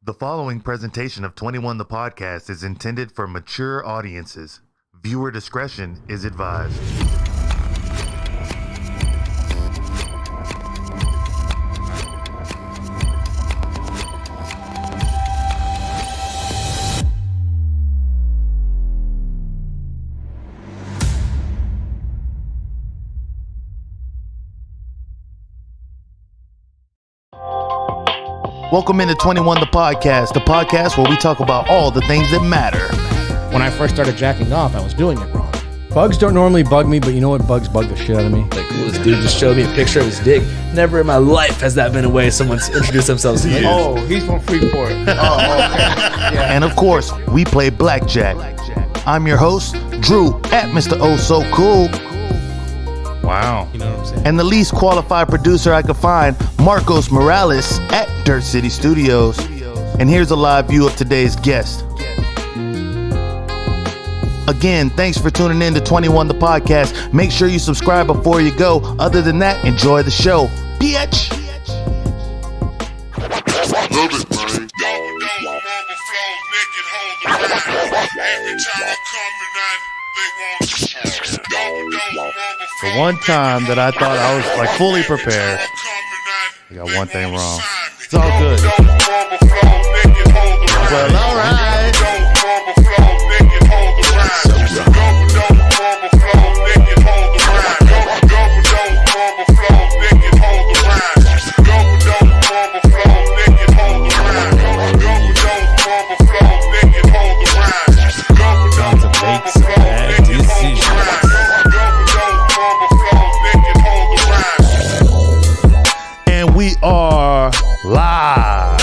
The following presentation of 21 The Podcast is intended for mature audiences. Viewer discretion is advised. Welcome into 21 The podcast where we talk about all the things that matter. When I first started jacking off, I was doing it wrong. Bugs don't normally bug me, but you know what? Bugs bug the shit out of me. Like, cool, this dude just showed me a picture of his dick. Never in my life has that been a way someone's introduced themselves to me. Oh, he's from Freeport. Oh, okay. Yeah. And of course, we play blackjack. I'm your host, Drew, at Mr. Oh So Cool. Wow. You know what I'm saying? And the least qualified producer I could find, Marcos Morales at Dirt City Studios. And here's a live view of today's guest. Again, thanks for tuning in to 21 The Podcast. Make sure you subscribe before you go. Other than that, enjoy the show. Bitch! The one time that I thought I was like fully prepared, I got one thing wrong. It's all good. Well, all right. Live.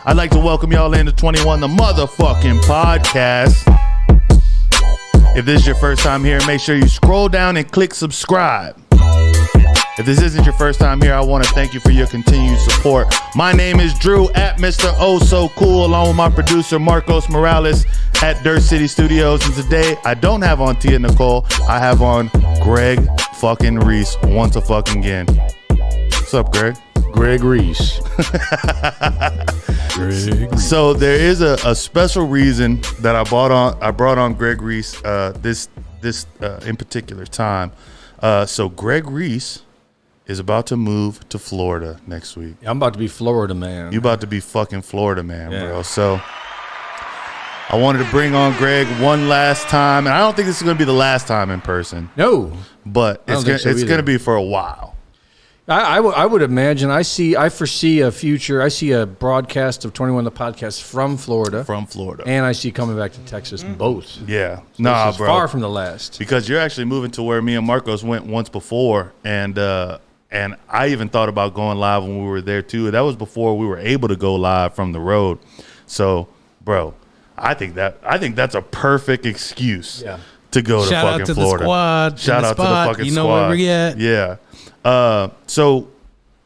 I'd like to welcome y'all into 21 The motherfucking podcast. If this is your first time here, make sure you scroll down and click subscribe. If this isn't your first time here, I want to thank you for your continued support. My name is Drew at Mr. Oh So Cool, along with my producer Marcos Morales at Dirt City Studios. And today I don't have on Tia Nicole, I have on Greg fucking Reese once a fucking again. What's up, Greg? Greg Reese. So there is a special reason that I brought on Greg Reese this in particular time. So Greg Reese is about to move to Florida next week. I'm about to be Florida man. You about to be fucking Florida man, bro. So I wanted to bring on Greg one last time, and I don't think this is going to be the last time in person. No, but it's going to be for a while. I would imagine. I foresee a future. I see a broadcast of 21 The Podcast from Florida. And I see coming back to Texas, both. Yeah. So bro. Far from the last. Because you're actually moving to where me and Marcos went once before, and I even thought about going live when we were there too. That was before we were able to go live from the road. So, bro, I think that's a perfect excuse to go to fucking Florida. Shout out to the fucking squad. You know where we at. Yeah. So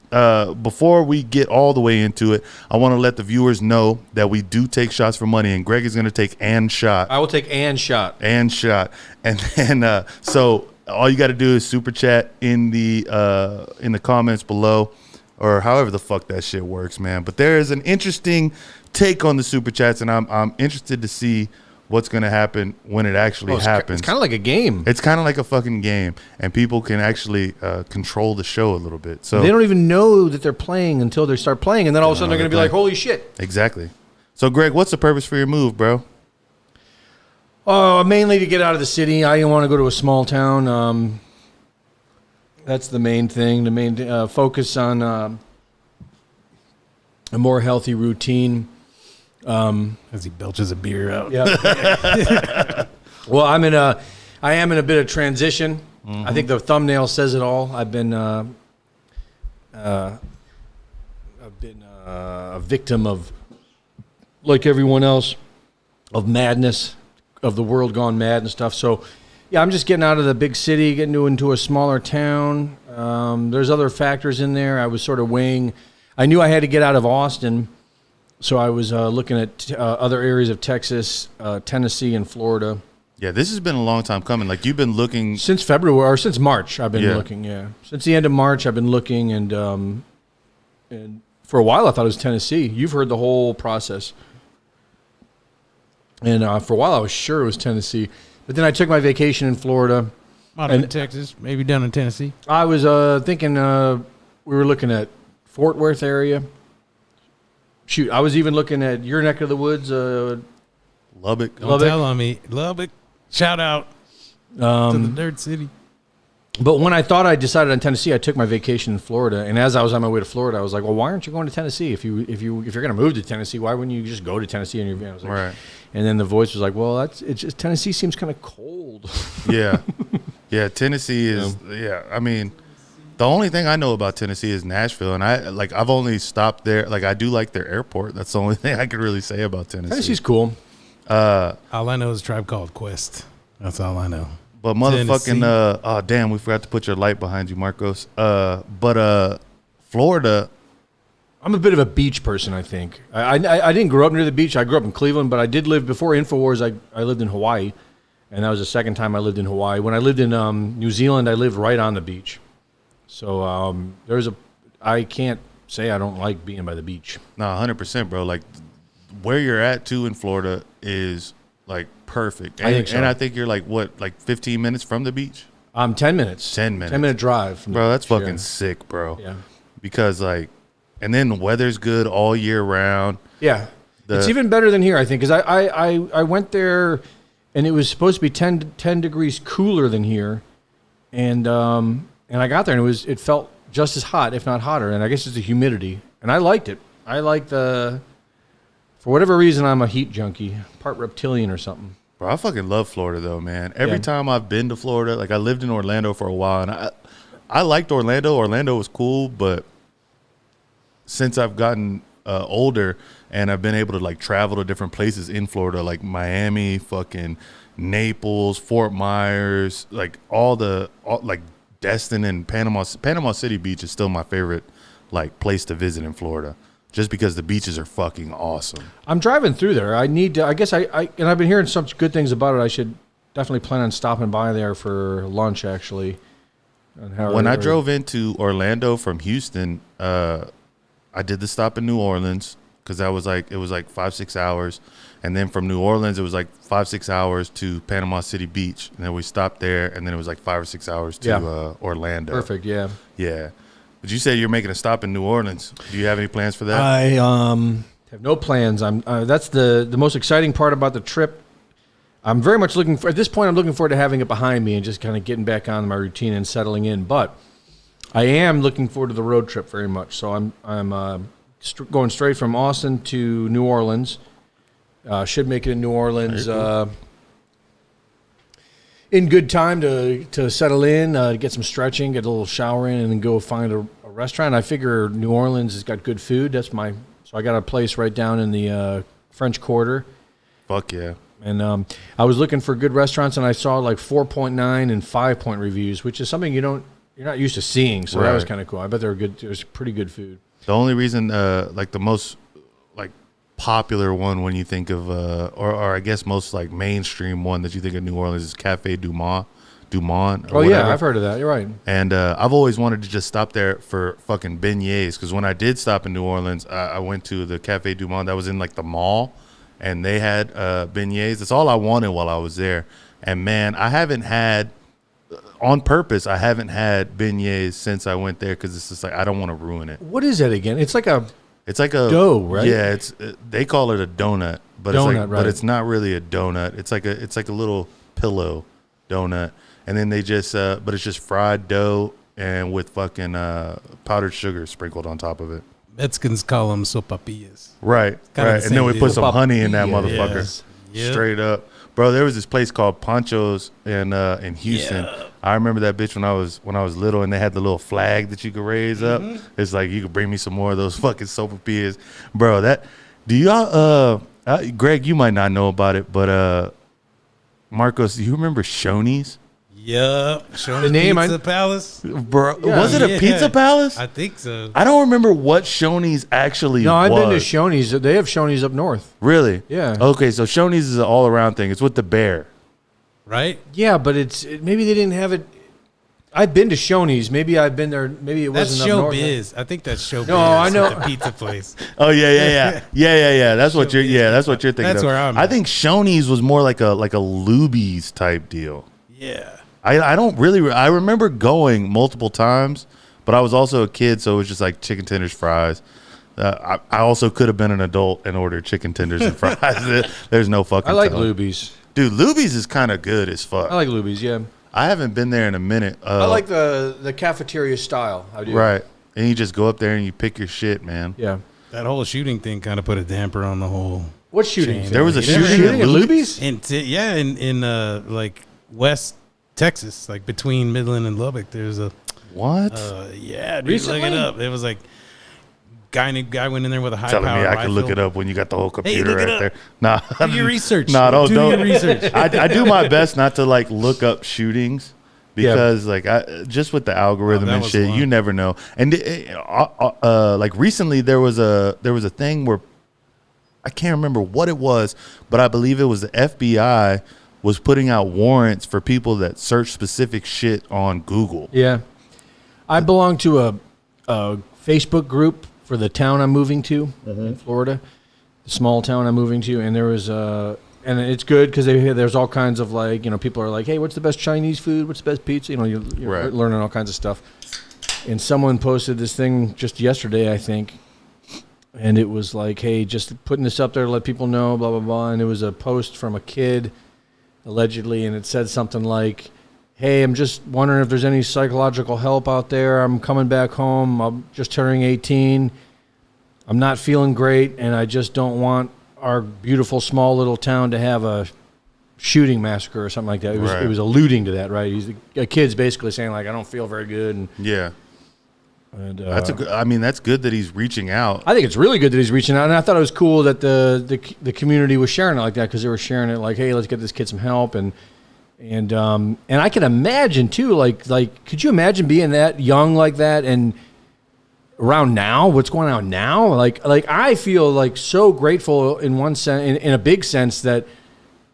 before we get all the way into it, I want to let the viewers know that we do take shots for money, and Greg is going to take and shot. I will take and shot. And shot. And then so all you got to do is super chat in the comments below, or however the fuck that shit works, man. But there is an interesting take on the super chats, and I'm interested to see what's going to happen when it actually happens. It's kind of like a game. It's kind of like a fucking game, and people can actually control the show a little bit. So they don't even know that they're playing until they start playing, and then all of a sudden they're going to be like, holy shit. Exactly. So, Greg, what's the purpose for your move, bro? Mainly to get out of the city. I want to go to a small town. That's the main thing. The main focus on a more healthy routine. As he belches a beer out. Yeah. Well, I am in a bit of transition. Mm-hmm. I think the thumbnail says it all. I've been a victim of, like everyone else, of madness, of the world gone mad and stuff. So, yeah, I'm just getting out of the big city, getting into a smaller town. There's other factors in there. I was sort of weighing. I knew I had to get out of Austin. So I was looking at other areas of Texas, Tennessee, and Florida. Yeah, this has been a long time coming. Like, you've been looking since February or since March. I've been looking. Yeah, since the end of March, I've been looking, and For a while, I thought it was Tennessee. You've heard the whole process. And for a while, I was sure it was Tennessee. But then I took my vacation in Florida. Might have been Texas, maybe down in Tennessee. I was thinking we were looking at Fort Worth area. Shoot, I was even looking at your neck of the woods. Lubbock. Don't tell on me. Lubbock. Shout out to the Dirt City. But when I thought I decided on Tennessee, I took my vacation in Florida. And as I was on my way to Florida, I was like, well, why aren't you going to Tennessee? If you're going to move to Tennessee, why wouldn't you just go to Tennessee in your van? I was like, Right. And then the voice was like, well, it's just Tennessee seems kind of cold. Yeah. Yeah, Tennessee is, yeah. I mean, the only thing I know about Tennessee is Nashville. And I've only stopped there. Like, I do like their airport. That's the only thing I could really say about Tennessee. Tennessee's cool. All I know is a Tribe Called Quest. That's all I know. But motherfucking, Tennessee. oh, damn, we forgot to put your light behind you, Marcos. But Florida. I'm a bit of a beach person, I think. I didn't grow up near the beach. I grew up in Cleveland, but I did live, before InfoWars, I lived in Hawaii. And that was the second time I lived in Hawaii. When I lived in New Zealand, I lived right on the beach. So I can't say I don't like being by the beach. No, 100%, bro. Like, where you're at, too, in Florida is, like, perfect. And, I think so. And I think you're, like, what, like 15 minutes from the beach? 10 minutes. 10 minutes. 10-minute drive. From Bro, the that's beach, fucking yeah. sick, bro. Yeah. Because, like, and then the weather's good all year round. Yeah. It's even better than here, I think, because I went there, and it was supposed to be 10 degrees cooler than here. And I got there, and it felt just as hot, if not hotter. And I guess it's the humidity. And I liked it. I like for whatever reason, I'm a heat junkie, part reptilian or something. Bro, I fucking love Florida, though, man. Every time I've been to Florida, like, I lived in Orlando for a while, and I liked Orlando. Orlando was cool, but since I've gotten older and I've been able to, like, travel to different places in Florida, like Miami, fucking Naples, Fort Myers, like, like, Destin and Panama City Beach is still my favorite, like, place to visit in Florida. Just because the beaches are fucking awesome. I'm driving through there. I need to. I guess and I've been hearing such good things about it. I should definitely plan on stopping by there for lunch. Actually, when I drove into Orlando from Houston, I did the stop in New Orleans because it was like 5-6 hours, and then from New Orleans it was like 5-6 hours to Panama City Beach, and then we stopped there, and then it was like 5 or 6 hours to Orlando. Perfect. Yeah. Yeah. But you said you're making a stop in New Orleans. Do you have any plans for that? I have no plans. That's the most exciting part about the trip. I'm very much looking for, at this point, I'm looking forward to having it behind me and just kind of getting back on my routine and settling in. But I am looking forward to the road trip very much. So I'm going straight from Austin to New Orleans. Should make it in New Orleans in good time to settle in, get some stretching, get a little shower in, and then go find a restaurant. I figure New Orleans has got good food. So I got a place right down in the French Quarter. Fuck yeah. And I was looking for good restaurants, and I saw like 4.9 and 5-point reviews, which is something you're not used to seeing. So that was kind of cool. I bet they were good. It was pretty good food. The only reason, like the most like popular one when you think of, or I guess most like mainstream one that you think of New Orleans is Cafe Du Monde. Oh yeah, I've heard of that. You're right. And I've always wanted to just stop there for fucking beignets, because when I did stop in New Orleans, I went to the Cafe Du Monde that was in like the mall, and they had beignets. That's all I wanted while I was there. And man, I haven't had, on purpose, I haven't had beignets since I went there, because it's just like I don't want to ruin it. What is that again? It's like a dough, right? Yeah, they call it a donut, but right. But it's not really a donut. It's like a little pillow donut, and then they just but it's just fried dough and with fucking powdered sugar sprinkled on top of it. Mexicans call them sopapillas. Right. Kinda And then we put some Sopapillas. honey in that motherfucker. Yes. Yep. Straight up. Bro, there was this place called Pancho's in Houston. Yeah. I remember that bitch when I was little, and they had the little flag that you could raise up. It's like, you could bring me some more of those fucking sopapillas. Bro, do y'all Greg, you might not know about it, but Marcos, do you remember Shoney's? Yep. The name, Pizza Palace. Bro, Yeah. was it a Pizza Palace? I think so. I don't remember what Shoney's actually was. No, I've been to Shoney's. They have Shoney's up north. Really? Yeah. Okay, so Shoney's is an all-around thing. It's with the bear. Right? Yeah, but maybe they didn't have it. I've been to Shoney's. Maybe I've been there. Maybe it That's wasn't up north. Showbiz. I think that's Showbiz. No, I know. The pizza place. Oh yeah. That's what that's what you're thinking. That's of. where I'm I at. think Shoney's was more like a Luby's type deal. Yeah. I don't really. I remember going multiple times, but I was also a kid, so it was just like chicken tenders, fries. I also could have been an adult and ordered chicken tenders and fries. There's no fucking. I like telling. Luby's. Dude, Luby's is kind of good as fuck. I like Luby's. Yeah. I haven't been there in a minute. I like the cafeteria style. I do. Right, and you just go up there and you pick your shit, man. Yeah. That whole shooting thing kind of put a damper on the whole. What shooting? Chain. There was a You never shooting at at Luby's? In like West Texas, like between Midland and Lubbock. There's a What? yeah. Dude, Recently? look it up. It was like guy went in there with a high Telling power me I rifle. can look it up when you got the whole computer look it right up. there. Nah, Do your research. Nah, don't. your research. I do my best not to like look up shootings because like just with the algorithm that and was shit, one. you never know. And like recently there was a thing where I can't remember what it was, but I believe it was the FBI was putting out warrants for people that search specific shit on Google. Yeah. I belong to a Facebook group for the town I'm moving to in Florida, the small town I'm moving to, and there was and it's good because there's all kinds of like, you know, people are like, hey, what's the best Chinese food? What's the best pizza? You know, you're Right. learning all kinds of stuff. And someone posted this thing just yesterday, I think, and it was like, hey, just putting this up there to let people know, blah, blah, blah. And it was a post from a kid, allegedly, and it said something like, hey, I'm just wondering if there's any psychological help out there. I'm coming back home. I'm just turning 18. I'm not feeling great, and I just don't want our beautiful small little town to have a shooting massacre or something like that. Right. It was alluding to that, right? A kid's basically saying, like, I don't feel very good. And Yeah. that's that's good that he's reaching out. I think it's really good that he's reaching out, and I thought it was cool that the community was sharing it like that because they were sharing it like, hey, let's get this kid some help, and I can imagine too, like could you imagine being that young like that and around now, what's going on now? Like I feel like so grateful in one sense, in a big sense, that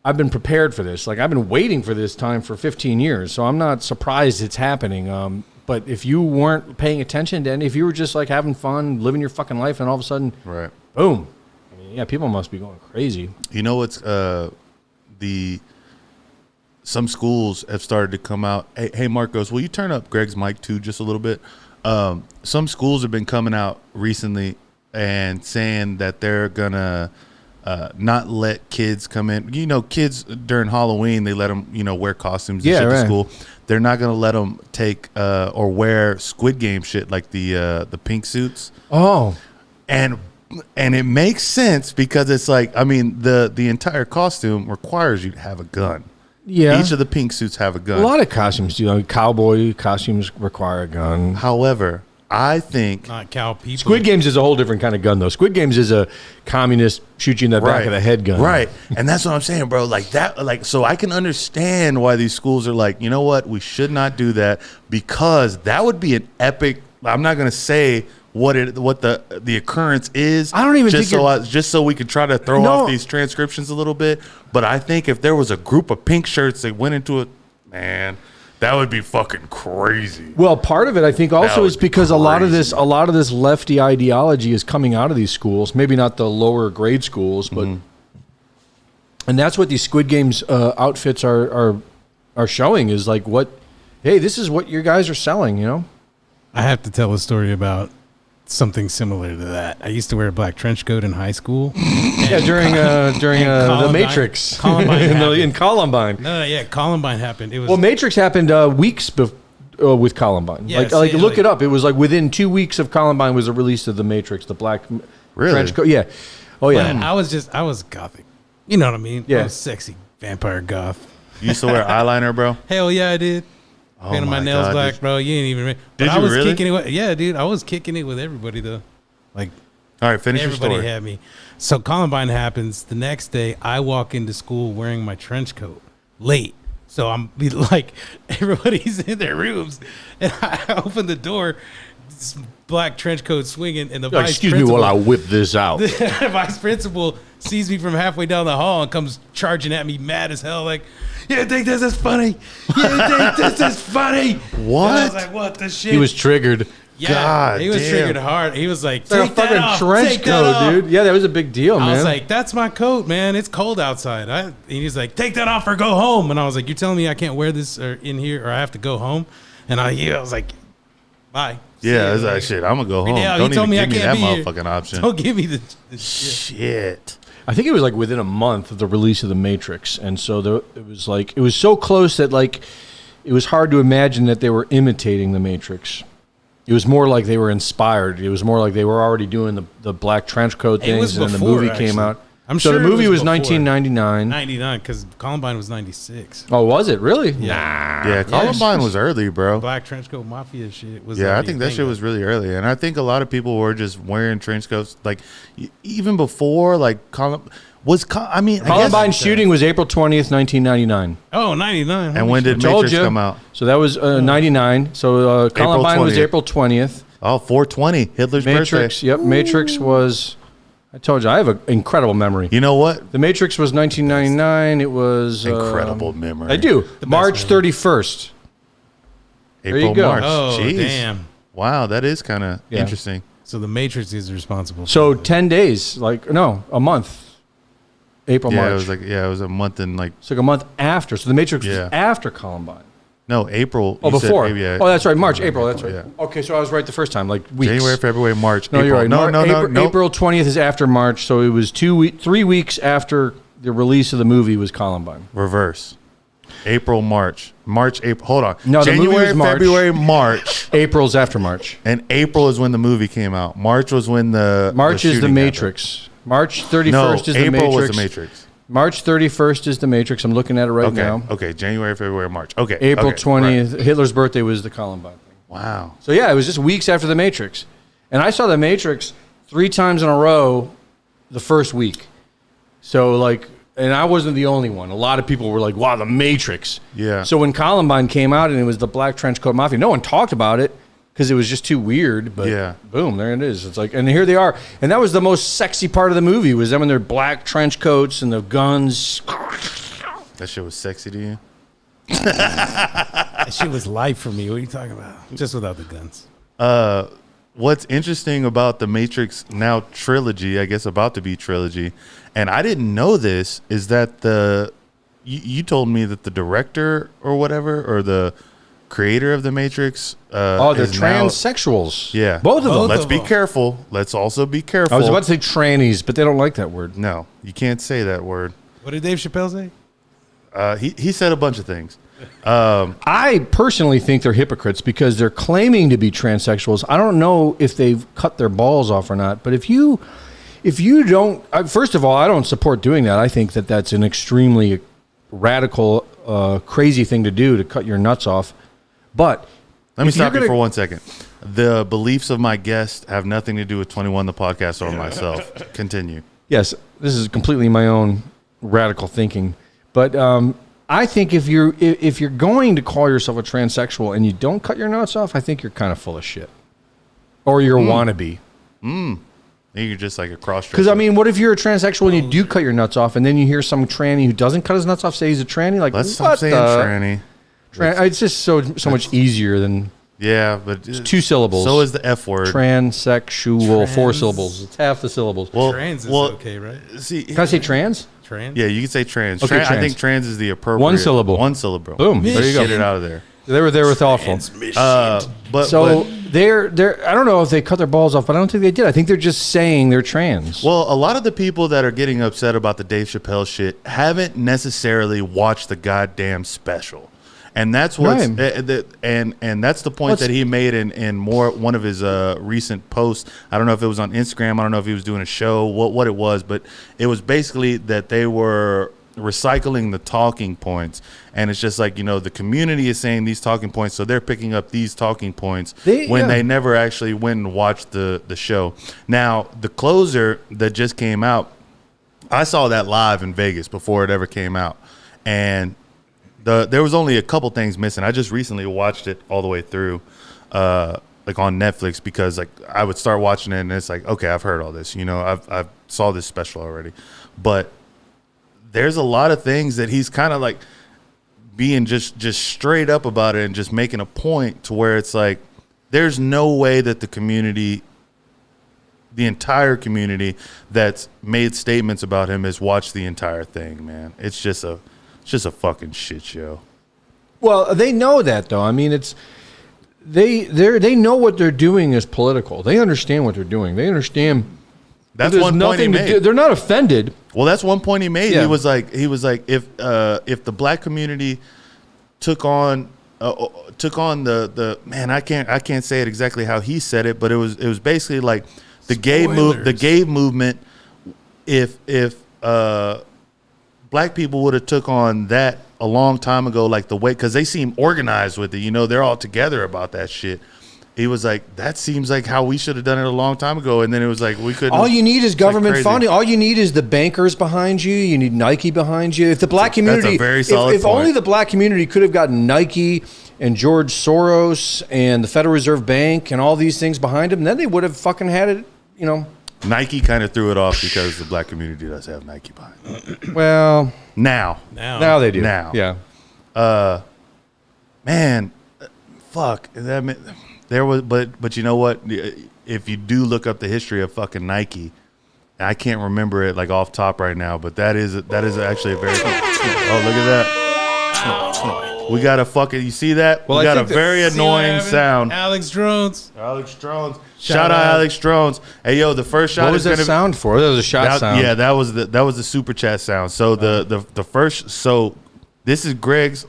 I've been prepared for this. Like I've been waiting for this time for 15 years, so I'm not surprised it's happening. But if you weren't paying attention to any, if you were just like having fun, living your fucking life, and all of a sudden, Right. boom. I mean, yeah, people must be going crazy. You know what's some schools have started to come out. Hey Marcos, will you turn up Greg's mic too just a little bit? Some schools have been coming out recently and saying that they're gonna not let kids come in. You know, kids during Halloween, they let them, you know, wear costumes and shit to school. They're not gonna let them take or wear Squid Game shit like the pink suits. Oh, And it makes sense because it's like, I mean, the entire costume requires you to have a gun. yeah. Each of the pink suits have a gun. A lot of costumes do. Like cowboy costumes require a gun. However, I think Not cow people. Squid Games is a whole different kind of gun, though. Squid Games is a communist shoot you in the back of the head gun. Right. And that's what I'm saying, bro. Like that, like, so I can understand why these schools are like, you know what, we should not do that because that would be an epic. I'm not gonna say what the occurrence is. I don't even just think just so we could try to throw off these transcriptions a little bit. But I think if there was a group of pink shirts that went into it, man, that would be fucking crazy. Well, part of it, I think, also would is be because a lot of crazy. this lefty ideology is coming out of these schools. Maybe not the lower grade schools, but and that's what these Squid Games outfits are showing is like what. Hey, this is what your guys are selling. You know. I have to tell a story about something similar to that. I used to wear a black trench coat in high school. Yeah, during the Columbine- Matrix, Columbine in happened. Columbine. No, yeah, Columbine happened. It was Well, Matrix happened weeks with Columbine. Yeah, like see, look like- it up. It was like within 2 weeks of Columbine was the release of the Matrix, the black Really? trench coat. Yeah. Oh yeah. But I was gothic. You know what I mean? Yeah. I was sexy vampire goth. You used to wear eyeliner, bro? Hell yeah, I did. Painted my nails God, black, dude. bro. You ain't even. But Did I you was really? kicking it. Yeah, dude. I was kicking it with everybody though. Like All right, finish your everybody story. had me. So Columbine happens. The next day, I walk into school wearing my trench coat late. So I'm like, everybody's in their rooms, and I open the door. this black trench coat swinging, and the Like, vice excuse me principal, while I whip this out. the vice principal sees me from halfway down the hall and comes charging at me mad as hell, like, "You think this is funny? You think this is funny?" What? And I was like, "What the shit?" He was triggered. yeah, God he was damn. triggered hard. He was like, It's like a "Take that fucking off, trench take that off." coat, dude. Yeah, that was a big deal, man. I was like, "That's my coat, man. It's cold outside." And he's like, "Take that off or go home." And I was like, "You're telling me I can't wear this or in here, or I have to go home?" And I was like, "Bye." Yeah, it's like shit. I'm gonna go home. Yeah, he Don't told even me I give me that can't be here. motherfucking option. Don't give me the shit. Shit. I think it was like within a month of the release of The Matrix, and so it was so close that like it was hard to imagine that they were imitating The Matrix. It was more like they were inspired. It was more like they were already doing the black trench coat It was things, and then the before, movie actually. came out. I'm so sure the it movie was before. 1999. 99, because Columbine was 96. Oh, was it really? Yeah, Columbine was early, bro. Black trench coat mafia shit was. Yeah, I already think a that thing shit was really early, and I think a lot of people were just wearing trench coats, like even before, like I mean, Columbine shooting was April 20th, 1999. Oh, 99. And when did Told Matrix you. come out? So that was 99. So Columbine was 20th. April 20th. Oh, 420, Hitler's Matrix, birthday. yep. Matrix was, I told you, I have an incredible memory. You know what? The Matrix was 1999. It was Incredible memory. I do. March 31st. April, you go. March. Oh, Jeez. damn. Wow, that is kind of Yeah. interesting. So the Matrix is responsible. So for 10 days, a month. April, Yeah, March. it was a month and like It's like a month after. So the Matrix Yeah. was after Columbine. no April. Oh, you said before. maybe, yeah. Oh, that's right. March, April. That's right. Yeah. Okay, so I was right the first time. Like weeks. January, February, March. No, April. you're right. No. April 20th is after March, so it was 3 weeks after the release of the movie was Columbine. Reverse. April, March, April. Hold on. No, the movie January, was March. February, March, April's after March. and April is when the movie came out. March was when March is the shooting Matrix. March 31st happened. is No, the April Matrix. was the Matrix. March 31st is the Matrix. I'm looking at it right Okay. now. Okay. January, February, March. Okay. April okay, 20th. right. Hitler's birthday was the Columbine thing. Wow. So yeah, it was just weeks after the Matrix. And I saw the Matrix 3 times in a row the first week. So like, and I wasn't the only one. A lot of people were like, wow, the Matrix. Yeah. So when Columbine came out and it was the black trench coat mafia, no one talked about it because it was just too weird. But Yeah. boom, there it is. It's like, and here they are. And that was the most sexy part of the movie was them in their black trench coats and the guns. That shit was sexy to you. that shit was life for me. What are you talking about? Just without the guns. What's interesting about the Matrix now trilogy, I guess about to be trilogy, and I didn't know this, is that you told me that the director or whatever, or the creator of the Matrix, They're is now- transsexuals. Yeah. Both of them. Both Let's of be them. careful. Let's also be careful. I was about to say trannies, but they don't like that word. No, you can't say that word. What did Dave Chappelle say? He said a bunch of things. I personally think they're hypocrites because they're claiming to be transsexuals. I don't know if they've cut their balls off or not, but if you don't, first of all, I don't support doing that. I think that that's an extremely radical, crazy thing to do, to cut your nuts off. But Let me if you're stop you gonna- for 1 second. The beliefs of my guest have nothing to do with 21 the podcast or myself. Continue. Yes, this is completely my own radical thinking, but I think if you're going to call yourself a transsexual and you don't cut your nuts off, I think you're kind of full of shit, or you're a wannabe. You're just like a cross-dresser. Because I mean, what if you're a transsexual and you do cut your nuts off, and then you hear some tranny who doesn't cut his nuts off say he's a tranny? Like, let's what stop saying the- tranny. It's just so much easier than Yeah, but it's 2 syllables. So is the F word. Transsexual, 4 Trans- syllables. It's half the syllables. Well, Trans is well, okay, right? See, Can I say trans? Trans? yeah, you can say trans. Okay, I trans. think trans is the appropriate 1 syllable. 1 syllable. Boom. Let's There you go. get it out of there. They were thoughtful. But So they're I don't know if they cut their balls off, but I don't think they did. I think they're just saying they're trans. well, a lot of the people that are getting upset about the Dave Chappelle shit haven't necessarily watched the goddamn special. And that's what's Right. and that's the point that he made in one of his recent posts. I don't know if it was on Instagram. I don't know if he was doing a show, what it was, but it was basically that they were recycling the talking points, and it's just like, the community is saying these talking points, so they're picking up these talking points when they never actually went and watched the show. Now, the closer that just came out, I saw that live in Vegas before it ever came out, and there was only a couple things missing. I just recently watched it all the way through. like on Netflix because like I would start watching it and it's like, okay, I've heard all this, you know, I've saw this special already, but there's a lot of things that he's kind of like being just straight up about it and just making a point to where it's like, there's no way that the entire community that's made statements about him has watched the entire thing, man. It's just a fucking shit show. Well, they know that though. I mean, it's they know what they're doing is political. They understand what they're doing. They understand. That's one point he made. They're not offended. Well, that's one point he made. Yeah. He was like, if the black community took on the man, I can't say it exactly how he said it, but it was basically like the gay movement. If black people would have took on that a long time ago, like the way, because they seem organized with it, you know, they're all together about that shit. He was like, that seems like how we should have done it a long time ago. And then it was like, we couldn't. All you need is government like funding. All you need is the bankers behind you. You need Nike behind you. If the black community, that's a very solid if point. only the black community could have gotten Nike and George Soros and the Federal Reserve Bank and all these things behind them, then they would have fucking had it, you know. Nike kind of threw it off because the black community does have Nike behind it. Well, Now they do. Now. Yeah. Man, fuck. There was, but you know what? If you do look up the history of fucking Nike, I can't remember it like off top right now, but that is actually a very. Oh, look at that! We got a fucking. You see that? Well, we got a think very annoying sound. Alex Drones. Shout out Alex Drones. Hey yo, the first shot. What was that sound for? That was a shot sound. Yeah, that was the super chat sound. So the first. So this is Greg's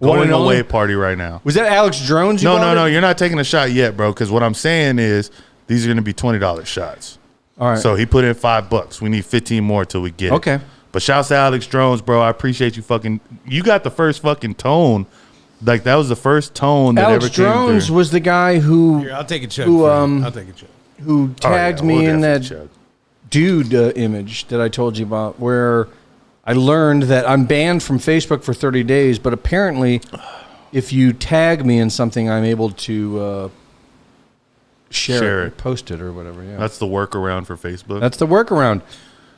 going away party right now. Was that Alex Drones? No. You're not taking a shot yet, bro. Because what I'm saying is these are going to be $20 shots. All right. So he put in $5. We need 15 more till we get it. Okay. But shouts to Alex Drones, bro. I appreciate you fucking. You got the first fucking tone. Like that was the first tone that Alex ever came Drones through. was the guy who Here, I'll take a chug. I'll take a chug. who tagged me we'll in that definitely chug. dude image that I told you about, where I learned that I'm banned from Facebook for 30 days, but apparently if you tag me in something, I'm able to share it, post it or whatever. Yeah, That's the workaround for Facebook. that's the workaround.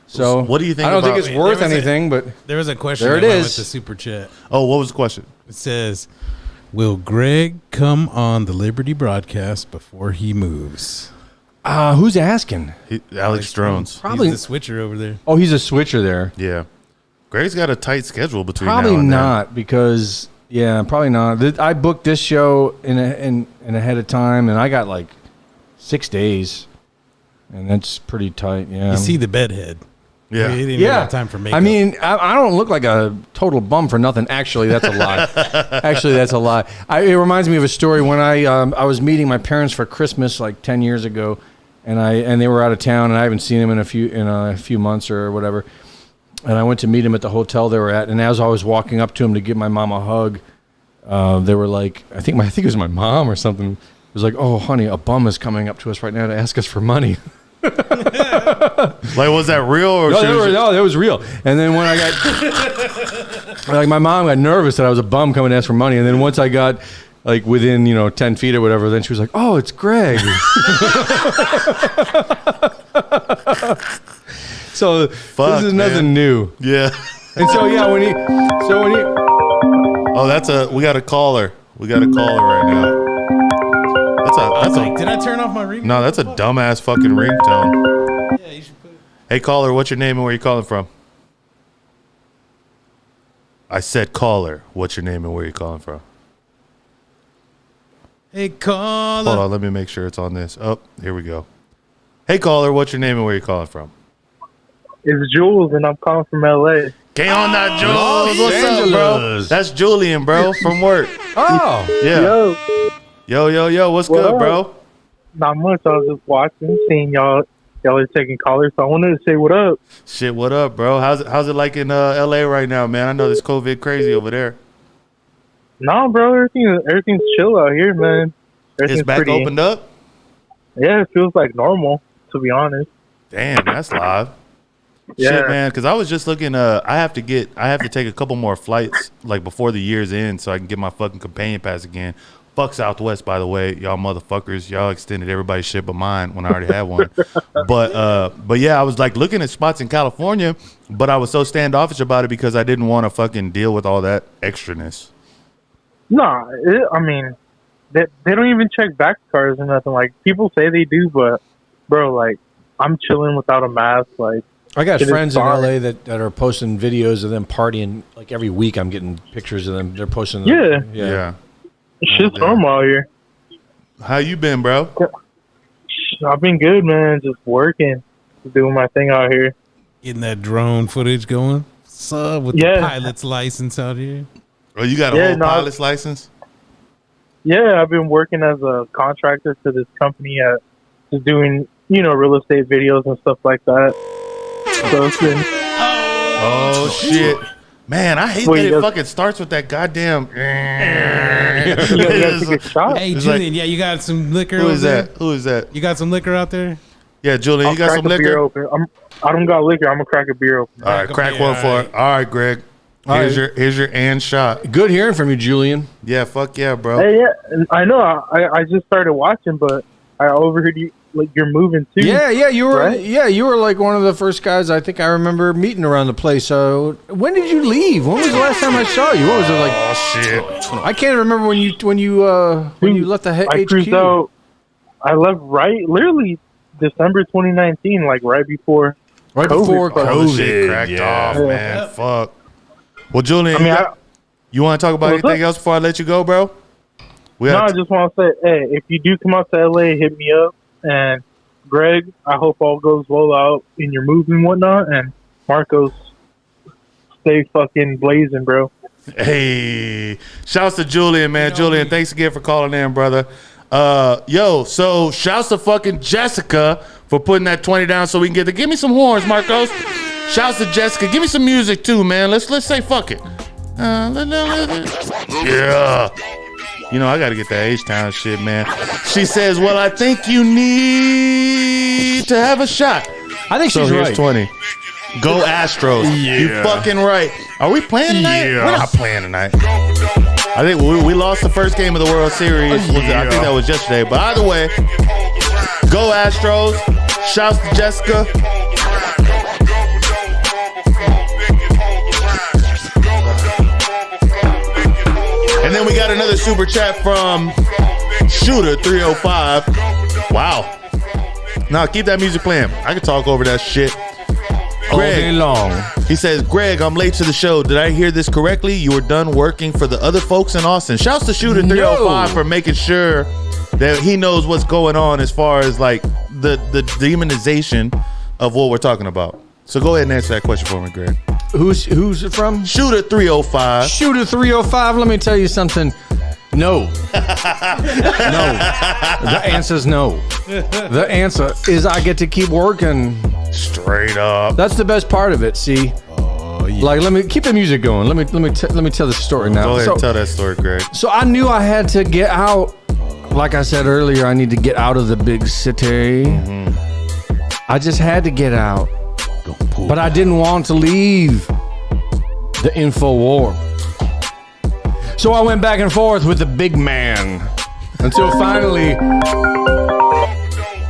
So what do you think? I don't think about- it's worth There was a- anything, but There was a question There that it went is. with the super chat. Oh, what was the question? It says, "Will Greg come on the Liberty broadcast before he moves?" who's asking? Alex Drones. Probably. He's the switcher over there. Oh, he's a switcher there. Yeah. Greg's got a tight schedule between Probably now and not because probably not. I booked this show in ahead of time, and I got like 6 days, and that's pretty tight. Yeah, You see the bedhead. Yeah. He didn't even have time for makeup. I mean, I don't look like a total bum for nothing. Actually, that's a lie. Actually, that's a lie. It reminds me of a story when I was meeting my parents for Christmas like 10 years ago, and they were out of town, and I haven't seen them in a few months or whatever. And I went to meet them at the hotel they were at, and as I was walking up to them to give my mom a hug, they were like, I think it was my mom or something. It was like, "Oh, honey, a bum is coming up to us right now to ask us for money." Like, was that real or? No, that was real. And then when I got, like, my mom got nervous that I was a bum coming to ask for money. And then once I got, like, within 10 feet or whatever, then she was like, "Oh, it's Greg." So this is nothing new. Yeah. And so when he, Oh, we got a caller. We got a caller right now. Did I turn off my ring? No, that's a dumbass fucking ringtone. Yeah, you should put it. Hey, caller, what's your name and where you calling from? I said caller. What's your name and where you calling from? Hey, caller. Hold on, let me make sure it's on this. Oh, here we go. Hey, caller, what's your name and where you calling from? It's Jules, and I'm calling from LA. Get on that, Jules. Los What's up, bro? Angeles. That's Julian, bro, from work. oh, Yeah. Yo, Yo. What's What good, up? bro? not much. I was just watching, seeing y'all are taking callers, so I wanted to say what up. Shit, what up, bro? How's it like in LA right now, man? I know this COVID crazy over there. No, bro, everything's chill out here, man. Everything's It's back opened up? Yeah, it feels like normal, to be honest. Damn, that's live. Yeah. Shit, man, because I was just looking. I have to take a couple more flights like before the year's end, so I can get my fucking companion pass again. Fuck Southwest, by the way, y'all motherfuckers. Y'all extended everybody's shit but mine when I already had one. But yeah, I was like looking at spots in California, but I was so standoffish about it because I didn't want to fucking deal with all that extraness. No, I mean, they don't even check back cars or nothing. Like, people say they do, but, bro, like, I'm chilling without a mask. Like, I got it is friends in fine. LA that are posting videos of them partying. Like every week, I'm getting pictures of them. They're posting. Yeah. Shit's normal out here. How you been, bro? I've been good, man. Just working, doing my thing out here. Getting that drone footage going. What's up with the pilot's license out here? Oh, you got a whole pilot's license? Yeah, I've been working as a contractor for this company just doing, real estate videos and stuff like that. So it's been... Oh, shit. Man, I hate that it fucking starts with that goddamn... Hey, Julian, you got some liquor Who over is there? that? Who is that? You got some liquor out there? Yeah, Julian, I'll you got crack some a beer liquor? open. I don't got liquor. I'm going to crack a beer open. All right, crack one for it. All right, Greg. Here's your and shot. Good hearing from you, Julian. Yeah, fuck yeah, bro. Hey, yeah, I know. I just started watching, but I overheard you, like, you're moving too. Yeah, you were. right? Yeah, you were like one of the first guys I think I remember meeting around the place. So when did you leave? When was the last time I saw you? What was it like? Oh shit! I can't remember when you left the I cruised HQ. out. I left literally December 2019, like right before before Oh, shit COVID. cracked off, man. Fuck. Well, Julian, I mean, you want to talk about What's anything up? else before I let you go, bro? I just want to say, hey, if you do come out to LA, hit me up. And Greg, I hope all goes well out in your move and whatnot. And Marcos, stay fucking blazing, bro. Hey, shouts to Julian, man. Julian, thanks again for calling in, brother. So shouts to fucking Jessica for putting that 20 down so we can give me some horns, Marcos. Shouts to Jessica. Give me some music too, man. Let's say fuck it. Yeah. I got to get that H-Town shit, man. She says, well, I think you need to have a shot. I think So she's here's right. 20. Go Astros. Yeah. You fucking right. Are we playing tonight? Yeah. We're not playing tonight. I think we lost the first game of the World Series. I think that was yesterday. But either way, go Astros. Shouts to Jessica. And then we got another super chat from Shooter 305. Wow. Now keep that music playing. I can talk over that shit. All day long. He says, Greg, I'm late to the show. Did I hear this correctly? You were done working for the other folks in Austin. Shouts to Shooter 305 for making sure that he knows what's going on as far as like the demonization of what we're talking about. So go ahead and answer that question for me, Greg. Who's it from? Shooter 305. Shooter 305. Let me tell you something. No. No. The answer's no. The answer is I get to keep working. Straight up. That's the best part of it. See. Oh, yeah. Like, let me keep the music going. Let me tell the story now. Go ahead and tell that story, Greg. So I knew I had to get out. Like I said earlier, I need to get out of the big city. I just had to get out. But I didn't want to leave the info war. So I went back and forth with the big man until finally...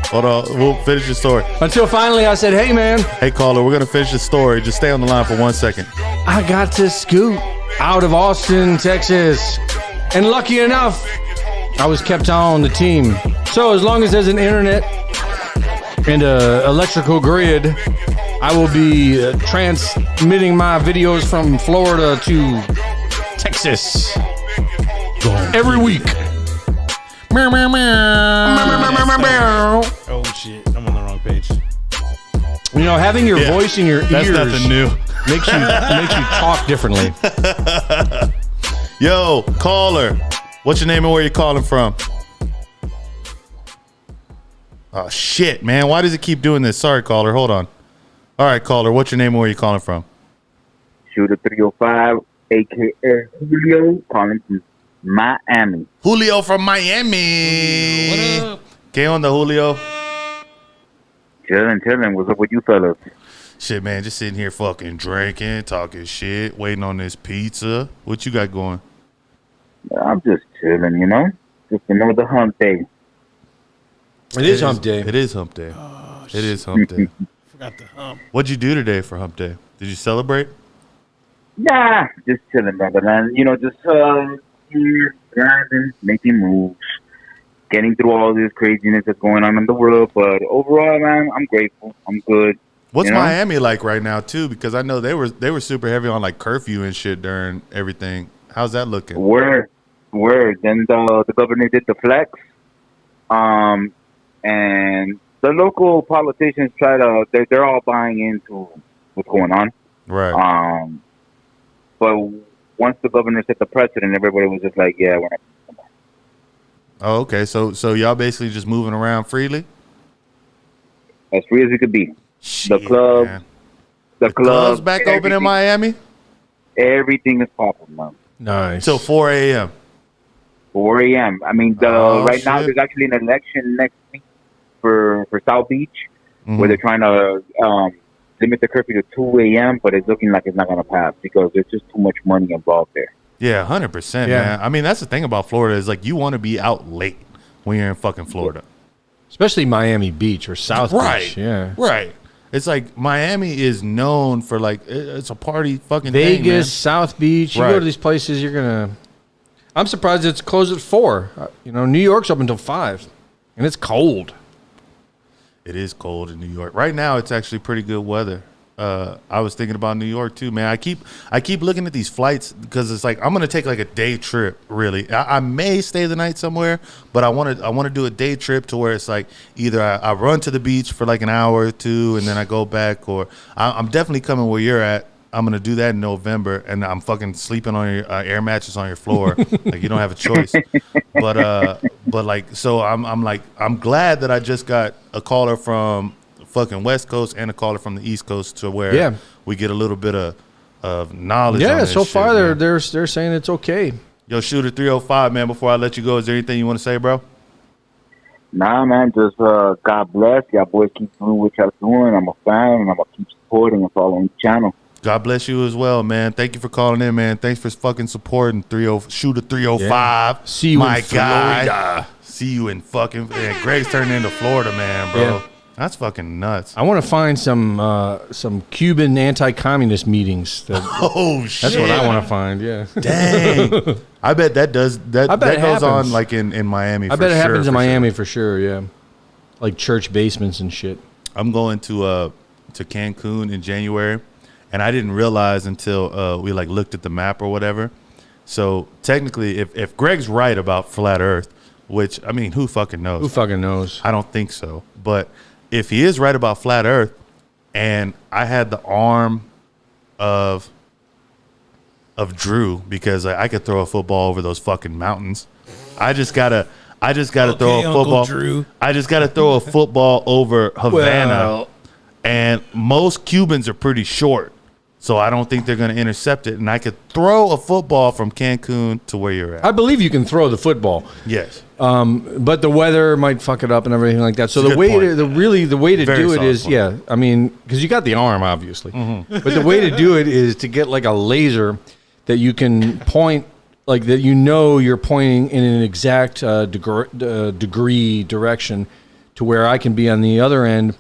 Hold on. We'll finish the story. Until finally I said, hey, man. Hey, caller, we're going to finish the story. Just stay on the line for 1 second. I got to scoot out of Austin, Texas. And lucky enough, I was kept on the team. So as long as there's an internet and an electrical grid, I will be transmitting my videos from Florida to Texas every week. Oh shit, I'm on the wrong page. Having your voice in your That's ears nothing new. makes you talk differently. Yo, caller, what's your name and where you calling from? Oh shit, man! Why does it keep doing this? Sorry, caller. Hold on. All right, caller, what's your name and where you calling from? Shooter 305, a.k.a. Julio, calling from Miami. Julio from Miami. What up? ¿Qué onda, Julio? Chilling. What's up with you fellas? Shit, man, just sitting here fucking drinking, talking shit, waiting on this pizza. What you got going? I'm just chilling, you know? Just another hump day. It is hump day. It is hump day. It is hump day. Forgot the hump. What'd you do today for hump day? Did you celebrate? Nah, just chilling, brother, man. You know, just here, grinding, making moves, getting through all this craziness that's going on in the world. But overall, man, I'm grateful. I'm good. What's You know? Miami like right now too? Because I know they were super heavy on like curfew and shit during everything. How's that looking? Word. Then the governor did the flex, and the local politicians they're all buying into what's going on. Right. But once the governor set the precedent, everybody was just like, yeah, we're not. Oh, okay. So y'all basically just moving around freely? As free as we could be. Shit, The club, man. the Clubs club, back open in everything- Miami Everything is popping, man. Nice. till 4 a.m. 4 a.m. I mean, Oh, right now shit. there's actually an election next week for South Beach, where they're trying to limit the curfew to 2 a.m., but it's looking like it's not going to pass because there's just too much money involved there. Yeah, 100%, Yeah. man. I mean, that's the thing about Florida is like you want to be out late when you're in fucking Florida. Especially Miami Beach or South Right. Beach. Yeah. Right. It's like Miami is known for like it's a party fucking Vegas, thing, man. South Beach. You Right. go to these places, you're gonna. I'm surprised it's closed at 4. New York's open until 5, and it's cold. It is cold in New York. Right now it's actually pretty good weather. I was thinking about New York too, man. I keep looking at these flights because it's like I'm gonna take like a day trip. Really, I may stay the night somewhere, but I want to do a day trip to where it's like either I run to the beach for like an hour or two and then I go back, or I'm definitely coming where you're at. I'm gonna do that in November, and I'm fucking sleeping on your air mattress on your floor. Like you don't have a choice. But like so, I'm glad that I just got a caller from fucking West Coast and a caller from the East Coast to where we get a little bit of knowledge. Yeah, on this so shit, far man. they're saying it's okay. Yo, Shooter 305, man. Before I let you go, is there anything you want to say, bro? Nah, man, just God bless. Y'all boys keep doing what y'all doing. I'm a fan, and I'm going to keep supporting and following the channel. God bless you as well, man. Thank you for calling in, man. Thanks for fucking supporting Shooter 305. Yeah. See you my in guy. Florida. See you in fucking. Man, Greg's turning into Florida, man, bro. Yeah. That's fucking nuts. I want to find some Cuban anti-communist meetings. Oh shit. That's what I want to find. Yeah. Dang. I bet that does that. I bet that it goes on happens. like in Miami. I bet it happens in for Miami sure. for sure. Yeah. Like church basements and shit. I'm going to Cancun in January, and I didn't realize until we like looked at the map or whatever. So technically, if Greg's right about flat Earth, which I mean, who fucking knows? Who fucking knows? I don't think so. But if he is right about flat Earth, and I had the arm of Drew because I could throw a football over those fucking mountains. I just gotta throw a Uncle football. Drew. I just gotta throw a football over Havana, Well- and most Cubans are pretty short, so I don't think they're gonna intercept it. And I could throw a football from Cancun to where you're at. I believe you can throw the football. Yes. But the weather might fuck it up and everything like that. So It's a the good way point. the way to Very do it solid is point. I mean, because you got the arm obviously, Mm-hmm. but the way to do it is to get like a laser that you can point like that. You're pointing in an exact degree direction to where I can be on the other end,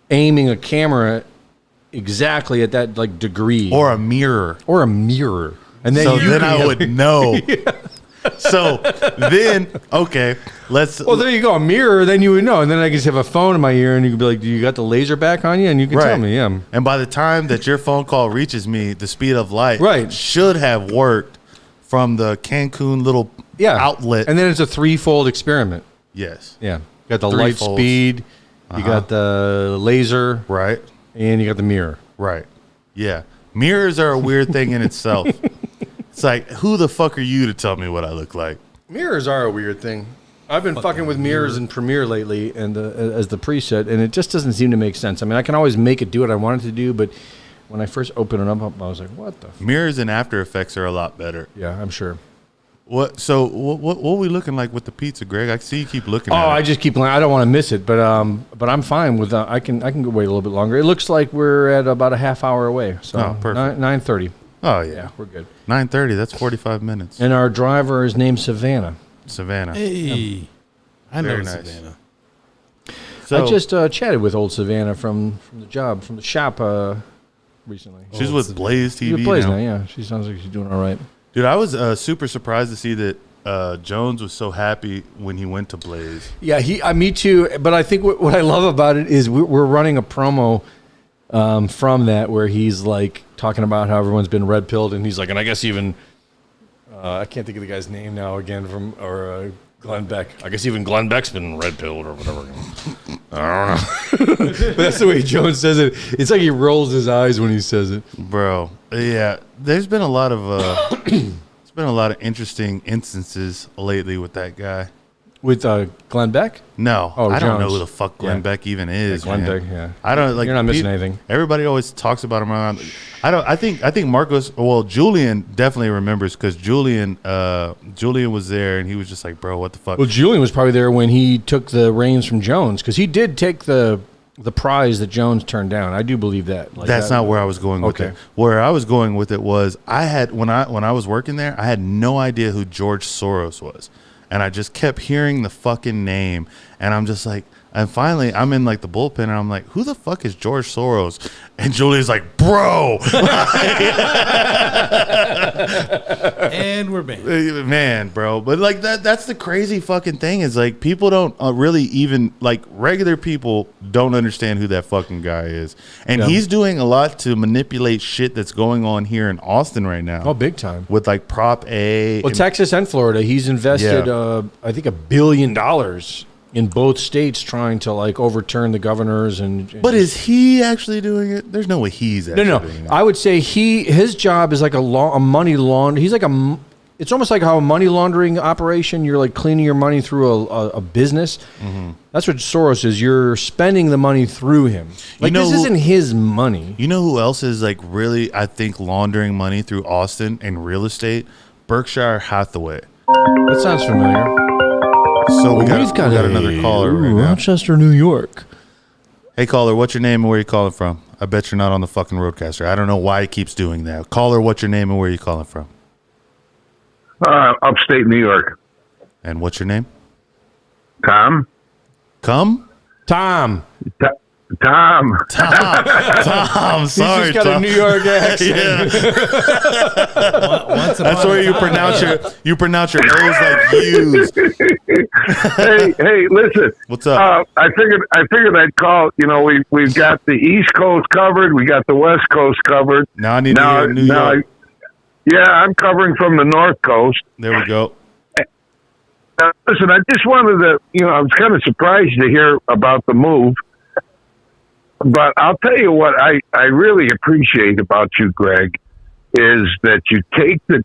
aiming a camera exactly at that like degree Or a mirror. or a mirror, and then So you then can I would know. So then, okay, let's. Well, there you go. A mirror, then you would know. And then I can just have a phone in my ear and you could be like, do you got the laser back on you? And you can tell me, yeah. And by the time that your phone call reaches me, the speed of light Right. should have worked from the Cancun little outlet. And then it's a threefold experiment. Yes. Yeah. You got the light Threefolds. speed, you got the laser, Right. and you got the mirror. Right. Yeah. Mirrors are a weird thing in itself. It's like, who the fuck are you to tell me what I look like? Mirrors are a weird thing. I've been fucking with mirrors in Premiere lately and as the preset, and it just doesn't seem to make sense. I mean, I can always make it do what I want it to do, but when I first opened it up, I was like, what the f-? Mirrors and After Effects are a lot better. Yeah, I'm sure. What we looking like with the pizza, Greg? I see you keep looking Oh, at I it. just keep. I don't want to miss it, but I'm fine with. I can go wait a little bit longer. It looks like we're at about a half hour away. So Oh, perfect. 9:30. Oh, yeah. Yeah, we're good. 9:30. That's 45 minutes. And our driver is named Savannah. Savannah. Hey, I know Very nice. Savannah. So I just chatted with old Savannah from the shop recently. she's Old with Savannah. Blaze She TV plays now. now, yeah. She sounds like she's doing all right. Dude, I was super surprised to see that Jones was so happy when he went to Blaze. Yeah, me too. But I think what I love about it is we're running a promo from that where he's like talking about how everyone's been red pilled, and he's like, and I guess even I can't think of the guy's name now again Glenn Beck. I guess even Glenn Beck's been red pilled or whatever. I don't know. But that's the way Jones says it. It's like he rolls his eyes when he says it. Bro, yeah, there's been a lot of it's been a lot of interesting instances lately with that guy. With Glenn Beck? No, Oh, I don't know Jones. who the fuck Glenn Yeah. Beck even is. Glenn man. Beck, yeah. I don't like. You're not missing anything. Everybody always talks about him around. I think Marcos. Well, Julian definitely remembers because Julian was there and he was just like, bro, what the fuck? Well, Julian was probably there when he took the reins from Jones because he did take the prize that Jones turned down. I do believe that. That's not where I was going with Okay. it. Where I was going with it was I had when I was working there, I had no idea who George Soros was. And I just kept hearing the fucking name. And I'm just like, and finally I'm in like the bullpen and I'm like, who the fuck is George Soros? And Julia's like, bro. And we're banned. Man, bro. But like that's the crazy fucking thing is like people don't really even like regular people don't understand who that fucking guy is. And Yeah. he's doing a lot to manipulate shit that's going on here in Austin right now. Oh, big time. With like Prop A. Well, and- Texas and Florida, he's invested, Yeah. I think, $1 billion in both states trying to like overturn the governors and. But is he actually doing it? There's no way he's actually no? doing it. I would say his job is like a money laundering. He's like it's almost like how a money laundering operation. You're like cleaning your money through a business. Mm-hmm. That's what Soros is. You're spending the money through him. Like this isn't his money. You know who else is like really, I think, laundering money through Austin and real estate? Berkshire Hathaway. That sounds familiar. So we We've got another caller right now. Rochester, New York. Hey, caller, what's your name and where you calling from? I bet you're not on the fucking roadcaster. I don't know why he keeps doing that. Caller, what's your name and where you calling from? Upstate New York. And what's your name? Tom? Tom. Tom. Tom. Sorry, He's just got Tom. a New York accent. That's where you pronounce your O's like U's. hey, listen. What's up? I figured I'd call. You know, we've got the East Coast covered. We got the West Coast covered. Now I need to hear New York. Yeah, I'm covering from the North Coast. There we go. Listen, I just wanted to. I was kind of surprised to hear about the move. But I'll tell you what I really appreciate about you, Greg, is that you take the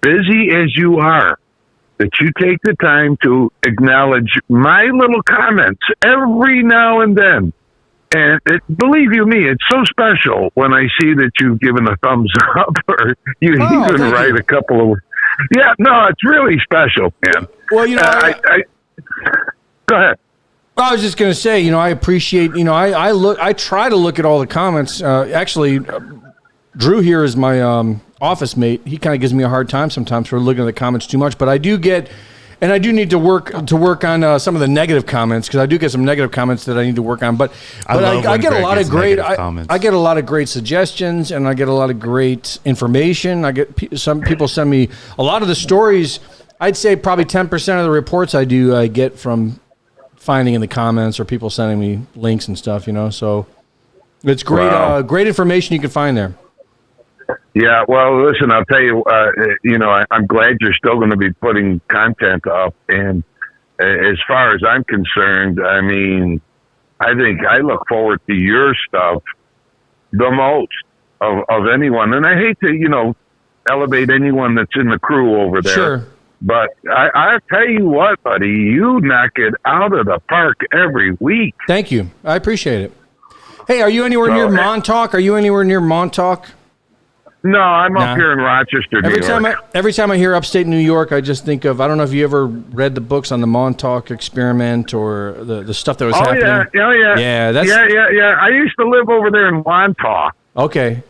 busy as you are, that you take the time to acknowledge my little comments every now and then. And believe you me, it's so special when I see that you've given a thumbs up or you even write a couple of. Yeah, no, it's really special, man. Well, go ahead. I was just going to say, I appreciate, I try to look at all the comments. Actually, Drew here is my office mate. He kind of gives me a hard time sometimes for looking at the comments too much, but I do get, and I do need to work on some of the negative comments because I do get some negative comments that I need to work on. But I get a lot of great, I get a lot of great suggestions and I get a lot of great information. I get some people send me a lot of the stories. I'd say probably 10% of the reports I get from finding in the comments or people sending me links and stuff, so it's great. Wow. Great information you can find there. Yeah, well, listen, I'll tell you, I'm glad you're still going to be putting content up. And as far as I'm concerned, I mean, I think I look forward to your stuff the most of anyone. And I hate to, elevate anyone that's in the crew over there. Sure. But I tell you what, buddy, you knock it out of the park every week. Thank you. I appreciate it. Hey, are you anywhere near Montauk? Are you anywhere near Montauk? No, I'm up here in Rochester, New York. Every time I hear upstate New York, I just think of, I don't know if you ever read the books on the Montauk experiment or the stuff that was happening. Yeah. Yeah, Yeah. I used to live over there in Montauk. Okay.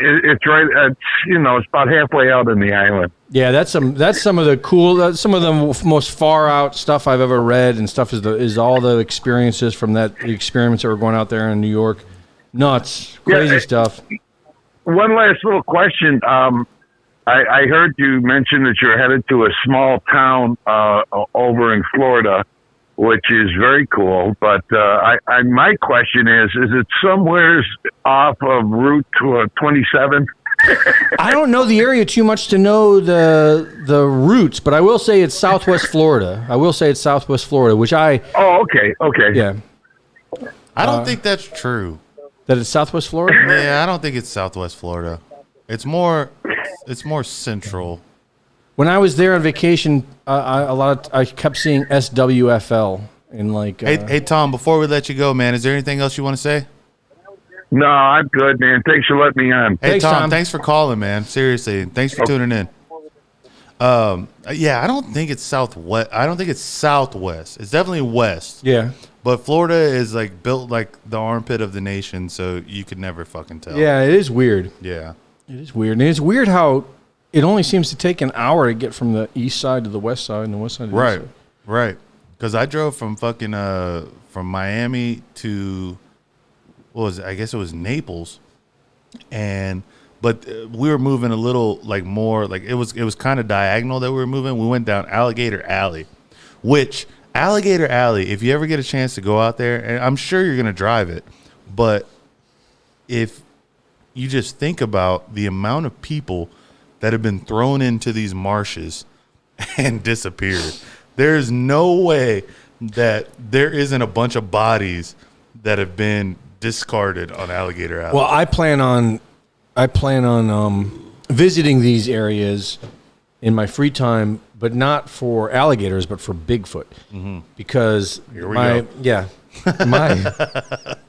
it's right. It's it's about halfway out in the island. Yeah, that's some of the cool, some of the most far out stuff I've ever read, and stuff is all the experiences from the experiments that were going out there in New York. Nuts, crazy stuff. One last little question. I heard you mention that you're headed to a small town over in Florida, which is very cool. But my question is it somewhere off of Route 27? I don't know the area too much to know the routes, but I will say it's Southwest Florida. Which I... Oh, okay. Yeah. I don't think that's true. That it's Southwest Florida? Yeah, I don't think it's Southwest Florida. It's more central. When I was there on vacation, I kept seeing SWFL in like. Hey Tom, before we let you go, man, is there anything else you want to say? No, I'm good, man. Thanks for letting me on. Hey Thanks, Tom, Tom. thanks for calling, man. Seriously, thanks for tuning in. Yeah, I don't think it's Southwest. I don't think it's Southwest. It's definitely west. Yeah. But Florida is like built like the armpit of the nation, so you could never fucking tell. Yeah, it is weird. Yeah. It is weird. And it's weird how it only seems to take an hour to get from the east side to the west side and the west side to the east side. Right. Because I drove from fucking from Miami to what was it? I guess it was Naples, but we were moving a little like more like it was kind of diagonal that we were moving. We went down Alligator Alley, which Alligator Alley, if you ever get a chance to go out there, and I'm sure you're gonna drive it, but if you just think about the amount of people that have been thrown into these marshes and disappeared. There's no way that there isn't a bunch of bodies that have been discarded on Alligator Alley. Well, I plan on visiting these areas in my free time, but not for alligators, but for Bigfoot. Mm-hmm. Because Here we go. Yeah,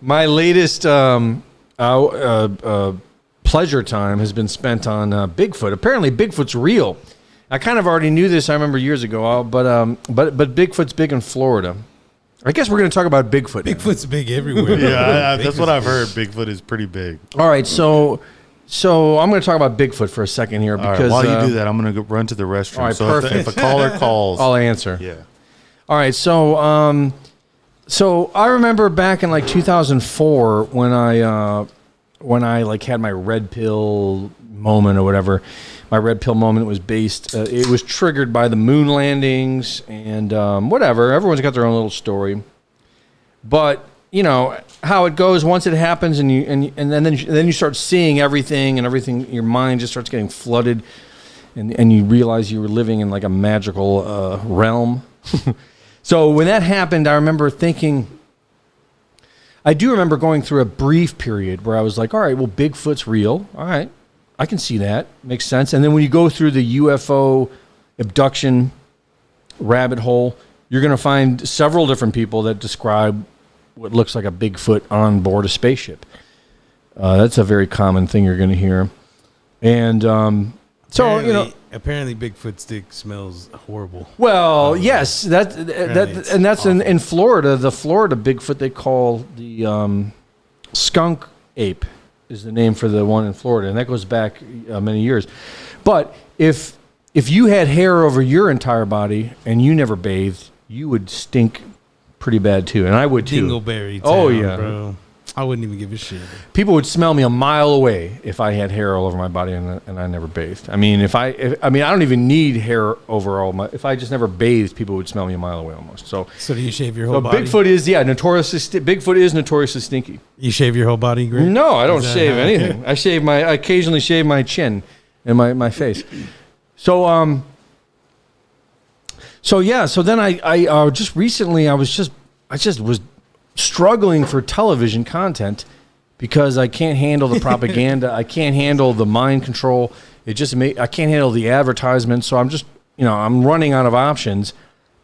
my latest pleasure time has been spent on Bigfoot. Apparently, Bigfoot's real. I kind of already knew this. I remember years ago, but Bigfoot's big in Florida. I guess we're going to talk about Bigfoot. Bigfoot's big everywhere. Yeah, that's what I've heard. Bigfoot is pretty big. All right, so I'm going to talk about Bigfoot for a second here because while you do that, I'm going to run to the restroom. All right, so perfect. if a caller calls, I'll answer. Yeah. All right, so I remember back in like 2004 when I like had my red pill moment or whatever. My red pill moment was based. It was triggered by the moon landings and whatever. Everyone's got their own little story, but you know how it goes. Once it happens, and then you start seeing everything, and everything. Your mind just starts getting flooded, and you realize you were living in like a magical realm. So when that happened, I remember thinking. I do remember going through a brief period where I was like, all right, well, Bigfoot's real. All right, I can see that. Makes sense. And then when you go through the UFO abduction rabbit hole, you're going to find several different people that describe what looks like a Bigfoot on board a spaceship. That's a very common thing you're going to hear. And so, you know. Apparently, Bigfoot stick smells horrible. Well, yes, that's in Florida. The Florida Bigfoot they call the skunk ape is the name for the one in Florida, and that goes back many years. But if you had hair over your entire body and you never bathed, you would stink pretty bad too, and I would too. Dingleberry town, oh yeah, bro. I wouldn't even give a shit. People would smell me a mile away if I had hair all over my body and I never bathed. I mean, I don't even need hair over all my. If I just never bathed, people would smell me a mile away almost. So do you shave your whole body? Bigfoot is Bigfoot is notoriously stinky. You shave your whole body, Greg? No, I don't shave anything. I occasionally shave my chin and my face. So then I just recently I just was struggling for television content because I can't handle the propaganda. I can't handle the mind control. I can't handle the advertisement. So I'm just, I'm running out of options.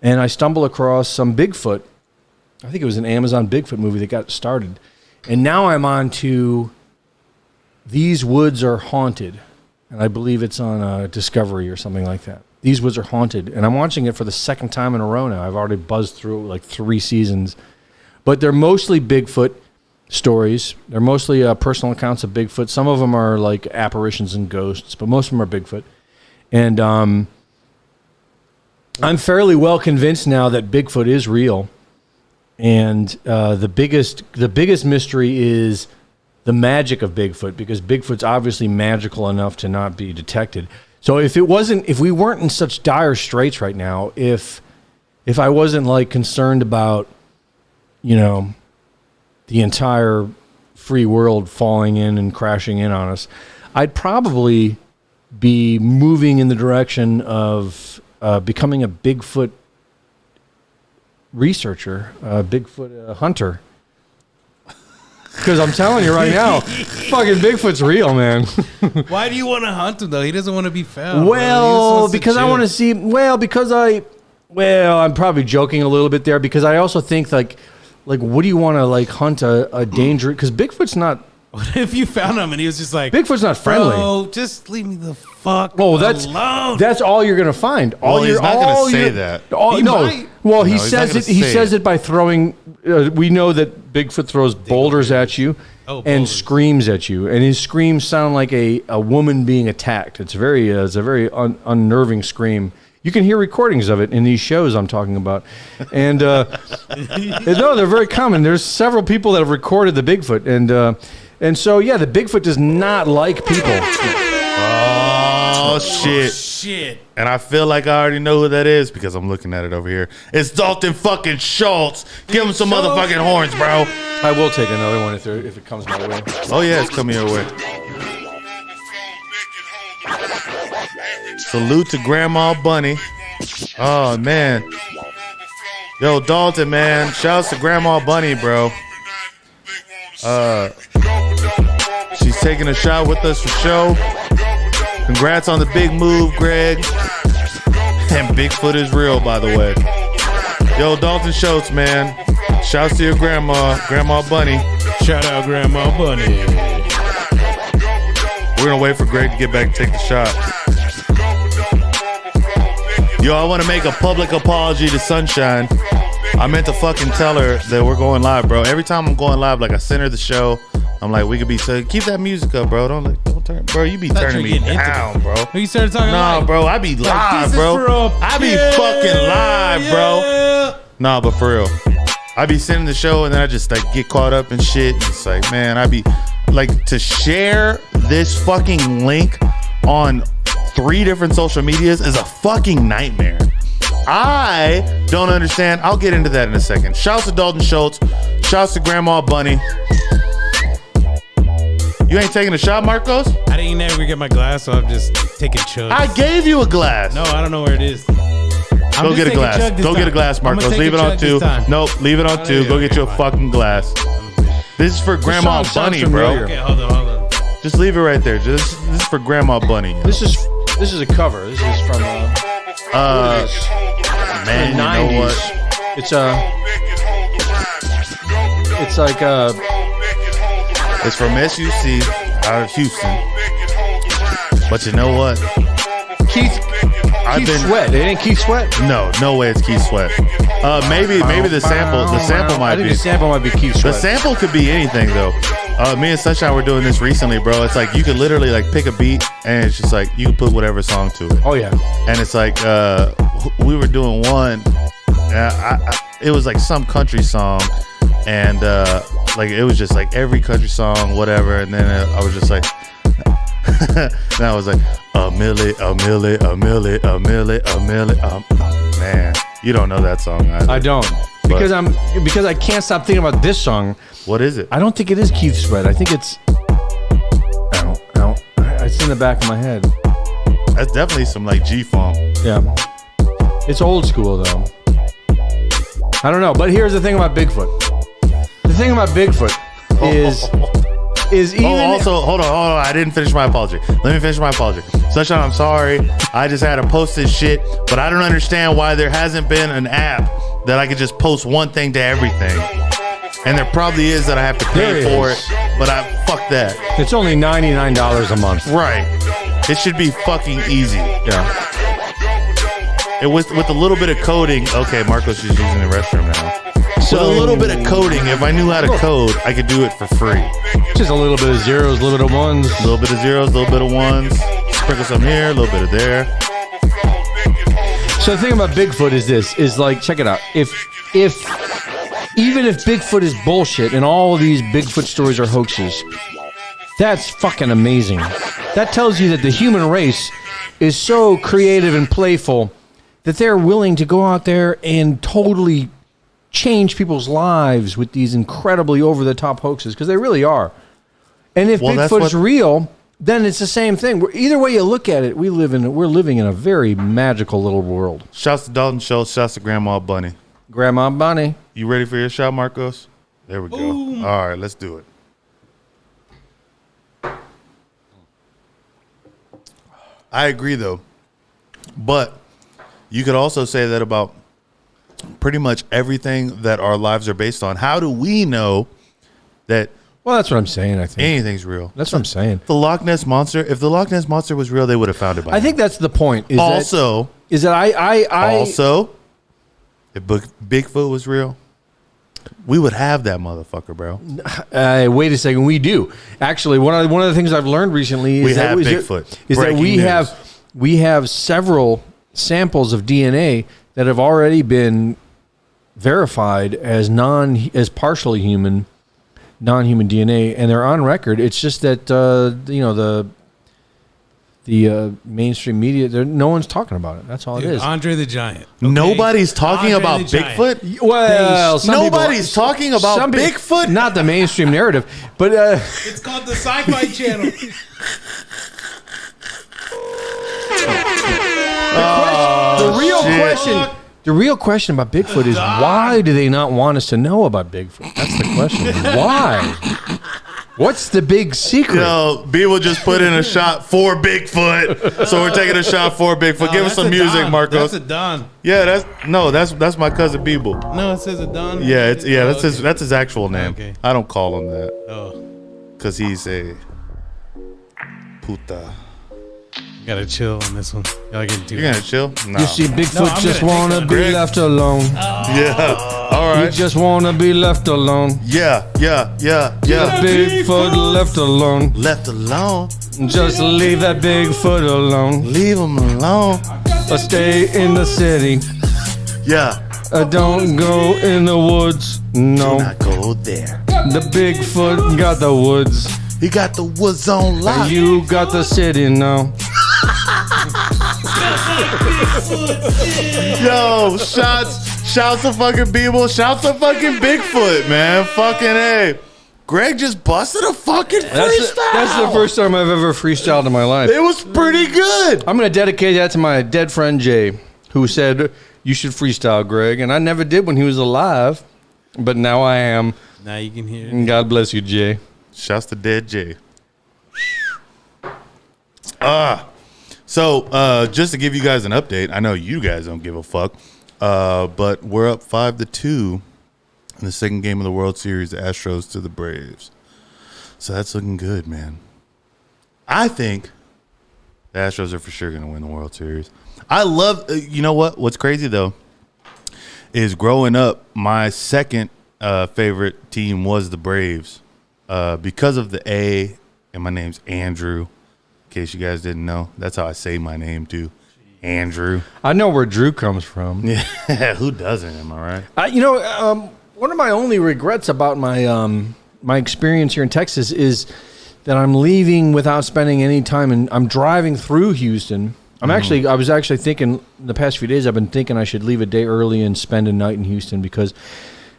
And I stumble across some Bigfoot. I think it was an Amazon Bigfoot movie that got started. And now I'm on to These Woods Are Haunted. And I believe it's on Discovery or something like that. These Woods Are Haunted. And I'm watching it for the second time in a row now. I've already buzzed through like 3 seasons. But they're mostly Bigfoot. stories. They're mostly personal accounts of Bigfoot. Some of them are like apparitions and ghosts, but most of them are Bigfoot. And I'm fairly well convinced now that Bigfoot is real. And the biggest mystery is the magic of Bigfoot, because Bigfoot's obviously magical enough to not be detected. So if we weren't in such dire straits right now, if I wasn't like concerned about, the entire free world falling in and crashing in on us, I'd probably be moving in the direction of becoming a Bigfoot researcher, a Bigfoot hunter. Because I'm telling you right now, fucking Bigfoot's real, man. Why do you want to hunt him though? He doesn't want to be found. Well, because I want to see. Well, I'm probably joking a little bit there, because I also think like what do you want to like hunt a danger? Because Bigfoot's not. What if you found him and he was just like, Bigfoot's not friendly. Oh, just leave me the fuck alone. That's all you're gonna find. He's not gonna say that. He might. Well, he No, he's not says gonna it. He say says it. it by throwing. We know that Bigfoot throws boulders at you and boulders. screams at you, and his screams sound like a woman being attacked. It's a very unnerving scream. You can hear recordings of it in these shows I'm talking about, and no, they're very common. There's several people that have recorded the Bigfoot, and so yeah, the Bigfoot does not like people. Oh shit. Shit. And I feel like I already know who that is because I'm looking at it over here. It's Dalton fucking Schultz. Give him some motherfucking horns, bro. I will take another one if it comes my way. Oh yeah, it's coming your way. Salute to Grandma Bunny. Oh man. Yo, Dalton, man. Shouts to Grandma Bunny, bro. She's taking a shot with us for show. Congrats on the big move, Greg. And Bigfoot is real, by the way. Yo, Dalton Schultz, man. Shouts to your Grandma Bunny. Shout out Grandma Bunny. We're gonna wait for Greg to get back and take the shot. Yo, I want to make a public apology to Sunshine. I meant to fucking tell her that we're going live, bro. Every time I'm going live, like I send her the show. I'm like, we could be so keep that music up, bro. Don't turn, bro. You be turning me down, bro. You started talking Nah, bro. I be live, bro. I be fucking live, bro. Nah, but for real, I be sending the show and then I just like get caught up in shit. It's like, man, I be like to share this fucking link on 3 different social medias is a fucking nightmare. I don't understand. I'll get into that in a second. Shouts to Dalton Schultz. Shouts to Grandma Bunny. You ain't taking a shot, Marcos? I didn't ever get my glass, so I'm just taking chugs. I gave you a glass. No, I don't know where it is. Go get a glass. Go get a glass, Marcos. Leave it on 2. Nope, leave it on 2. Go get you a fucking glass. This is for Grandma Bunny, bro. Okay, hold on. Just leave it right there. This is for Grandma Bunny. This is a cover. This is from man, the 90s. you know what? It's like It's from SUC out of Houston. But you know what? Keith Sweat. It ain't Keith Sweat. No way it's Keith Sweat. Maybe the sample might I think be. the sample might be Keith The Sweat. sample could be anything though. Me and Sunshine were doing this recently, bro. It's like you could literally like pick a beat and it's just like you can put whatever song to it. Oh yeah. And it's like we were doing one. It was like some country song, and like it was just like every country song, whatever. And then I was just like, then I was like, a milli. Man, you don't know that song either. I don't because I can't stop thinking about this song. What is it? I don't think it is Keith Sweat. I think it's. It's in the back of my head. That's definitely some like G-funk. Yeah. It's old school though. I don't know, but here's the thing about Bigfoot. The thing about Bigfoot is even. Oh, also, hold on. I didn't finish my apology. Let me finish my apology. Sunshine, I'm sorry. I just had to post this shit, but I don't understand why there hasn't been an app that I could just post one thing to everything. And there probably is that I have to pay for it, but fuck that. It's only $99 a month. Right. It should be fucking easy. Yeah. It was with a little bit of coding. Okay, Marcos is using the restroom now. With a little bit of coding, if I knew how to code, I could do it for free. Just a little bit of zeros, a little bit of ones. A little bit of zeros, a little bit of ones. Sprinkle some here, a little bit of there. So the thing about Bigfoot is this, is like, check it out. Even if Bigfoot is bullshit and all of these Bigfoot stories are hoaxes, that's fucking amazing. That tells you that the human race is so creative and playful that they're willing to go out there and totally change people's lives with these incredibly over-the-top hoaxes, because they really are. And if Bigfoot's real, then it's the same thing. Either way you look at it, we're living in a very magical little world. Shouts to Dalton Schultz. Shouts to Grandma Bunny. Grandma Bunny. You ready for your shot, Marcos? There we go. Boom. All right, let's do it. I agree, though. But you could also say that about pretty much everything that our lives are based on. How do we know that? Well, that's what I'm saying, I think. Anything's real. That's what I'm saying. The Loch Ness Monster, if the Loch Ness Monster was real, they would have found it by now. I think that's the point. If also, if Bigfoot was real, we would have that motherfucker, bro. Wait a second, we do. Actually, one of the things I've learned recently is that we have several samples of DNA that have already been verified as partially human, non-human DNA, and they're on record. It's just that the mainstream media, no one's talking about it. That's all it is. Andre the Giant. Okay? Nobody's talking about Bigfoot. Well, nobody's talking about Bigfoot. Not the mainstream narrative, but it's called the Sci-Fi Channel. The real question about Bigfoot is why do they not want us to know about Bigfoot? That's the question. Why? What's the big secret? Yo, B will just put in a shot for Bigfoot. So we're taking a shot for Bigfoot. Give us some music, Don. Marcos. That's a Don. Yeah, that's my cousin Beeble. No, it says a Don. Yeah, that's his actual name. Okay. I don't call him that. Oh. Cause he's a puta. You gotta chill on this one. Y'all getting too. You're gonna chill? No. You see, Bigfoot just wanna be left alone. Yeah. All right. You just wanna be left alone. Yeah. Bigfoot left alone. Left alone. Just leave that Bigfoot alone. Leave him alone. Stay in the city. Yeah. Don't go in the woods. No. Do not go there. The Bigfoot got the woods. He got the woods on lock. And you got the city now. Yo, shouts to fucking Beeble. Shouts to fucking Bigfoot, man. Fucking A. Greg just busted a fucking freestyle. That's the first time I've ever freestyled in my life. It was pretty good. I'm going to dedicate that to my dead friend Jay, who said, you should freestyle, Greg. And I never did when he was alive, but now I am. Now you can hear it. And God bless you, Jay. Shouts to dead Jay. So just to give you guys an update, I know you guys don't give a fuck, but we're up 5-2 in the second game of the World Series, the Astros to the Braves. So that's looking good, man. I think the Astros are for sure going to win the World Series. I love, you know what? What's crazy, though, is growing up, my second favorite team was the Braves because of the A, and my name's Andrew. In case you guys didn't know, that's how I say my name too, Andrew. I know where Drew comes from. Yeah, who doesn't? Am I right? One of my only regrets about my my experience here in Texas is that I'm leaving without spending any time, and I'm driving through Houston. I was actually thinking the past few days, I've been thinking I should leave a day early and spend a night in Houston because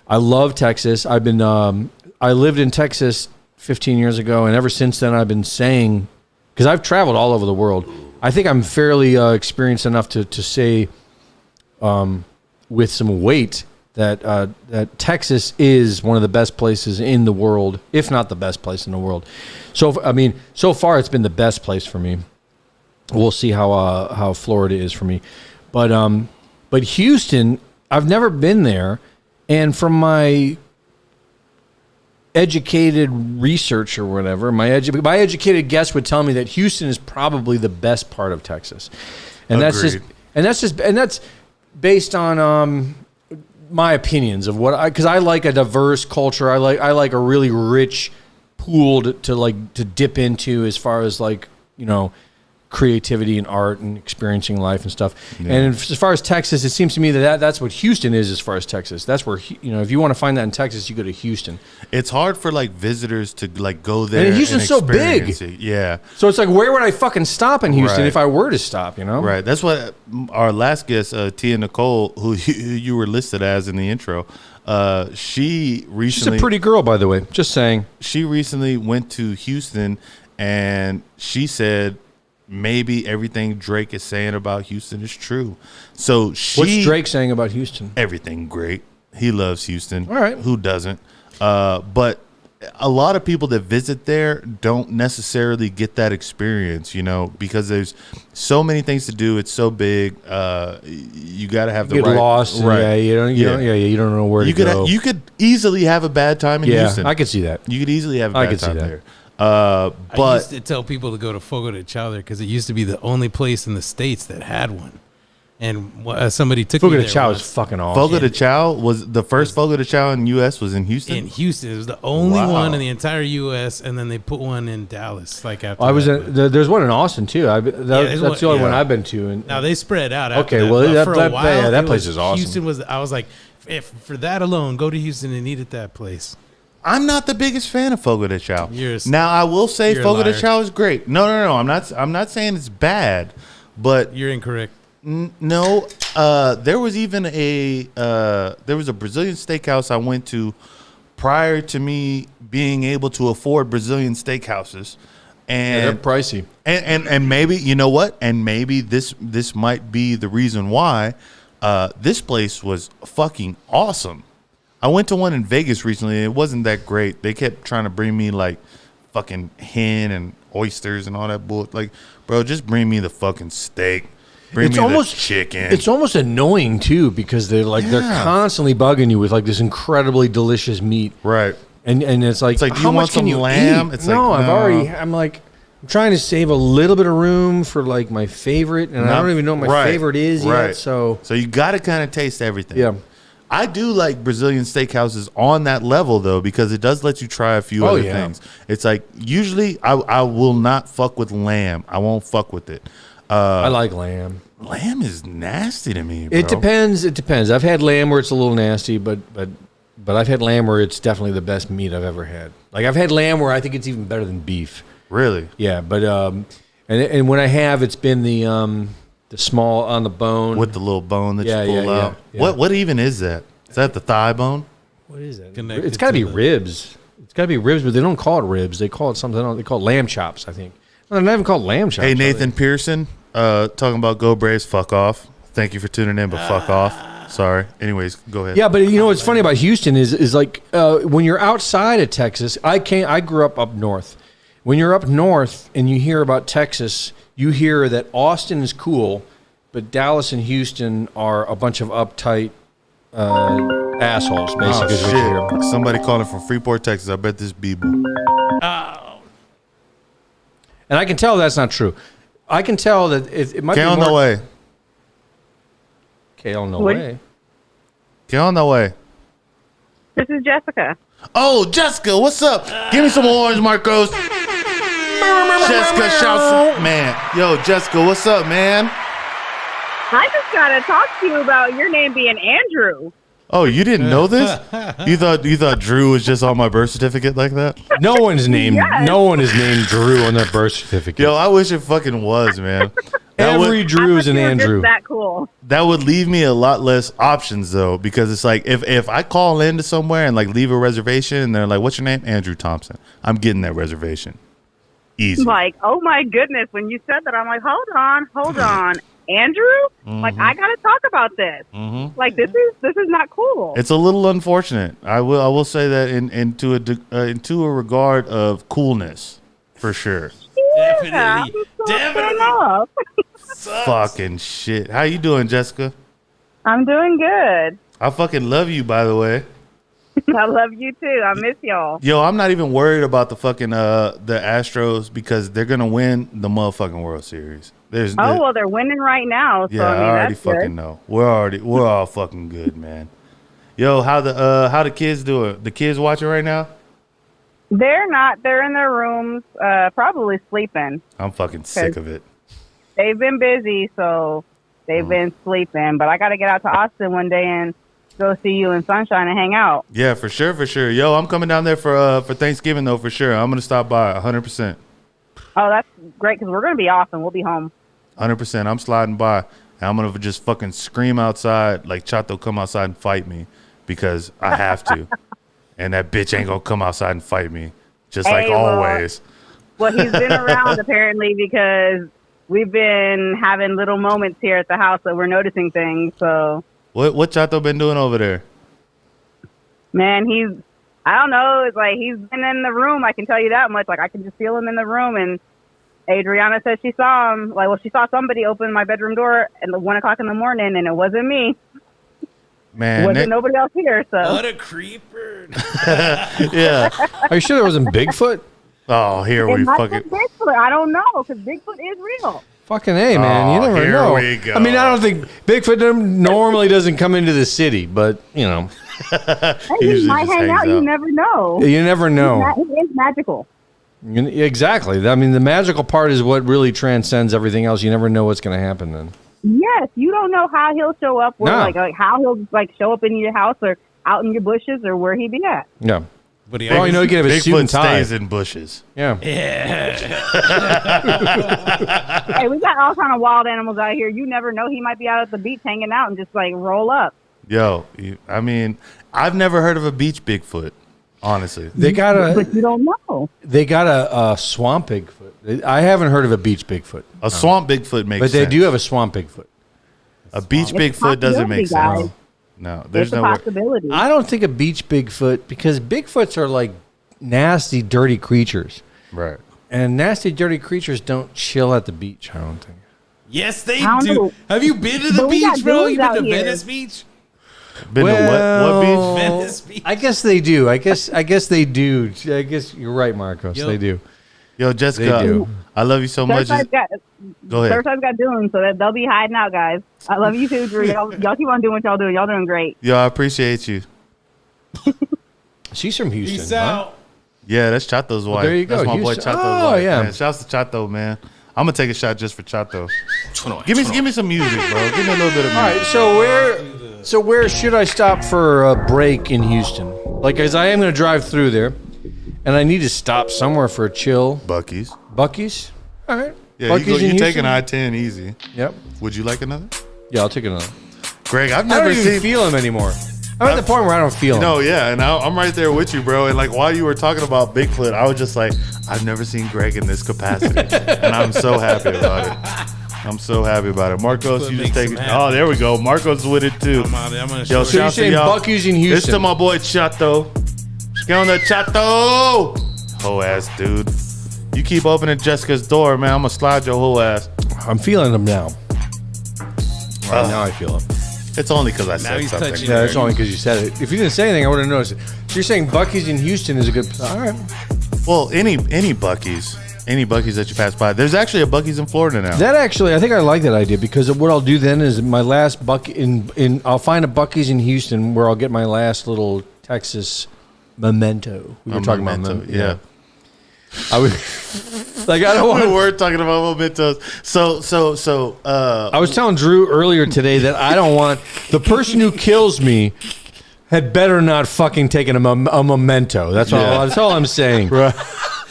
I love Texas. I lived in Texas 15 years ago, and ever since then I've been saying, because I've traveled all over the world, I think I'm fairly experienced enough to say with some weight that Texas is one of the best places in the world, if not the best place in the world. So far it's been the best place for me. We'll see how Florida is for me, but Houston, I've never been there, and from my educated research or whatever, my educated guess would tell me that Houston is probably the best part of Texas, and that's based on my opinions of what because I like a diverse culture. I like a really rich pool to dip into as far as like, you know, creativity and art and experiencing life and stuff. Yeah. And as far as Texas, it seems to me that's what Houston is as far as Texas. That's where, you know, if you want to find that in Texas, you go to Houston. It's hard for like visitors to like go there. And Houston's so big. It. Yeah. So it's like, where would I fucking stop in Houston if I were to stop, you know? Right. That's what our last guest, Tia Nicole, who you were listed as in the intro, she recently... She's a pretty girl, by the way. Just saying. She recently went to Houston and she said... maybe everything Drake is saying about Houston is true. So what's Drake saying about Houston? Everything great. He loves Houston. All right. Who doesn't? But a lot of people that visit there don't necessarily get that experience, you know, because there's so many things to do. It's so big. You got to have the get right. Lost. Right. Yeah, you don't know where to go. You could easily have a bad time in Houston. I could see that. You could easily have a bad time there. I But used to tell people to go to Fogo de Chao there because it used to be the only place in the States that had one. And somebody took Fogo me de there Chao once. is fucking awesome. Fogo de Chao was the first Fogo de Chao in U.S. was in Houston. In Houston, it was the only Wow. one in the entire U.S. And then they put one in Dallas. Like after I was that. there's one in Austin too. That's the only one I've been to. And Now they spread out. After Okay, that, well, but that- for that- a while, yeah, that it place was- is awesome. Houston was. I was like, if for that alone, go to Houston and eat at that place. I'm not the biggest fan of Fogo de Chao. You're a- Now I will say you're a Fogo de liar. Chao is great. No. I'm not saying it's bad, but You're incorrect. no. There was even a Brazilian steakhouse I went to prior to me being able to afford Brazilian steakhouses, and they're pricey. And maybe, you know what? And maybe this might be the reason why this place was fucking awesome. I went to one in Vegas recently. And it wasn't that great. They kept trying to bring me like fucking hen and oysters and all that bull. Like, bro, just bring me the fucking steak. Bring me the chicken. It's almost annoying too because they're constantly bugging you with like this incredibly delicious meat. Right. And it's like, do you how want much some can you lamb? eat? It's no, like, I'm trying to save a little bit of room for like my favorite, and I don't even know what my favorite is yet. So you got to kind of taste everything. yeah. I do like Brazilian steakhouses on that level though, because it does let you try a few other things. It's like usually I will not fuck with lamb. I won't fuck with it. I like lamb. Lamb is nasty to me, bro. It depends. I've had lamb where it's a little nasty, but I've had lamb where it's definitely the best meat I've ever had. Like I've had lamb where I think it's even better than beef. Really? Yeah, but and when I have, it's been the small on the bone with the little bone that you pull out. Yeah. What even is that? Is that the thigh bone? What is that? Connected It's got to be the- ribs. It's got to be ribs, but they don't call it ribs. They call it something else. They call it lamb chops, I think. No, they're not even called lamb chops. Hey, are they? Nathan Pearson, talking about Go Braves, fuck off. Thank you for tuning in, but fuck off. Sorry. Anyways, go ahead. Yeah, but you know what's funny about Houston is like when you're outside of Texas. I grew up north. When you're up north and you hear about Texas, you hear that Austin is cool, but Dallas and Houston are a bunch of uptight assholes. Basically, is what you hear. Oh, shit. Somebody calling from Freeport, Texas. I bet this Bebo. And I can tell that's not true. I can tell that it might Get be on more. the way. Okay, on the What? way. Get on the way. This is Jessica. Oh, Jessica, what's up? Give me some orange, Marcos. Jessica shouts, man. Yo, Jessica, what's up, man? I just got to talk to you about your name being Andrew. Oh, you didn't know this? You thought Drew was just on my birth certificate like that? No one's named. Yes. No one is named Drew on their birth certificate. Yo, I wish it fucking was, man. Every Drew is an You were just Andrew. that cool. That would leave me a lot less options though, because it's like if I call into somewhere and like leave a reservation and they're like, "What's your name?" Andrew Thompson. I'm getting that reservation. Easy. Like, oh my goodness, when you said that, I'm like, hold on. Andrew? Like, I got to talk about this. Like, this is not cool. It's a little unfortunate. I will say that into a regard of coolness, for sure. Yeah, Definitely. Fucking shit. How you doing, Jessica? I'm doing good. I fucking love you, by the way. I love you too. I miss y'all. Yo, I'm not even worried about the fucking the Astros because they're gonna win the motherfucking World Series. Oh, well, they're winning right now. So, yeah, I mean, I already that's fucking good. know. We're all fucking good, man. Yo, how the kids doing? The kids watching right now? They're not. They're in their rooms, probably sleeping. I'm fucking sick of it. They've been busy, so they've been sleeping. But I got to get out to Austin one day and go see you in Sunshine and hang out. Yeah, for sure. Yo, I'm coming down there for Thanksgiving though, for sure. I'm gonna stop by 100%. Oh, that's great because we're gonna be off and we'll be home. 100%. I'm sliding by. And I'm gonna just fucking scream outside like Chato, come outside and fight me because I have to. And that bitch ain't gonna come outside and fight me, just like always. Well, he's been around apparently because we've been having little moments here at the house that we're noticing things. So what Chato been doing over there? Man, I don't know. It's like he's been in the room. I can tell you that much. Like I can just feel him in the room. And Adriana said she saw him. She saw somebody open my bedroom door at 1:00 in the morning, and it wasn't me. Man, wasn't nobody else here. So what a creeper! Yeah. Are you sure there wasn't Bigfoot? Oh, here we fucking. Bigfoot. I don't know because Bigfoot is real. Fucking A, man. You never here know. we go. I mean, I don't think Bigfoot normally doesn't come into the city, but you know, Hey, he might hang out. You never know. You never know. He is magical. Exactly. I mean, the magical part is what really transcends everything else. You never know what's going to happen then. Yes, you don't know how he'll show up, or No. like how he'll show up in your house or out in your bushes or where he be at. Yeah. But Well, you know, you can have a suit Bigfoot and tie. stays in bushes. Yeah. Hey, we got all kind of wild animals out here. You never know. He might be out at the beach hanging out and just roll up. Yo, I mean, I've never heard of a beach Bigfoot. Honestly, But you don't know. They got a swamp Bigfoot. I haven't heard of a beach Bigfoot. A swamp Bigfoot makes But sense. they do have a swamp Bigfoot. A beach It's a Bigfoot doesn't make possibility, sense. guys. No, there's It's a no way. possibility. I don't think a beach Bigfoot, because Bigfoots are like nasty, dirty creatures. Right. And nasty, dirty creatures don't chill at the beach, I don't think. Yes, they I don't do. know. Have you been to the But we got beach, bro? dudes You been out to here. Venice Beach? Been to what beach? Venice Beach. I guess they do. I guess they do. I guess you're right, Marcos. Yo. They do. Yo, Jessica, They do. I love you so much. Go ahead. Surfside's got doing, so that they'll be hiding out, guys. I love you too, Drew. Y'all keep on doing what y'all doing. Y'all doing great. Yo, I appreciate you. She's from Houston. Peace huh? out. Yeah, that's Chato's wife. there you go, That's my boy Houston. Chato's Oh, wife. yeah. Man, shouts to Chato, man. I'm gonna take a shot just for Chato. Give me some music, bro. Give me a little bit of music. All right, so where should I stop for a break in Houston? Like, as I am going to drive through there, and I need to stop somewhere for a chill. Buc-ee's. Buc-ee's? All right. Yeah, Buc-ee's you in take an Houston? I-10 easy. Yep. Would you like another? Yeah, I'll take another. Greg, I've I never don't even seen. feel him anymore. I'm at the point where I don't feel him. No, yeah, and I'm right there with you, bro. And like while you were talking about Bigfoot, I was just like, I've never seen Greg in this capacity, and I'm so happy about it. I'm so happy about it. Marcos, Bigfoot you just makes take him it. happy. Oh, there we go. Marcos with it too. I'm gonna Yo, show So you're shout to saying y'all. Buc-ee's in This Houston? to my boy Chato. Get on the Chato. Whole ass dude. You keep opening Jessica's door, man. I'm gonna slide your whole ass. I'm feeling him now. Right now I feel him. It's only because I said he's something. touching Yeah, that's only because you said it. If you didn't say anything, I would have noticed it. So you're saying Buc-ee's in Houston is a good... All right. Well, any Buc-ee's. Any Buc-ee's that you pass by. There's actually a Buc-ee's in Florida now. That actually, I think I like that idea because what I'll do then is my last I'll find a Buc-ee's in Houston where I'll get my last little Texas memento. We were talking about Memento, yeah. I would like I don't want to. We're talking about mementos. So. I was telling Drew earlier today that I don't want the person who kills me had better not fucking taken a memento. That's all I'm saying. Right.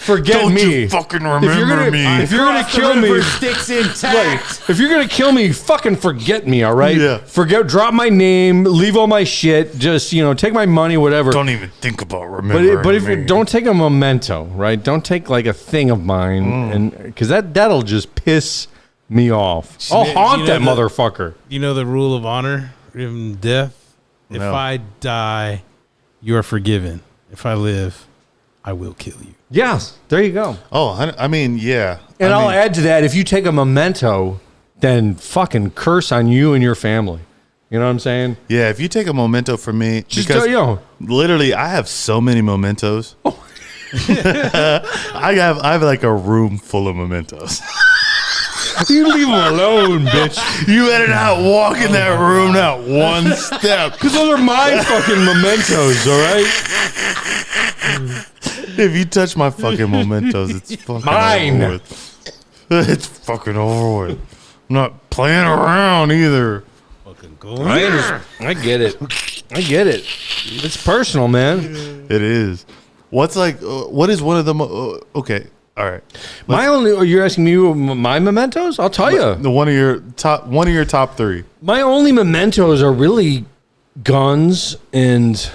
Forget Don't me. you fucking remember me. If you're gonna kill me, sticks intact. if you're gonna kill me, fucking forget me. All right. Yeah. Drop my name, leave all my shit. Just take my money, whatever. Don't even think about remembering But if me. you don't take a memento, right? Don't take like a thing of mine, and because that'll just piss me off. I'll haunt that motherfucker. You know the rule of honor in death? If No. I die, you are forgiven. If I live, I will kill you. Yes, there you go. Oh, I mean, yeah. And I I'll mean, add to that: if you take a memento, then fucking curse on you and your family. You know what I'm saying? Yeah, if you take a memento from me, Just because tell literally, I have so many mementos. I have like a room full of mementos. You leave him alone, bitch. You better not walk in that room, not one step. Because those are my fucking mementos, all right? If you touch my fucking mementos, it's fucking Mine. over with. It's fucking over with. I'm not playing around either. Fucking cool. I get it. I get it. It's personal, man. It is. What's like? What is one of them? Okay, all right. You're asking me my mementos? I'll tell you. The one of your top three. My only mementos are really guns, and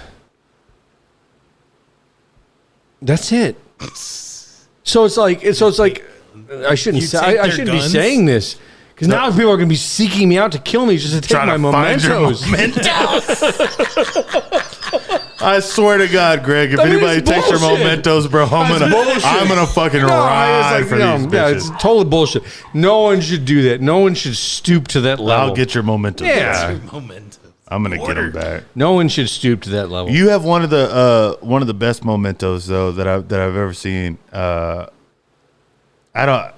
that's it. So it's like I shouldn't You say take I their shouldn't be guns? saying this because now people are going to be seeking me out to kill me just to take Trying my to find your mementos. I swear to God, Greg, if I mean, anybody it's takes your bullshit. mementos, bro, I'm gonna fucking ride for these bitches. Yeah, it's total bullshit. No one should do that. No one should stoop to that level. I'll get your mementos. Yeah. Momentum. I'm gonna get them back. No one should stoop to that level. You have one of the best mementos though that I've ever seen. I don't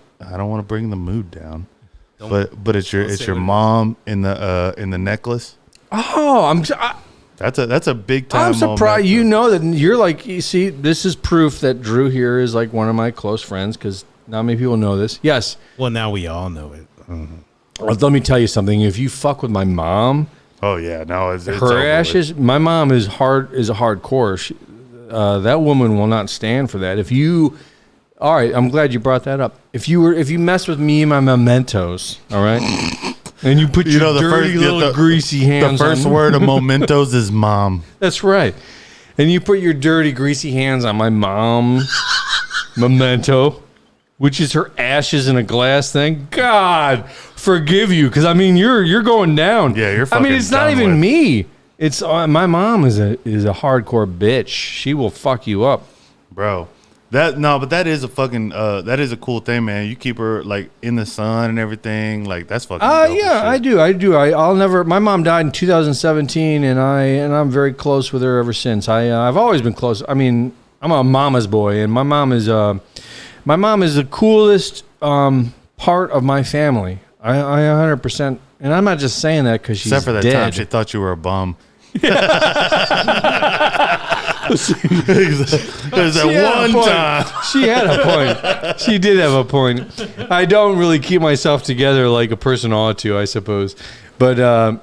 want to bring the mood down, but it's your mom in the necklace. Oh, That's a big time. I'm surprised. memento. You know that you're like, you see, this is proof that Drew here is like one of my close friends because not many people know this. Yes. Well, now we all know it. Let me tell you something. If you fuck with my mom, Oh yeah, no, it's over her with. ashes. My mom is hardcore. That woman will not stand for that. All right, I'm glad you brought that up. If you mess with me and my mementos, all right, and you put your dirty little greasy hands. The first on, word of mementos is mom. That's right, and you put your dirty greasy hands on my mom memento, which is her ashes in a glass thing. God forgive you, because I mean you're going down. Yeah, you're I mean, fucking it's not done even with. me. It's my mom is a hardcore bitch. She will fuck you up, Bro. But that is a fucking that is a cool thing, man. You keep her like in the sun and everything, like that's fucking dope as yeah, shit. I do. I'll never. My mom died in 2017, and I'm very close with her ever since. I've always been close. I mean, I'm a mama's boy, and my mom is the coolest part of my family. I 100%, and I'm not just saying that because she's Except for that dead. time she thought you were a bum. There's She had that a one point. time. She had a point. She did have a point. I don't really keep myself together like a person ought to, I suppose. But yeah.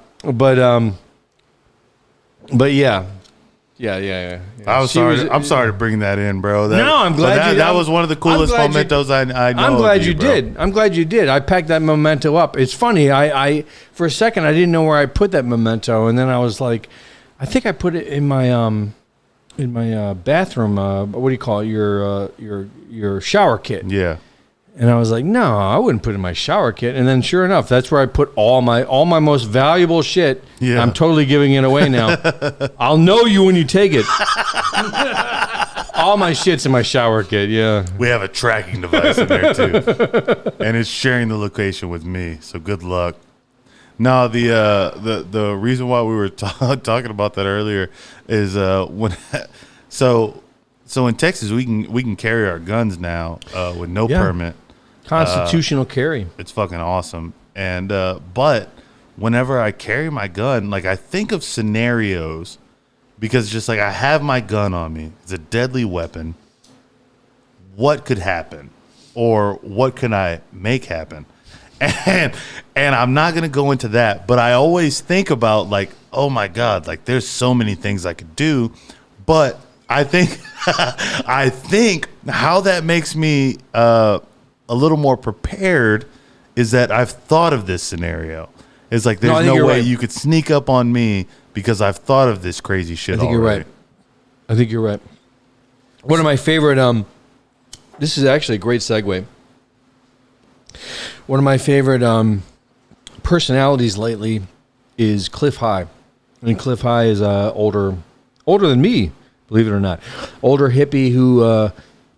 Yeah. I'm sorry to bring that in, bro. No, I'm glad that was one of the coolest mementos I know. I'm glad of you bro. did. I'm glad you did. I packed that memento up. It's funny. I for a second I didn't know where I put that memento, and then I was like, I think I put it in my bathroom. What do you call it? Your shower kit. Yeah. And I was like, no, I wouldn't put it in my shower kit. And then sure enough, that's where I put all my most valuable shit. Yeah. I'm totally giving it away now. I'll know you when you take it. All my shit's in my shower kit, yeah. We have a tracking device in there too, and it's sharing the location with me. So good luck. No, the reason why we were talking about that earlier is when so in Texas we can carry our guns now with no permit. Constitutional carry. It's fucking awesome. And but whenever I carry my gun, like I think of scenarios because just like I have my gun on me. It's a deadly weapon. What could happen? Or what can I make happen? And I'm not going to go into that, but I always think about like, oh my God, like there's so many things I could do, but I think I think how that makes me a little more prepared is that I've thought of this scenario. It's like there's no way you could sneak up on me because I've thought of this crazy shit. I think already. I think you're right. One of my favorite this is actually a great segue. One of my favorite personalities lately is Cliff High. I mean, Cliff High is older than me, believe it or not. Older hippie who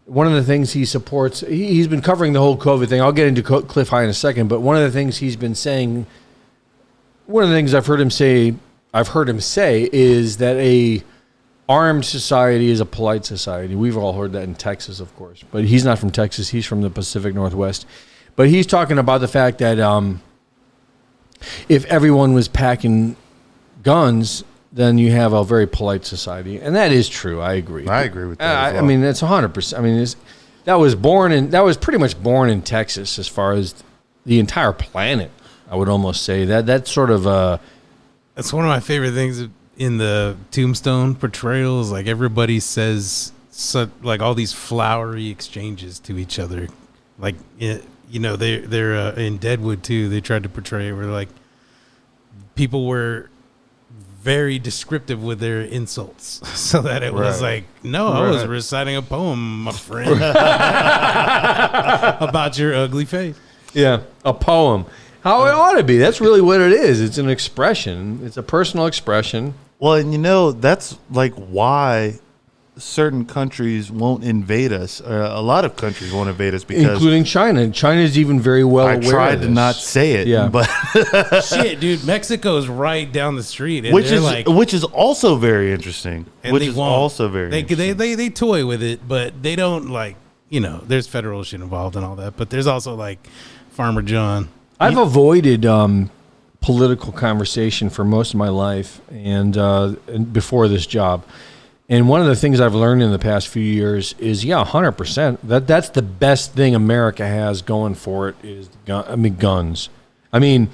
one of the things he supports, he's been covering the whole COVID thing. I'll get into Cliff High in a second, but one of the things he's been saying, one of the things I've heard him say is that a armed society is a polite society. We've all heard that in Texas, of course, but he's not from Texas. He's from the Pacific Northwest. But he's talking about the fact that if everyone was packing guns, then you have a very polite society, and that is true. I agree. I agree with that. I mean, that's 100%. I mean, that was pretty much born in Texas, as far as the entire planet. I would almost say that's sort of That's one of my favorite things in the Tombstone portrayals. Like everybody says, like all these flowery exchanges to each other. Like they're in Deadwood too. They tried to portray where like people were very descriptive with their insults, so that it was like, no, I was reciting a poem, my friend, about your ugly face. Yeah, a poem. How it ought to be. That's really what it is. It's an expression. It's a personal expression. Well, and that's like why certain countries won't invade us. A lot of countries won't invade us because, including China. China's even very well aware. I tried of to this. not say it, but shit, dude, Mexico's right down the street, and which is also very interesting. They toy with it, but they don't there's federal shit involved and all that. But there's also like Farmer John. I've avoided political conversation for most of my life, and before this job. And one of the things I've learned in the past few years is, 100%. That's the best thing America has going for it is guns. I mean,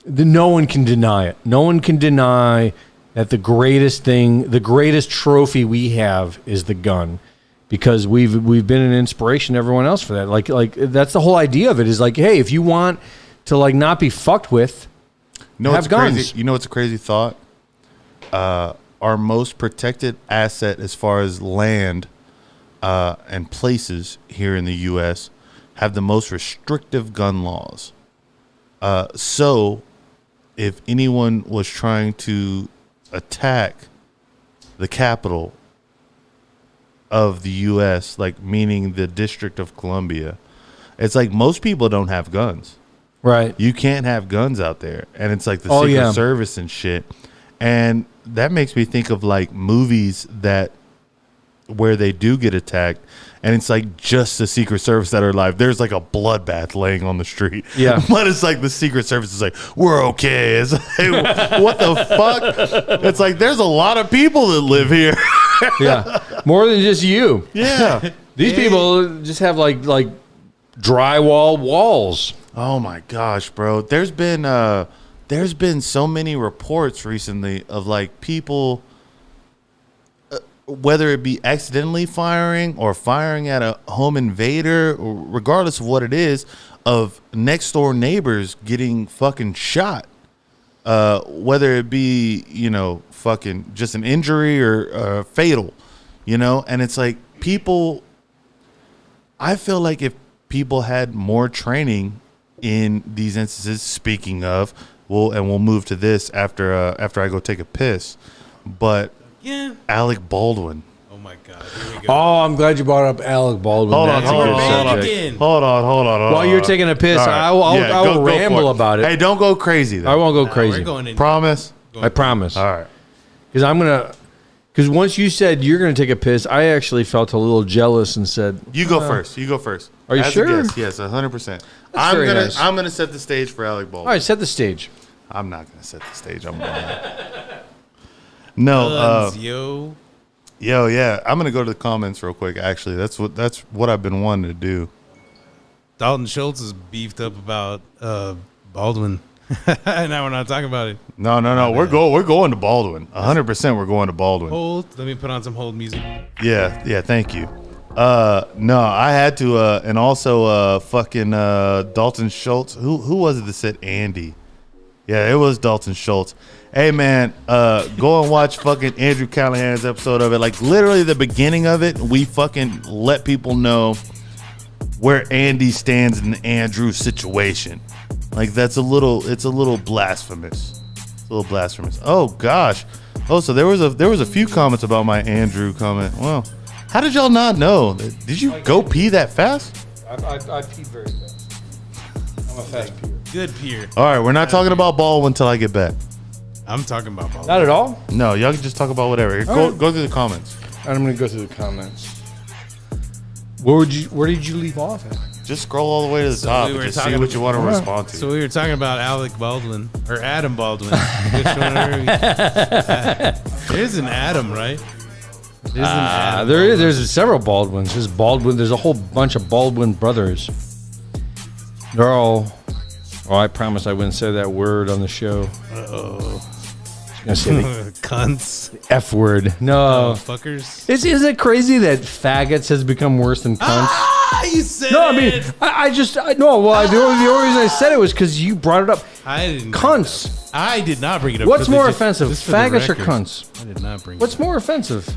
no one can deny it. No one can deny that the greatest trophy we have is the gun, because we've been an inspiration to everyone else for that. Like that's the whole idea of it is like, hey, if you want to like not be fucked with, have guns. Crazy, it's a crazy thought. Our most protected asset as far as land and places here in the U.S. have the most restrictive gun laws. So if anyone was trying to attack the capital of the U.S., like meaning the District of Columbia, it's like most people don't have guns. Right. You can't have guns out there. And it's like the Secret Service and shit. And that makes me think of like movies where they do get attacked, and it's like just the Secret Service that are alive. There's like a bloodbath laying on the street. Yeah. But it's like the Secret Service is like, we're okay. It's like, what the fuck? It's like, there's a lot of people that live here. Yeah. More than just you. Yeah. These people just have like drywall walls. Oh my gosh, bro. There's been so many reports recently of like people, whether it be accidentally firing or firing at a home invader, or regardless of what it is, of next door neighbors getting fucking shot. Whether it be, fucking just an injury or fatal, and it's like people, I feel like if people had more training in these instances, speaking of, we'll move to this after I go take a piss. But Alec Baldwin. Oh my God! Here we go. Oh, I'm glad you brought up Alec Baldwin. Hold on. While you're taking a piss, right. I will ramble about it. Hey, don't go crazy though. I won't go crazy. Promise. I promise. All right. Because once you said you're gonna take a piss, I actually felt a little jealous and said, "You go first. You go first." Are you sure? Yes, 100%. Nice. I'm gonna set the stage for Alec Baldwin. All right, set the stage. I'm not gonna set the stage. I'm going. No. Yeah. I'm gonna go to the comments real quick. Actually, that's what I've been wanting to do. Dalton Schultz is beefed up about Baldwin. Now we're not talking about it. No. We're going to Baldwin. 100%. We're going to Baldwin. Hold. Let me put on some hold music. Yeah. Thank you. No, I had to. And also, fucking Dalton Schultz. Who was it that said Andy? Yeah, it was Dalton Schultz. Hey man, go and watch fucking Andrew Callahan's episode of it. Like literally the beginning of it, we fucking let people know where Andy stands in the Andrew situation. Like it's a little blasphemous. It's a little blasphemous. Oh gosh. Oh, so there was a few comments about my Andrew comment. Well, how did y'all not know? Did you go pee that fast? I peed very fast. I'm a fast peer. Good peer. All right, we're not talking about Baldwin until I get back. I'm talking about Baldwin. Not at all? No, y'all can just talk about whatever. Go through the comments. I'm going to go through the comments. Where did you leave off at? Just scroll all the way to the top and just see what you want to respond to. So we were talking about Alec Baldwin or Adam Baldwin. Which one are we? There's an Adam, right? There's an Adam. There's several Baldwins. There's Baldwin. There's a whole bunch of Baldwin brothers. They're all. Oh, I promised I wouldn't say that word on the show. Uh-oh. I was gonna say the Cunts. F word. No. Fuckers. Is it crazy that faggots has become worse than cunts? You said No, I mean, the only reason I said it was because you brought it up. I didn't. Cunts. I did not bring it up. What's more offensive, faggots or record. cunts? I did not bring What's it up. more offensive?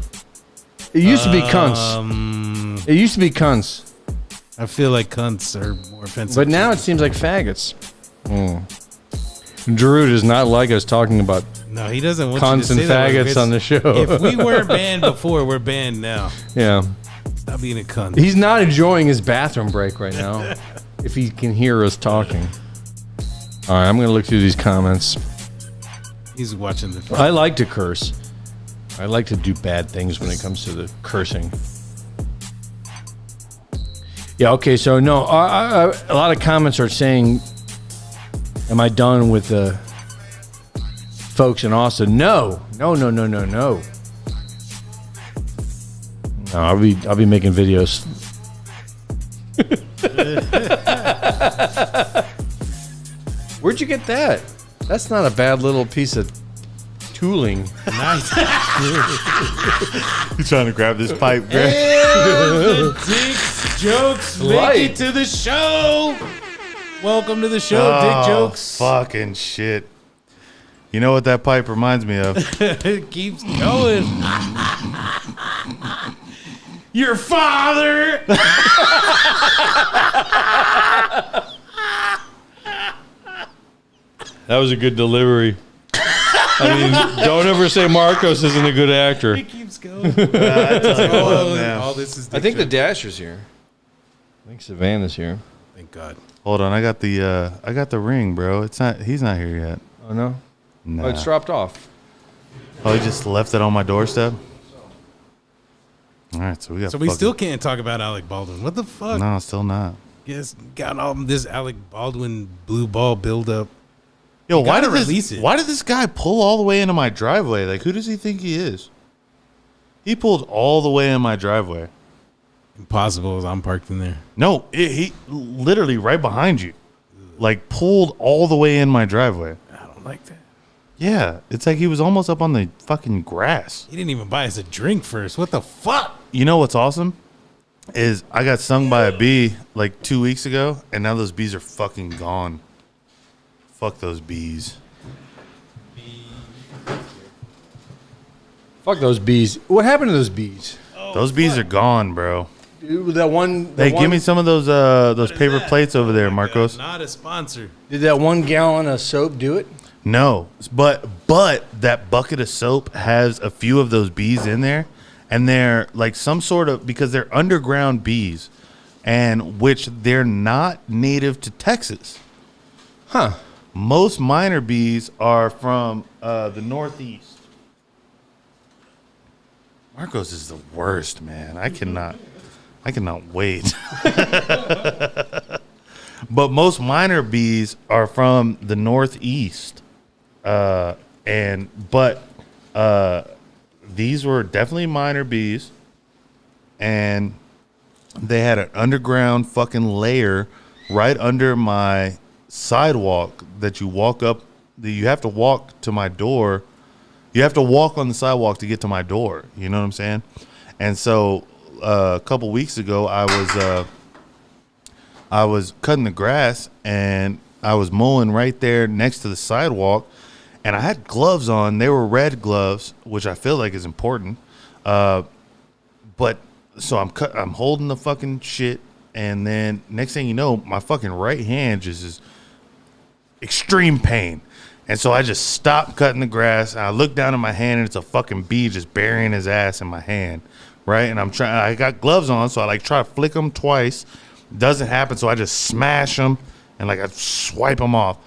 It used to be cunts. It used to be cunts. I feel like cunts are more offensive. But now it seems like faggots. Drew does not like us talking about No, he doesn't want cunts you to and say that faggots on the show. If we weren't banned before, we're banned now. Yeah. Stop being a cunt. He's not enjoying his bathroom break right now. If he can hear us talking. All right, I'm going to look through these comments. He's watching the. I like to curse. I like to do bad things when it comes to the cursing. Yeah, okay, so no, a lot of comments are saying, am I done with the folks in Austin? No. No. No, I'll be making videos. Where'd you get that? That's not a bad little piece of tooling. Nice. He's trying to grab this pipe, Greg. The Dick Jokes Light. make it to the show. Welcome to the show, Dick Jokes. Fucking shit. You know what that pipe reminds me of? It keeps going. Your father. That was a good delivery. I mean, don't ever say Marcos isn't a good actor. It keeps going. I tell you what, man. All this is. I think the Dasher's here. I think Savannah's here. Thank God. Hold on, I got the ring, bro. He's not here yet. Oh, no? Nah. Oh, it's dropped off. Oh, he just left it on my doorstep. All right, so we got. So we still can't talk about Alec Baldwin. What the fuck? No, still not. Yes, got all this Alec Baldwin blue ball buildup. Yo, You why gotta did release it. why did this guy pull all the way into my driveway? Like, who does he think he is? He pulled all the way in my driveway. Impossible as I'm parked in there. No, he literally right behind you, like pulled all the way in my driveway. I don't like that. Yeah, it's like he was almost up on the fucking grass. He didn't even buy us a drink first. What the fuck? You know what's awesome? Is I got stung by a bee like 2 weeks ago, and now those bees are fucking gone. Fuck those bees. Fuck those bees. What happened to those bees? Those bees are gone, bro. Dude, that one. Hey, give me some of those paper plates over there, Marcos. Not a sponsor. Did that 1 gallon of soap do it? No, but that bucket of soap has a few of those bees in there, and they're like some sort of, because they're underground bees, and which they're not native to Texas. Huh. Most miner bees are from the Northeast. Marcos is the worst, man. I cannot wait. But most miner bees are from the Northeast. These were definitely miner bees, and they had an underground fucking layer right under my sidewalk that you walk up. You have to walk to my door. You have to walk on the sidewalk to get to my door. You know what I'm saying? And so a couple weeks ago, I was cutting the grass, and I was mowing right there next to the sidewalk, and I had gloves on. They were red gloves, which I feel like is important. But so I'm holding the fucking shit, and then next thing you know, my fucking right hand just is extreme pain. And so I just stopped cutting the grass, and I look down at my hand, and it's a fucking bee just burying his ass in my hand, right? And I got gloves on, so I like try to flick them twice. Doesn't happen, so I just smash them, and like I swipe them off.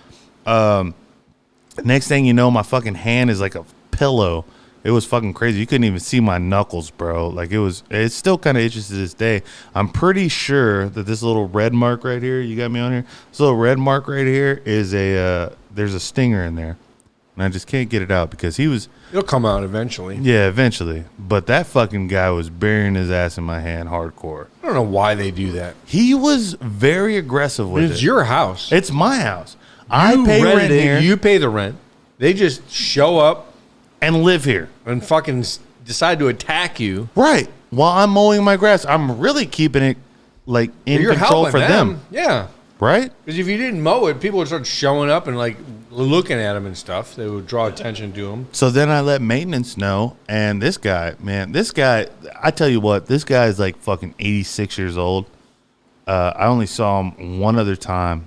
Next thing you know, my fucking hand is like a pillow, It was fucking crazy. You couldn't even see my knuckles, bro. Like it still kind of itches to this day. I'm pretty sure that this little red mark right here, you got me on here. This little red mark right here is there's a stinger in there. And I just can't get it out because It'll come out eventually. Yeah, eventually. But that fucking guy was burying his ass in my hand hardcore. I don't know why they do that. He was very aggressive with it. It's your house. It's my house. I pay rent here. You pay the rent. They just show up and live here and fucking decide to attack you. Right. While I'm mowing my grass, I'm really keeping it like in You're control for them. Yeah. Right? Because if you didn't mow it, people would start showing up and like looking at them and stuff. They would draw attention to them. So then I let maintenance know, and this guy, I tell you what, this guy is like fucking 86 years old. I only saw him one other time.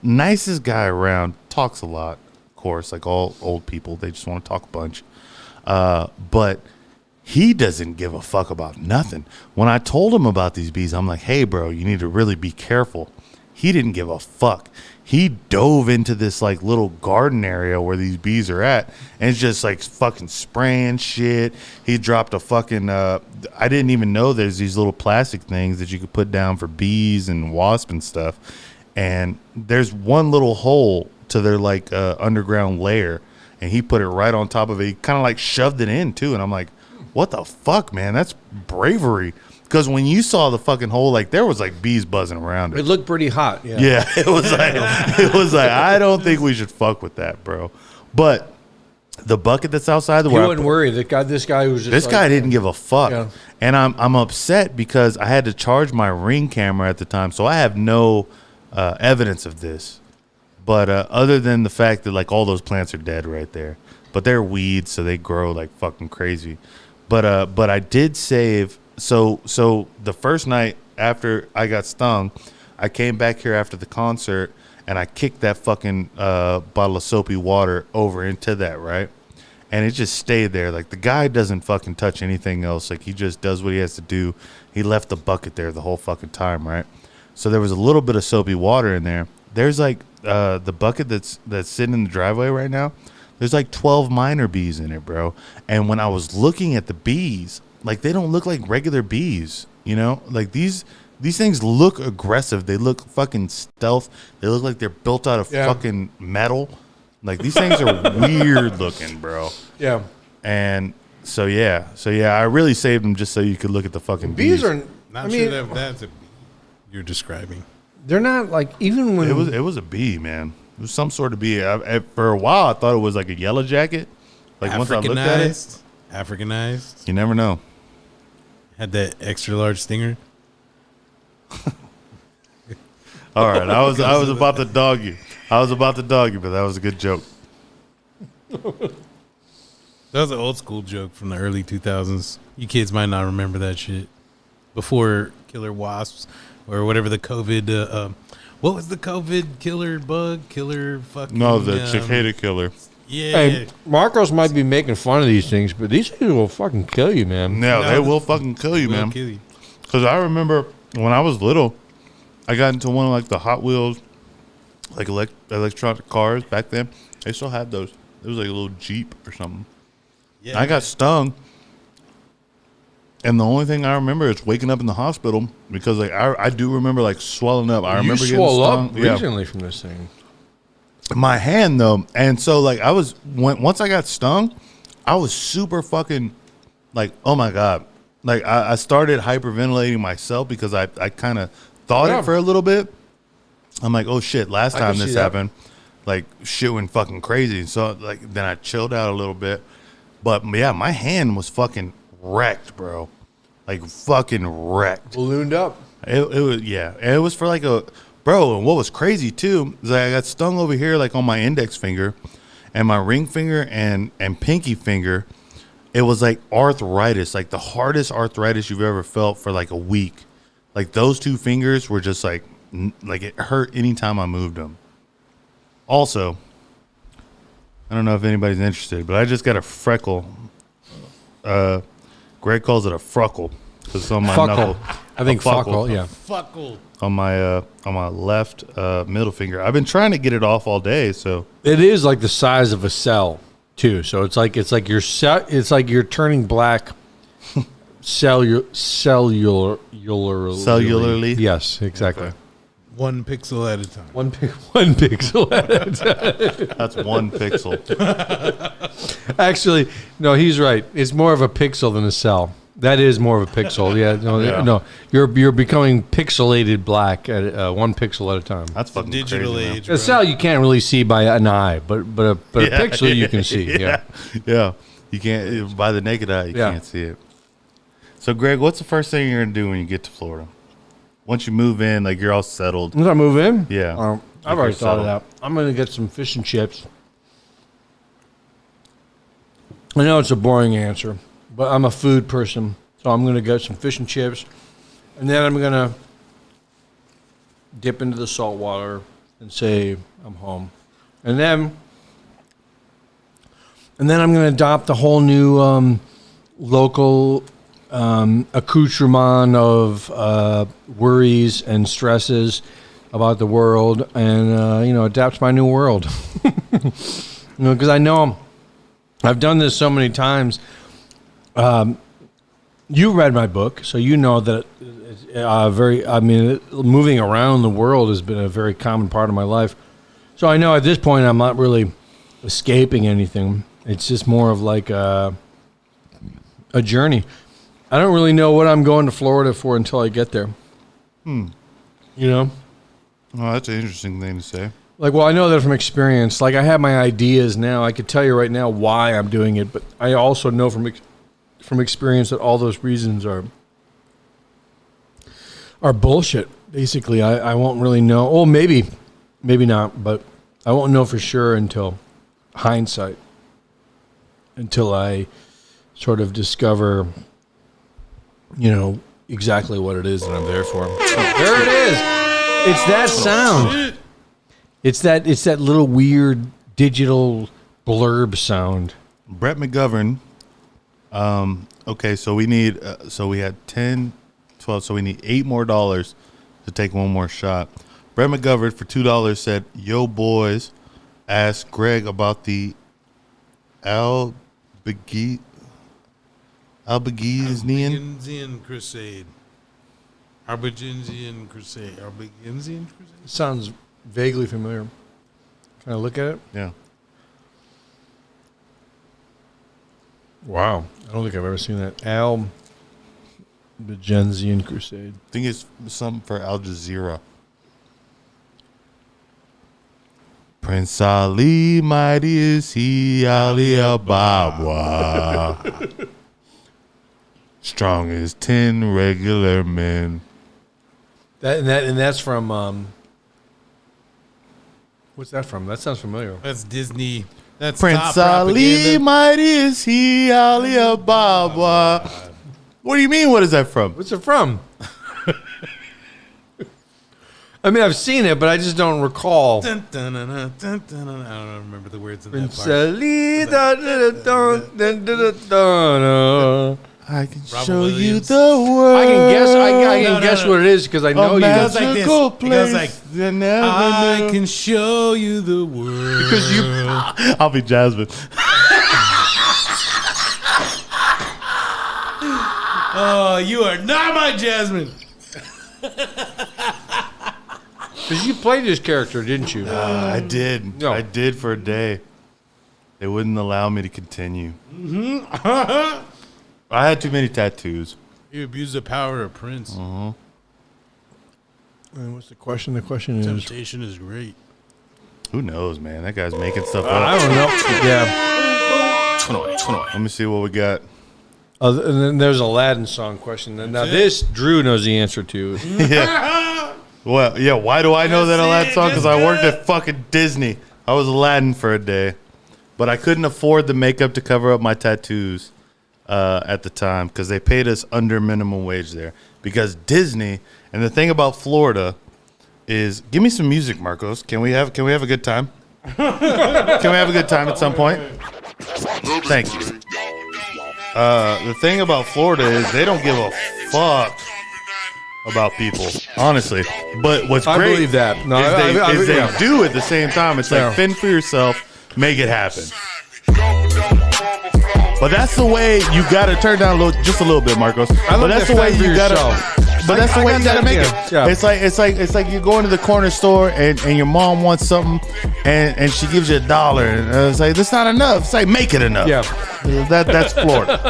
Nicest guy around, talks a lot, of course, like all old people. They just want to talk a bunch. But he doesn't give a fuck about nothing. When I told him about these bees, I'm like, hey, bro, you need to really be careful. He didn't give a fuck. He dove into this like little garden area where these bees are at, and it's just like fucking spraying shit. He dropped a fucking I didn't even know there's these little plastic things that you could put down for bees and wasp and stuff. And there's one little hole to their like underground lair, and he put it right on top of it. He kind of like shoved it in too, and I'm like, what the fuck, man? That's bravery. Because when you saw the fucking hole, like there was like bees buzzing around it. It looked pretty hot. Yeah. Yeah, it was like I don't think we should fuck with that, bro. But the bucket that's outside the You wouldn't worry. This guy was just this like, guy didn't give a fuck, Yeah. and I'm upset because I had to charge my Ring camera at the time, so I have no evidence of this. But other than the fact that like all those plants are dead right there, but they're weeds, so they grow like fucking crazy. But I did save. So the first night after I got stung, I came back here after the concert and I kicked that fucking bottle of soapy water over into that, right? And it just stayed there. Like the guy doesn't fucking touch anything else. Like he just does what he has to do. He left the bucket there the whole fucking time, right? So there was a little bit of soapy water in there. There's like the bucket that's sitting in the driveway right now. There's like 12 minor bees in it, bro. And when I was looking at the bees, like they don't look like regular bees, you know? Like these things look aggressive. They look fucking stealth. They look like they're built out of fucking metal. Like these things are weird looking, bro. Yeah. And so I really saved them just so you could look at the fucking bees. Bees are. Not sure that that's a bee you're describing. They're not like even when it was a bee, man. It was some sort of bee. For a while, I thought it was like a yellow jacket. Like once I looked at it, Africanized. You never know. Had that extra large stinger. All right, I was about to dog you. But that was a good joke. That was an old school joke from the early 2000s. You kids might not remember that shit. Before killer wasps or whatever the COVID. What was the COVID killer bug? Killer fucking. No, the cicada killer. Yeah. Hey, Marcos might be making fun of these things, but these things will fucking kill you, man. No, they will fucking kill you, man. Because I remember when I was little, I got into one of like the Hot Wheels, like electronic cars back then. They still had those. It was like a little Jeep or something. Yeah. I got stung, and the only thing I remember is waking up in the hospital because like I do remember like swelling up. I remember getting stung. Up recently from this thing. My hand though, and so like once I got stung, I was super fucking like, oh my god, like I started hyperventilating myself because I kind of thought it for a little bit. I'm like, oh shit, last time this happened, like shit went fucking crazy. So like then I chilled out a little bit, but yeah, my hand was fucking wrecked, bro, like fucking wrecked, ballooned up. It was and it was for like a. Bro, and what was crazy too is I got stung over here like on my index finger and my ring finger and pinky finger. It was like arthritis, like the hardest arthritis you've ever felt for like a week. Like those two fingers were just like it hurt anytime I moved them. Also, I don't know if anybody's interested, but I just got a freckle. Greg calls it a fruckle because it's on my knuckle. I think fuckle, yeah. Fuckle. On my left middle finger. I've been trying to get it off all day, so it is like the size of a cell too. So it's like you're turning black cellularly. Yes, exactly. Okay. 1 pixel at a time. One pixel at a time. That's 1 pixel. Actually, no, he's right. It's more of a pixel than a cell. That is more of a pixel. Yeah, no. You're becoming pixelated black at 1 pixel at a time. That's fucking Digital crazy, age. A cell you can't really see by an eye, but a pixel you can see. Yeah. Yeah. You can't by the naked eye. You Yeah. can't see it. So, Greg, what's the first thing you're gonna do when you get to Florida? Once you move in, like you're all settled. Once I move in, Yeah. I've already thought of that. I'm gonna get some fish and chips. I know it's a boring answer, but I'm a food person, so I'm gonna get some fish and chips, and then I'm gonna dip into the salt water and say I'm home, and then I'm gonna adopt the whole new local accoutrement of worries and stresses about the world, and adapt to my new world. Because I know I've done this so many times. You read my book, so you know that moving around the world has been a very common part of my life. So I know at this point I'm not really escaping anything. It's just more of like a journey. I don't really know what I'm going to Florida for until I get there. You know? Oh, that's an interesting thing to say. Like, well, I know that from experience. Like, I have my ideas now. I could tell you right now why I'm doing it, but I also know from experience that all those reasons are bullshit. Basically, I won't really know. Oh, maybe not, but I won't know for sure until hindsight, until I sort of discover, exactly what it is that I'm there for. There it is. It's that sound. It's that little weird digital blurb sound. Brett McGovern. Okay, so we need. So we had 10, 12. So we need $8 more to take one more shot. Brett McGovern for $2 said, "Yo, boys, ask Greg about the Albigensian Crusade. Albigensian Crusade. Sounds vaguely familiar. Can I look at it? Yeah. Wow. I don't think I've ever seen that. Albigensian Crusade. I think it's something for Al Jazeera. Prince Ali, mighty is he, Ali Ababa. Strong as 10 regular men. That's from what's that from? That sounds familiar. That's Disney. That's Prince top Ali, propaganda. mighty is he, Ali Ababa. What do you mean? What is that from? What's it from? I mean, I've seen it, but I just don't recall. Dun, dun, dun, dun, dun, dun, dun. I don't remember the words in that Prince part. Ali, da, da, da, da, da, da, da. I can Robin show Williams. you the world. I can guess. I can No, guess no. what it is because I know you. goes like this. magical It goes like, place you never I knew. can show you the world. Because you. I'll be Jasmine. Oh, you are not my Jasmine. Because you played this character, didn't you? I did. No. I did for a day. They wouldn't allow me to continue. I had too many tattoos. You abuse the power of Prince. And what's the question? The question is. Temptation is great. Who knows, man? That guy's making stuff I up. don't know. Yeah. Let me see what we got. And then there's a Aladdin song question. Now this Drew knows the answer to. Yeah. Well, yeah. Why do I know that Aladdin song? Because I worked at fucking Disney. I was Aladdin for a day, but I couldn't afford the makeup to cover up my tattoos at the time because they paid us under minimum wage there. Because Disney, and the thing about Florida is, give me some music, Marcos. Can we have a good time? Can we have a good time at some point? Thank you. The thing about Florida is they don't give a fuck about people, honestly. But what's I great believe that. No, is they yeah. do at the same time. It's Yeah. like fend for yourself, make it happen. But that's the way you gotta turn down just a little bit, Marcos. But that's the way you gotta. But that's the way you gotta make it. Yeah. It's like you go into the corner store and your mom wants something and she gives you $1 and it's like that's not enough. It's like make it enough. Yeah. That's Florida.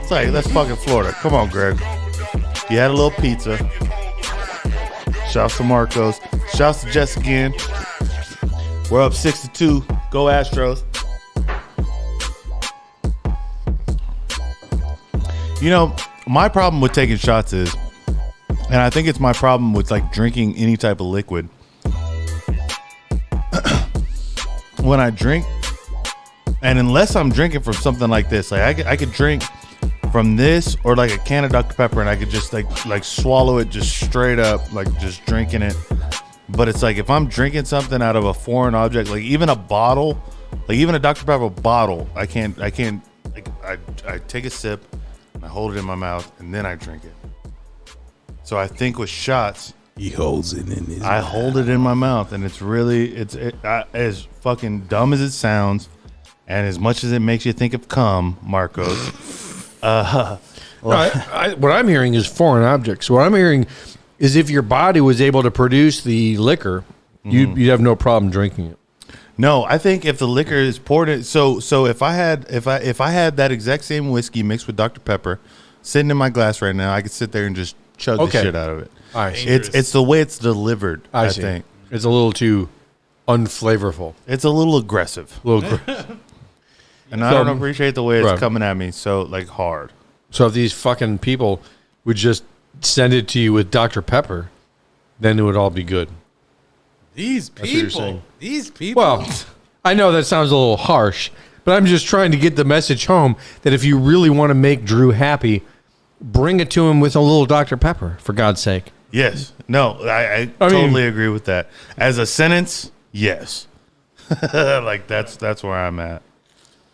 It's like that's fucking Florida. Come on, Greg. You had a little pizza. Shouts to Marcos. Shouts to Jess again. We're up 6-2. Go Astros. You know, my problem with taking shots is, and I think it's my problem with like drinking any type of liquid. When I drink, and unless I'm drinking from something like this, like I could drink from this or like a can of Dr. Pepper and I could just like swallow it just straight up, like just drinking it. But it's like if I'm drinking something out of a foreign object, like even a bottle, like even a Dr. Pepper bottle, I can't like I take a sip, I hold it in my mouth, and then I drink it. So I think with shots, He holds it in his I hold it in my mouth, and it's really as fucking dumb as it sounds, and as much as it makes you think of cum, Marcos. What I'm hearing is foreign objects. What I'm hearing is if your body was able to produce the liquor, you'd have no problem drinking it. No, I think if the liquor is poured in, so if I had that exact same whiskey mixed with Dr. Pepper sitting in my glass right now, I could sit there and just chug the shit out of it. I see. It's the way it's delivered. I think it's a little too unflavorful. It's a little aggressive. And I don't appreciate the way it's coming at me so like hard. So if these fucking people would just send it to you with Dr. Pepper, then it would all be good. These That's what you're people. saying. These people. Well, I know that sounds a little harsh, but I'm just trying to get the message home that if you really want to make Drew happy, bring it to him with a little Dr. Pepper, for God's sake. Yes. No, I totally agree with that. As a sentence, yes. Like that's where I'm at.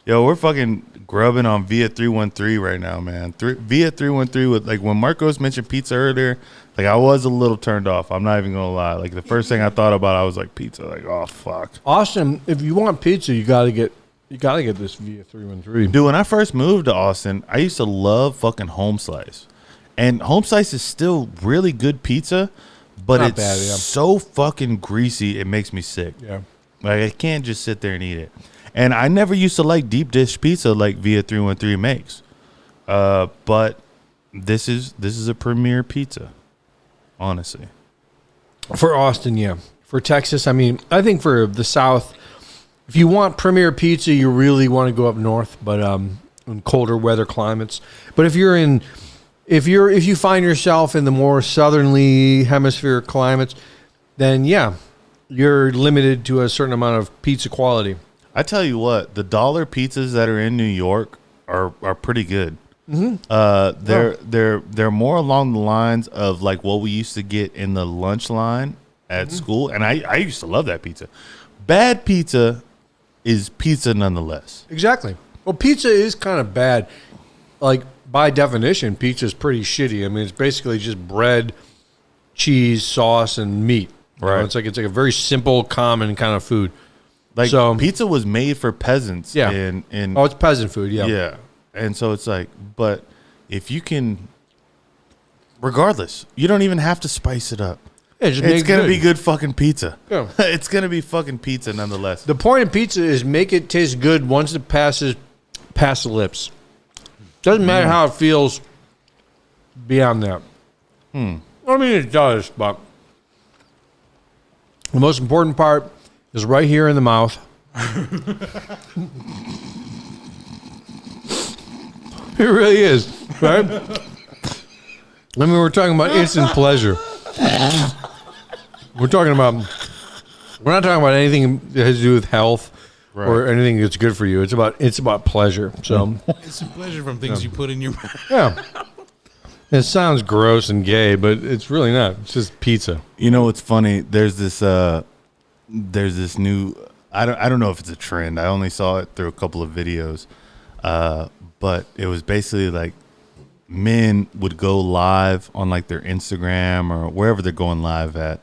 Yo, we're fucking grubbing on Via 313 right now, man. Via 313 with like when Marcos mentioned pizza earlier, like I was a little turned off. I'm not even gonna lie. Like the first thing I thought about, I was like pizza. Like, oh fuck. Austin, if you want pizza, you gotta get this Via 313. Dude, when I first moved to Austin, I used to love fucking Home Slice. And Home Slice is still really good pizza, but Not it's bad, yeah. so fucking greasy it makes me sick. Yeah. Like I can't just sit there and eat it. And I never used to like deep dish pizza like Via 313 makes. But this is a premier pizza, honestly. For Austin, yeah. For Texas, I mean, I think for the South, if you want premier pizza, you really want to go up north, but in colder weather climates. But if you find yourself in the more southerly hemisphere climates, then yeah, you're limited to a certain amount of pizza quality. I tell you what, the dollar pizzas that are in New York are pretty good. They're more along the lines of like what we used to get in the lunch line at school, and I used to love that pizza. Bad pizza is pizza nonetheless. Exactly. Well, pizza is kind of bad. Like by definition, pizza is pretty shitty. I mean, it's basically just bread, cheese, sauce, and meat. Right. It's like a very simple, common kind of food. Like So- pizza was made for peasants. Yeah. In Oh, it's peasant food. Yeah. yeah, and so it's like, but if you can, regardless, you don't even have to spice it up. Yeah, just It's make it gonna good. be good fucking pizza. Yeah. It's gonna be fucking pizza nonetheless. The point of pizza is make it taste good once it passes past the lips. Doesn't matter how it feels beyond that. I mean, it does, but the most important part is right here in the mouth. It really is, right? I mean, we're talking about instant pleasure. We're not talking about anything that has to do with health or anything that's good for you. It's about pleasure. So It's a pleasure from things you put in your mouth. yeah, it sounds gross and gay, but it's really not. It's just pizza. You know what's funny? There's this new. I don't know if it's a trend. I only saw it through a couple of videos, but it was basically like men would go live on like their Instagram or wherever they're going live at,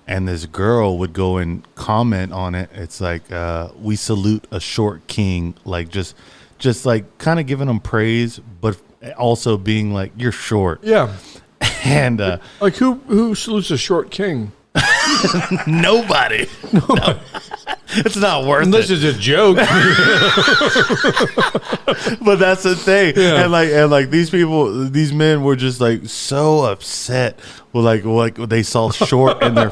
and this girl would go and comment on it. It's like we salute a short king, like just just like kind of giving them praise, but also being like, "You're short." Yeah. And like who salutes a short king? Nobody. No. It's not worth Unless it. it's a joke. But that's the thing. Yeah. And like these men were just like so upset with like they saw short in their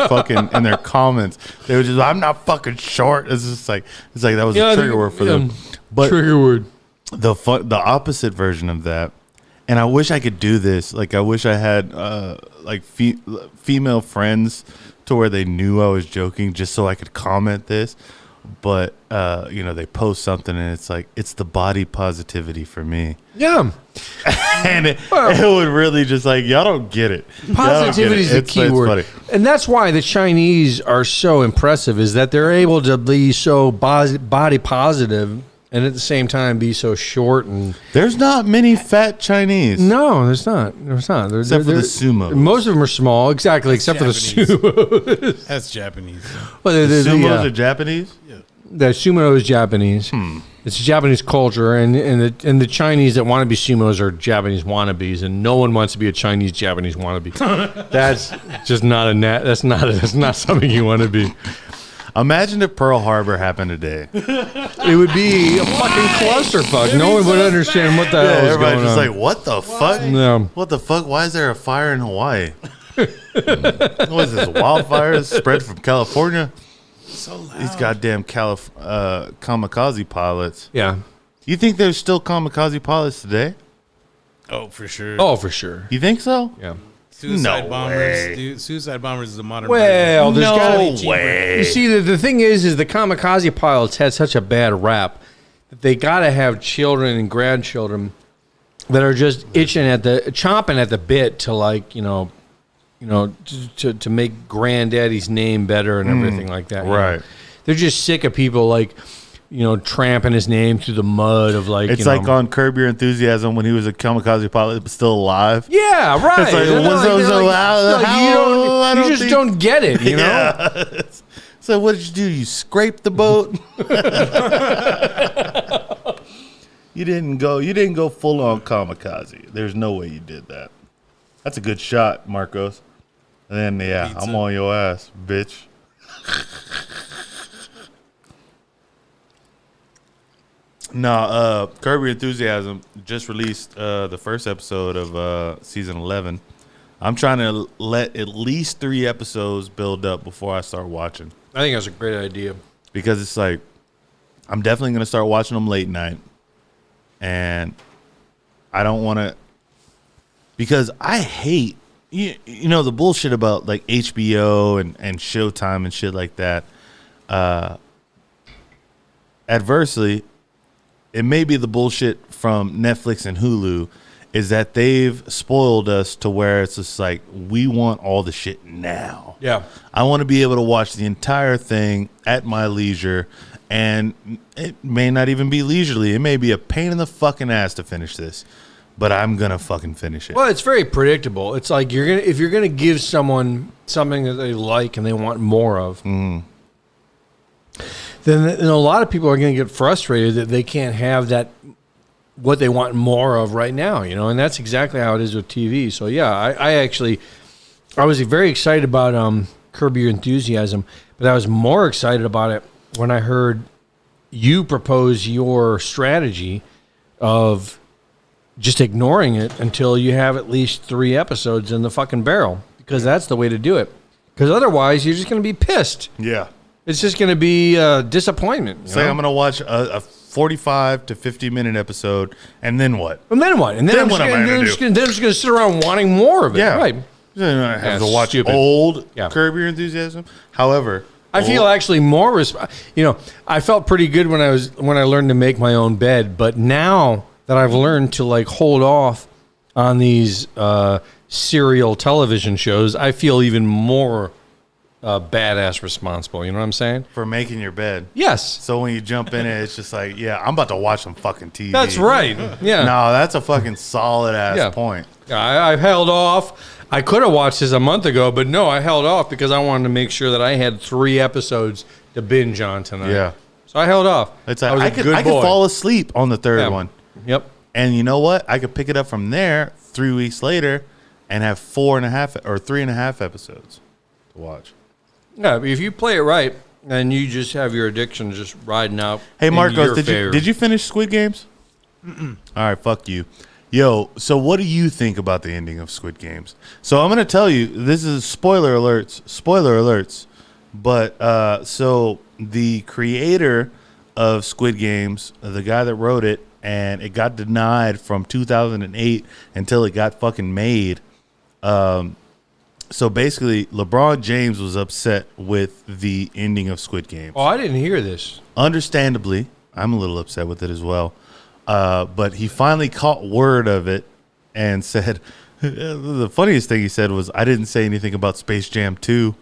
in their comments. They were just, I'm not fucking short. It's like that was a trigger word for them. But trigger word. The opposite version of that, and I wish I could do this. Like I wish I had like female friends to where they knew I was joking, just so I could comment this. But they post something and it's like, it's the body positivity for me. Yeah. And it would really just like, y'all don't get it. Positivity is the key word. And that's why the Chinese are so impressive, is that they're able to be so body positive and at the same time be so short. And there's not many fat Chinese. No, there's not. Except for the sumo. Most of them are small, exactly, except Japanese. For the sumo. That's Japanese. Well, the sumos are Japanese? Yeah. The sumo is Japanese. It's Japanese culture, and the Chinese that want to be sumos are Japanese wannabes, and no one wants to be a Chinese Japanese wannabe. That's just not that's not something you want to be. Imagine if Pearl Harbor happened today. It would be a fucking clusterfuck. No one would understand what the hell is going on. Everybody's just like, what the fuck? No. What the fuck? Why is there a fire in Hawaii? What is this? Wildfires spread from California? So loud. These goddamn kamikaze pilots. Yeah. You think there's still kamikaze pilots today? Oh, for sure. Oh, for sure. You think so? Yeah. Suicide No bombers, way. dude. Suicide bombers is a modern. Well, there's gotta be way. You see, the thing is the kamikaze pilots had such a bad rap that they got to have children and grandchildren that are just chomping at the bit to like to make granddaddy's name better and everything like that. Right. They're just sick of people like tramping his name through the mud of like. It's like on Curb Your Enthusiasm when he was a kamikaze pilot but still alive. Yeah, right. It's like, you just don't get it, you know? So what did you do? You scraped the boat? You didn't go full on kamikaze. There's no way you did that. That's a good shot, Marcos. And then I'm on your ass, bitch. No, Curb Your Enthusiasm just released the first episode of season 11. I'm trying to let at least 3 episodes build up before I start watching. I think that's a great idea. Because it's like, I'm definitely going to start watching them late night. And I don't want to, because I hate, the bullshit about like HBO and Showtime and shit like that. Adversely, it may be the bullshit from Netflix and Hulu is that they've spoiled us to where it's just like, we want all the shit now. Yeah. I want to be able to watch the entire thing at my leisure, and it may not even be leisurely. It may be a pain in the fucking ass to finish this, but I'm going to fucking finish it. Well, it's very predictable. It's like if you're going to give someone something that they like and they want more of, then a lot of people are going to get frustrated that they can't have that what they want more of right now, and that's exactly how it is with TV. So yeah, I was very excited about Curb Your Enthusiasm, but I was more excited about it when I heard you propose your strategy of just ignoring it until you have at least 3 episodes in the fucking barrel, because that's the way to do it. Because otherwise, you're just going to be pissed. Yeah. It's just going to be a disappointment. Say I'm going to watch a 45 to 50 minute episode, and then what? And then what? And then I'm just going to sit around wanting more of it. Yeah. Right. Then I have to watch stupid. old Curb Your Enthusiasm. However, I feel actually more I felt pretty good when I learned to make my own bed, but now that I've learned to like hold off on these serial television shows, I feel even more badass responsible. You know what I'm saying? For making your bed. Yes. So when you jump in it, it's just like, I'm about to watch some fucking TV. That's right. Yeah. No, that's a fucking solid ass point. I held off. I could have watched this a month ago, but no, I held off because I wanted to make sure that I had 3 episodes to binge on tonight. Yeah. So I held off. It's I was I a could good boy. fall asleep on the third Yeah. one. Yep. And you know what? I could pick it up from there 3 weeks later and have 4.5 or 3.5 episodes to watch. Yeah, but if you play it right and you just have your addiction just riding out. Hey, in Marcos, your did favor. you finish Squid Games? Mm-mm. All right, fuck you. Yo, so what do you think about the ending of Squid Games? So I'm going to tell you, this is spoiler alerts. But so the creator of Squid Games, the guy that wrote it, and it got denied from 2008 until it got fucking made. So basically, LeBron James was upset with the ending of Squid Games. Oh, I didn't hear this. Understandably, I'm a little upset with it as well. But he finally caught word of it and said, the funniest thing he said was, "I didn't say anything about Space Jam 2."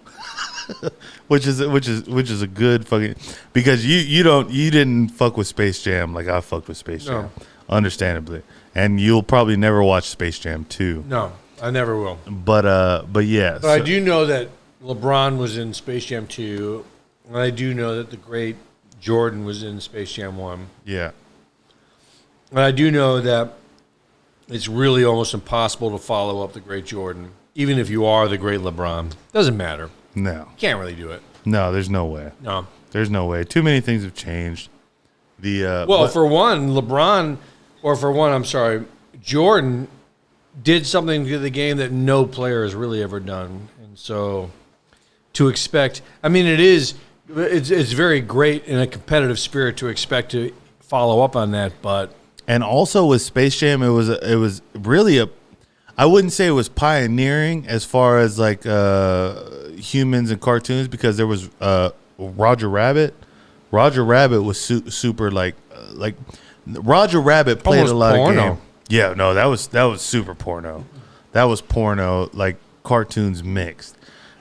which is a good fucking, because you didn't fuck with Space Jam like I fucked with Space Jam. No. Understandably. And you'll probably never watch Space Jam 2. No, I never will. But yeah. But I do know that LeBron was in Space Jam 2, and I do know that the great Jordan was in Space Jam 1. Yeah. And I do know that it's really almost impossible to follow up the great Jordan, even if you are the great LeBron. Doesn't matter. No. You can't really do it. No, there's no way. No. There's no way. Too many things have changed. Jordan did something to the game that no player has really ever done. And so to expect, I mean, it's very great in a competitive spirit to expect to follow up on that, but. And also with Space Jam, it was really I wouldn't say it was pioneering as far as like humans and cartoons, because there was Roger Rabbit. Roger Rabbit was super like Roger Rabbit played almost a lot porno. of games. Yeah, no, that was super porno. That was porno, like cartoons mixed.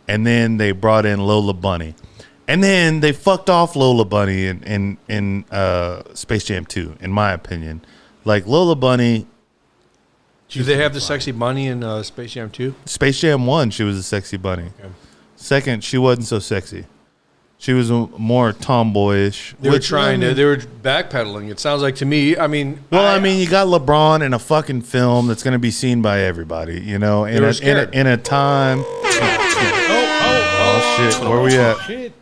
And then they brought in Lola Bunny. And then they fucked off Lola Bunny in Space Jam 2, in my opinion. Like Lola Bunny. Do they have the sexy bunny in Space Jam 2? Space Jam 1, she was a sexy bunny. Okay. Second, she wasn't so sexy. She was more tomboyish. They were backpedaling. It sounds like to me. I mean, you got LeBron in a fucking film that's going to be seen by everybody. You know, in a time. Oh shit! Where we at? Shit.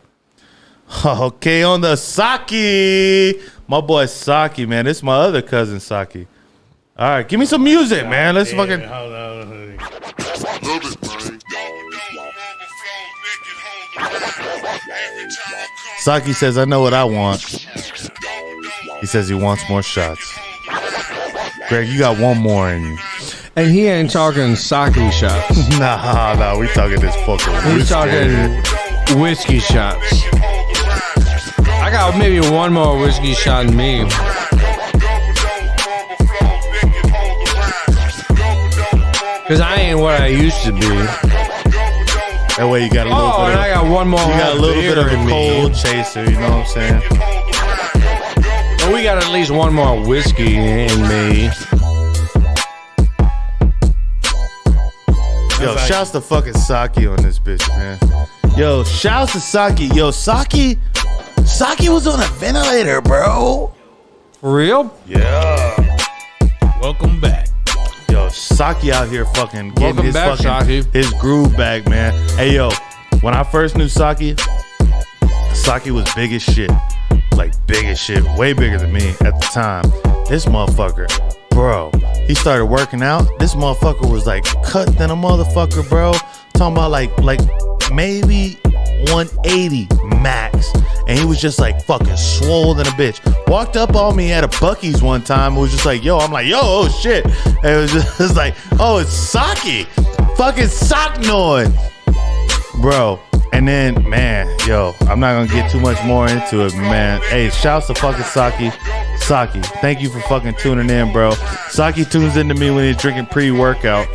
Okay, on the Saki, my boy Saki, man. This is my other cousin Saki. All right, give me some music, man. Let's fucking. Hold on. Saki says, "I know what I want." He says he wants more shots. Greg, you got one more in you. And he ain't talking sake shots. Nah, we talking this fucking whiskey. He's talking whiskey shots. I got maybe one more whiskey shot in me. Because I ain't what I used to be. That way you got a little bit. And I got one more. You got a little bit of a cold chaser. You know what I'm saying? Well, we got at least one more whiskey in me. Yo, shouts to fucking Saki on this bitch, man. Yo, shouts to Saki. Yo, Saki was on a ventilator, bro. For real? Yeah. Welcome back. Yo, Saki out here fucking getting Welcome his back, fucking Saki. his groove back, man. Hey, yo, when I first knew Saki was big as shit. Like, big as shit. Way bigger than me at the time. This motherfucker, bro, he started working out. This motherfucker was like cut than a motherfucker, bro. Talking about like maybe 180 max. And he was just like fucking swole than a bitch. Walked up on me at a Buc-ee's one time. It was just like, yo, I'm like, yo, oh shit. And it was just like, oh, it's Saki. Fucking Socknoid. Bro. And then, man, yo, I'm not gonna get too much more into it, man. Hey, shouts to fucking Saki. Saki, thank you for fucking tuning in, bro. Saki tunes into me when he's drinking pre-workout.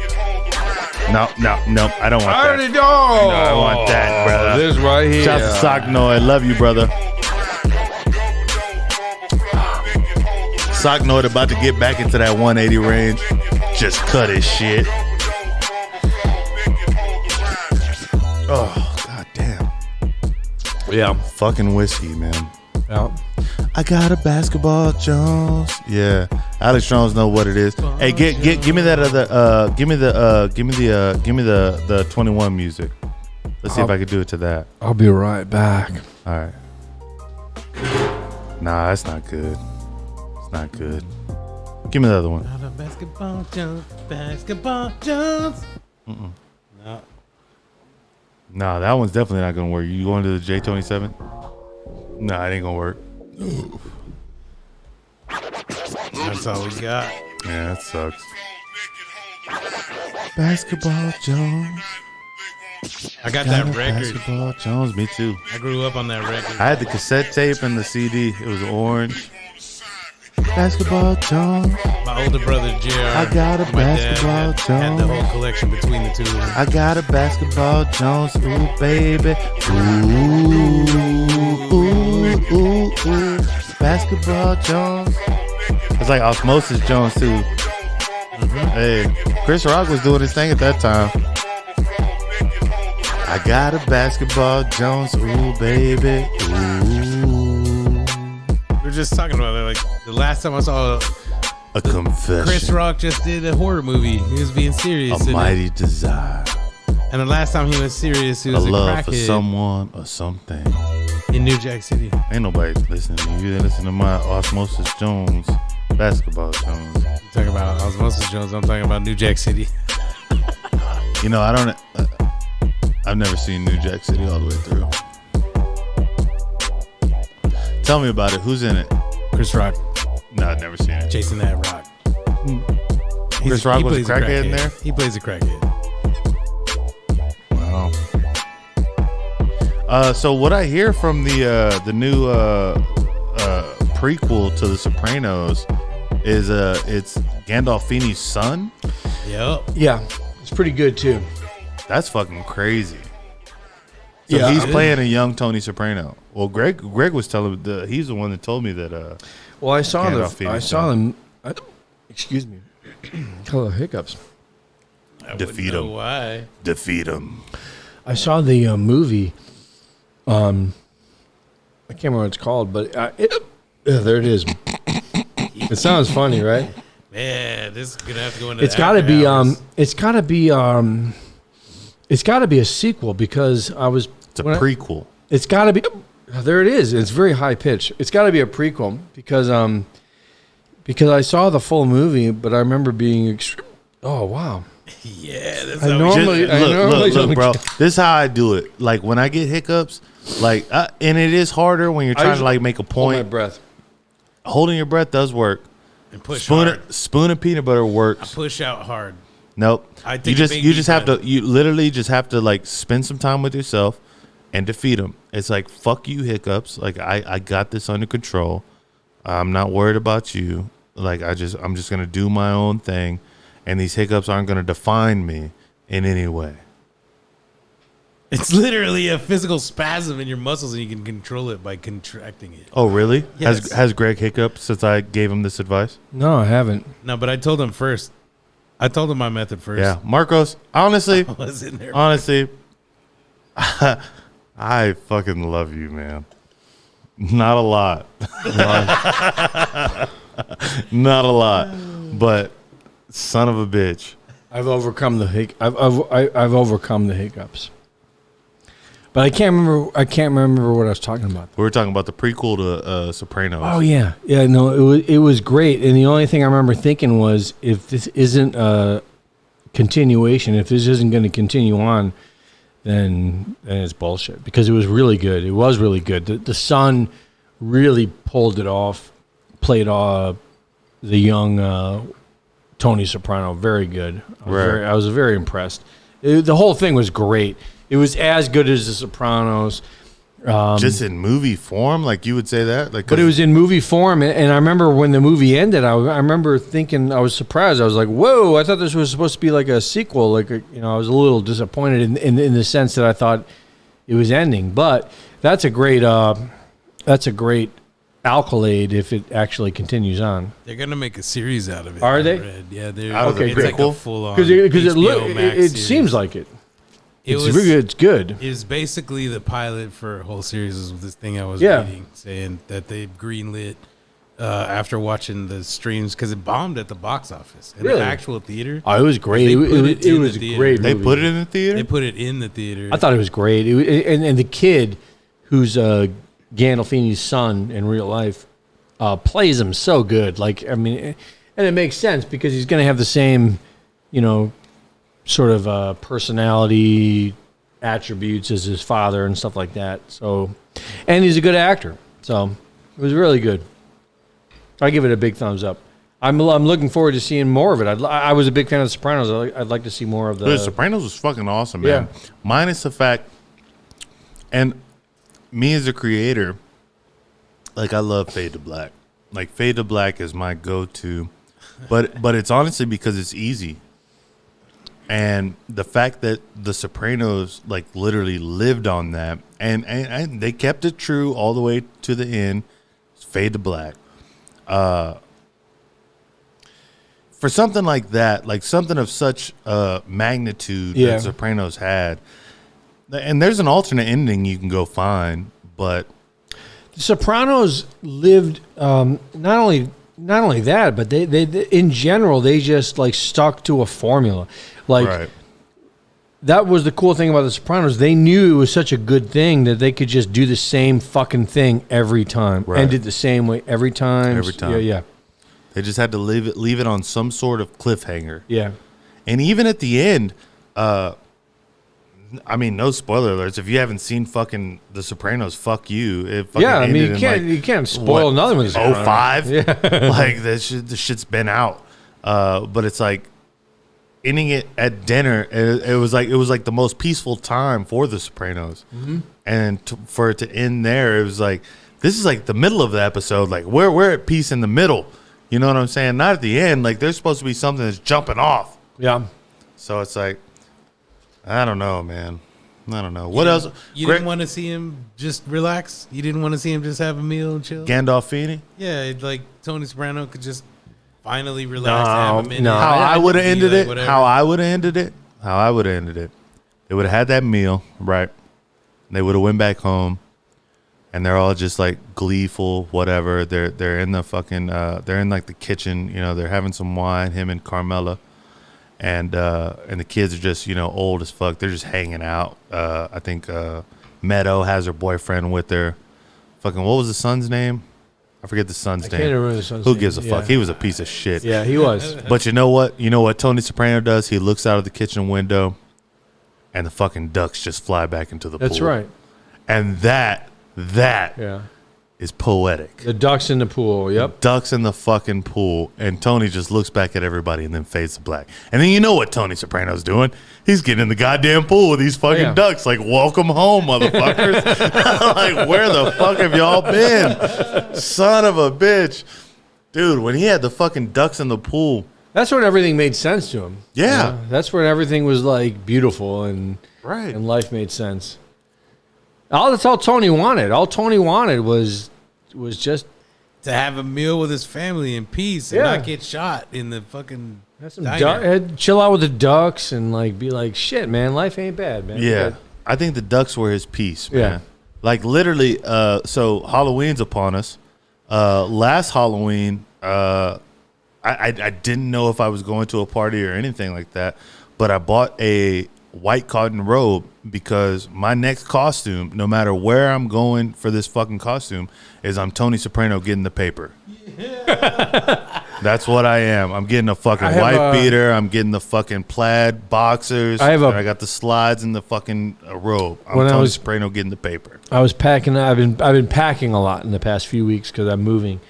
No, I don't want that. I already know. I want that, brother. This right here. Shouts to Socknoid. Love you, brother. Socknoid about to get back into that 180 range. Just cut his shit. Oh, god damn. Yeah. Fucking whiskey, man. Yeah. I got a basketball Jones. Yeah, Alex Jones know what it is. Hey, give me that other. Give me the 21 music. Let's see if I can do it to that. I'll be right back. All right. Nah, that's not good. It's not good. Give me the other one. Basketball Jones. Mm-mm. No. Nah, that one's definitely not gonna work. You going to the J27? Nah, it ain't gonna work. That's all we got. Yeah, that sucks. Basketball Jones. I got that record. Basketball Jones, me too. I grew up on that record. I had the cassette tape and the CD. It was orange. Basketball Jones. My older brother, JR. I got a my basketball dad had the Jones. whole collection between the two of them. I got a basketball Jones. Ooh, baby. Ooh. Basketball Jones. It's like Osmosis Jones, too. Mm-hmm. Hey, Chris Rock was doing his thing at that time. I got a basketball Jones. Ooh, baby. Ooh. We were just talking about that. Like, the last time I saw A confession. Chris Rock just did a horror movie. He was being serious. A mighty desire. And the last time he was serious, he A was a love for crackhead someone or something. in New Jack City. Ain't nobody listening to you. They listen to my Osmosis Jones, Basketball Jones. You talking about Osmosis Jones? I'm talking about New Jack City. You know, I've never seen New Jack City all the way through. Tell me about it. Who's in it? Chris Rock. No, I've never seen it. Chasing that rock. Chris Rock was a crackhead in there? He plays a crackhead. Wow. So what I hear from the new prequel to The Sopranos is it's Gandolfini's son. Yep. Yeah, it's pretty good too. That's fucking crazy. So Yeah, he's playing a young Tony Soprano. Well, Greg was telling he's the one that told me that. Well, I saw Gandolfini's them. Excuse me. Hello, hiccups. Defeat him. Why? Defeat him. I saw the movie. I can't remember what it's called, but there it is. It sounds funny, right? Man, this is gonna have to go into. It's got to be. It's got to be. It's got to be a sequel because I was. It's a prequel. It's got to be. There it is. It's very high pitched. It's got to be a prequel because I saw the full movie, but I remember being. Oh wow. Yeah, that's I how normally look, bro. This is how I do it. Like when I get hiccups, like, and it is harder when you're trying to like make a point. Hold my breath. Holding your breath does work. and push hard. Spoon of peanut butter works. I push out hard. Nope. I take You a just big you deep just have breath. to. You literally just have to like spend some time with yourself and defeat them. It's like fuck you hiccups. Like I got this under control. I'm not worried about you. Like I'm just gonna do my own thing, and these hiccups aren't gonna define me in any way. It's literally a physical spasm in your muscles, and you can control it by contracting it. Oh really? Yes. Has Greg hiccuped since I gave him this advice? No, I haven't. No, but I told him first. I told him my method first. Yeah, Marcos. Honestly, I was in there. honestly, I fucking love you, man. Not a lot. Not a lot, but son of a bitch. I've overcome the I've overcome the hiccups. But I can't remember what I was talking about. We were talking about the prequel to Sopranos. Oh yeah, no, it was great. And the only thing I remember thinking was, if this isn't a continuation, if this isn't going to continue on, then it's bullshit. Because it was really good. It was really good. The son really pulled it off. Played the young Tony Soprano very good. I was very impressed. The whole thing was great. It was as good as The Sopranos. Just in movie form, like you would say that, like. But it was in movie form, and I remember when the movie ended, I remember thinking, I was surprised. I was like, "Whoa!" I thought this was supposed to be like a sequel. I was a little disappointed in the sense that I thought it was ending. But that's a great accolade if it actually continues on. They're gonna make a series out of it. Are they? Yeah, they're Okay, it's great. like Cool. a full on. Because it seems like it. It's good. It was basically the pilot for a whole series of this thing I was Yeah. reading, saying that they greenlit after watching the streams because it bombed at the box office. In Really? the actual theater. Oh, it was great. They It put was it in the a theater. great They movie. put it in the theater. They put it in the theater. I thought it was great. And the kid, who's Gandolfini's son in real life, plays him so good. Like, I mean, and it makes sense because he's going to have the same, sort of personality attributes as his father and stuff like that. So, and he's a good actor. So it was really good. I give it a big thumbs up. I'm looking forward to seeing more of it. I was a big fan of The Sopranos. I'd like to see more of The Sopranos was fucking awesome, man. Yeah. Minus the fact, and me as a creator, like I love Fade to Black. Like Fade to Black is my go-to, but it's honestly because it's easy. And the fact that The Sopranos like literally lived on that, and they kept it true all the way to the end. Fade to Black. For something like that, like something of such magnitude that Sopranos had, and there's an alternate ending you can go find, but The Sopranos lived not only that, but they in general they just like stuck to a formula. Like right. that was the cool thing about The Sopranos. They knew it was such a good thing that they could just do the same fucking thing every time Right. and did the same way every time. Every time. Yeah. They just had to leave it on some sort of cliffhanger. Yeah. And even at the end, I mean, no spoiler alerts. If you haven't seen fucking The Sopranos, fuck you. It fucking Yeah, I mean, ended you can't spoil nothing with The Sopranos. 05? Yeah. Like, this shit's been out. But it's like, ending it at dinner, it was like the most peaceful time for The Sopranos. Mm-hmm. And for it to end there, it was like, this is like the middle of the episode. Like, we're at peace in the middle. You know what I'm saying? Not at the end. Like, there's supposed to be something that's jumping off. Yeah. So it's like, I don't know, man. I don't know. What else? You didn't want to see him just relax? You didn't want to see him just have a meal and chill? Gandolfini? Yeah, like Tony Soprano could just finally relax and have a minute. no. How I would have be ended like, it? whatever. How I would have ended it? They would have had that meal, right? They would have went back home, and they're all just like gleeful, whatever. They're in the fucking they're in like the kitchen, they're having some wine, him and Carmela, and the kids are just old as fuck. They're just hanging out. I think Meadow has her boyfriend with her. Fucking what was the son's name? I forget the son's name. Can't remember the son's Who name. gives a fuck? Yeah. He was a piece of shit. Yeah, he was. But you know what? You know what Tony Soprano does? He looks out of the kitchen window, and the fucking ducks just fly back into the pool. That's right. And that Yeah. is poetic. The ducks in the pool. Yep. Ducks in the fucking pool, and Tony just looks back at everybody and then fades to black. And then you know what Tony Soprano's doing? He's getting in the goddamn pool with these fucking ducks. Like, welcome home, motherfuckers. Like, where the fuck have y'all been? Son of a bitch. Dude, when he had the fucking ducks in the pool. That's when everything made sense to him. Yeah. That's when everything was like beautiful and Right. and life made sense. That's all Tony wanted. All Tony wanted was just to have a meal with his family in peace and not get shot in the fucking diner. chill out with the ducks and like be like, shit, man, life ain't bad, man. Yeah. I think the ducks were his peace, man. Yeah. Like literally, so Halloween's upon us. Last Halloween, I didn't know if I was going to a party or anything like that, but I bought a white cotton robe because my next costume, no matter where I'm going for this fucking costume, is I'm Tony Soprano getting the paper. That's what I am. I'm getting a fucking white beater. I'm getting the fucking plaid boxers. I got the slides and the fucking robe. I'm Tony Soprano getting the paper. I was packing. I've been packing a lot in the past few weeks because I'm moving,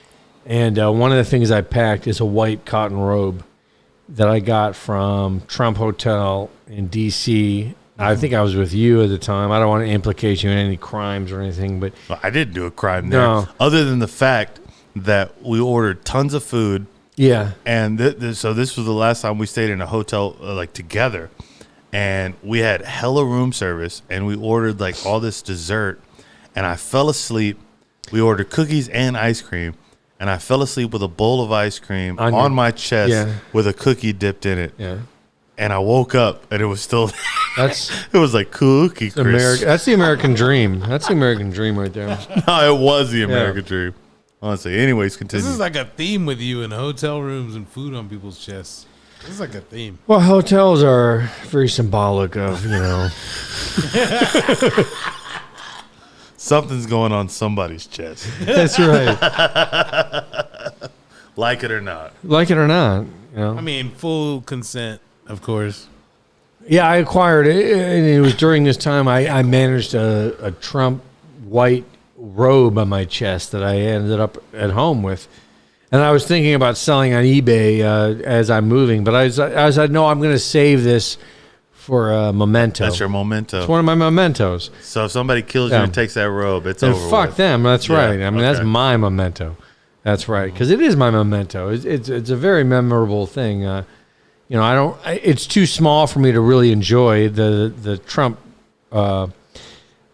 and one of the things I packed is a white cotton robe that I got from Trump Hotel in D.C. I think I was with you at the time. I don't want to implicate you in any crimes or anything, but I didn't do a crime there, other than the fact that we ordered tons of food. Yeah, and so this was the last time we stayed in a hotel like together, and we had hella room service, and we ordered like all this dessert, and I fell asleep. We ordered cookies and ice cream, and I fell asleep with a bowl of ice cream on my chest with a cookie dipped in it. Yeah. and I woke up and it was still. That's it was like Cookie Crisp. American. That's the American dream. That's the American dream right there. No, it was the American dream. Honestly. Anyways, continue. This is like a theme with you in hotel rooms and food on people's chests. This is like a theme. Well, hotels are very symbolic of, Something's going on somebody's chest. That's right. Like it or not. Like it or not, I mean, full consent, of course. Yeah, I acquired it, and it was during this time I managed a Trump white robe on my chest that I ended up at home with. And I was thinking about selling on eBay as I'm moving, but I said, no, I'm going to save this for a memento. That's your memento. It's one of my mementos. So if somebody kills you and takes that robe, it's over. Fuck with. them. That's right. I mean, that's my memento. That's right, because it is my memento. It's a very memorable thing. It's too small for me to really enjoy. The Trump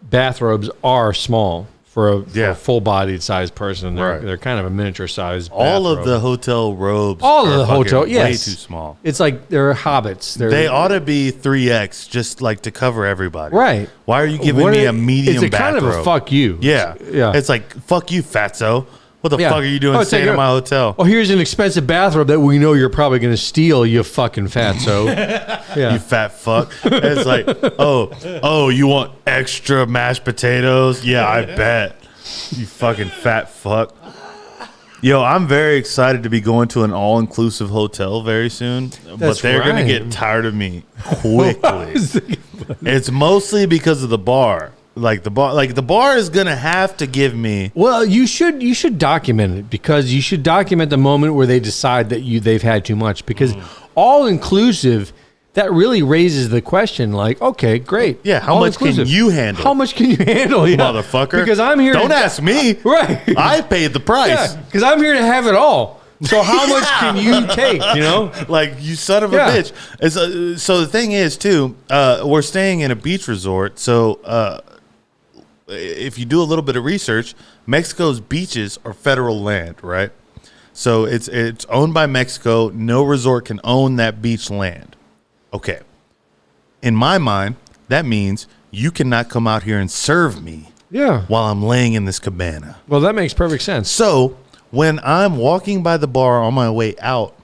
bathrobes are small for a full-bodied sized person. They're kind of a miniature size. All of the hotel robes. Way too small. It's like they're hobbits. They ought to be 3X, just like to cover everybody. Right. Why are you giving me a medium It's kind of bathrobe? a fuck you. Yeah. It's like, fuck you, fatso. What the fuck are you doing staying in my hotel? Well, here's an expensive bathrobe that we know you're probably going to steal, you fucking fatso. You fat fuck. It's like, oh, you want extra mashed potatoes? Yeah, I bet. You fucking fat fuck. Yo, I'm very excited to be going to an all-inclusive hotel very soon, but they're going to get tired of me quickly. It's mostly because of the bar. The bar is gonna have to give me. Well, you should document it, because you should document the moment where they decide that they've had too much, because all inclusive, that really raises the question. Like, okay, great, yeah, how much can you handle? How much can you handle, motherfucker? Because I'm here. Don't ask me. Right, I paid the price. Because I'm here to have it all. So how much can you take? Like, you son of a bitch. So the thing is, too, we're staying in a beach resort, so. If you do a little bit of research, Mexico's beaches are federal land, right? So it's owned by Mexico. No resort can own that beach land. Okay. In my mind, that means you cannot come out here and serve me while I'm laying in this cabana. Well, that makes perfect sense. So when I'm walking by the bar on my way out,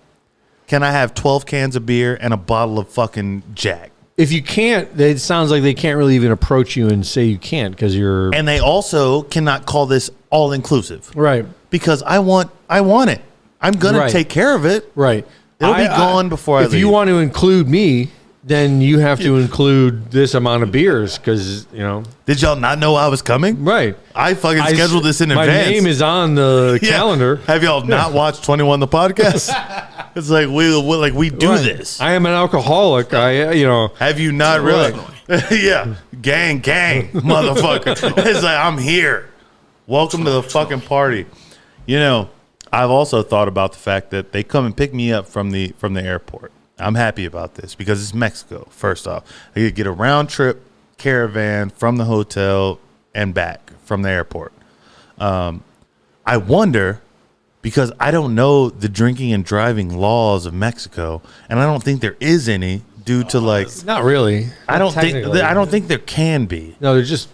can I have 12 cans of beer and a bottle of fucking Jack? If you can't, it sounds like they can't really even approach you and say you can't, because you're. And they also cannot call this all inclusive, right? Because I want it. I'm gonna take care of it, right? It'll be gone before I leave. If you want to include me, then you have to include this amount of beers, because Did y'all not know I was coming? Right. I fucking scheduled this in my advance. My name is on the calendar. Have y'all not watched 21 the podcast? It's like we do this. I am an alcoholic. Have you not really? Yeah, gang, motherfucker. It's like, I'm here. Welcome to the fucking party. I've also thought about the fact that they come and pick me up from the airport. I'm happy about this because it's Mexico. First off, I could get a round trip caravan from the hotel and back from the airport. I wonder, because I don't know the drinking and driving laws of Mexico, and I don't think there is any due to not really. I don't think there can be. No, they're just.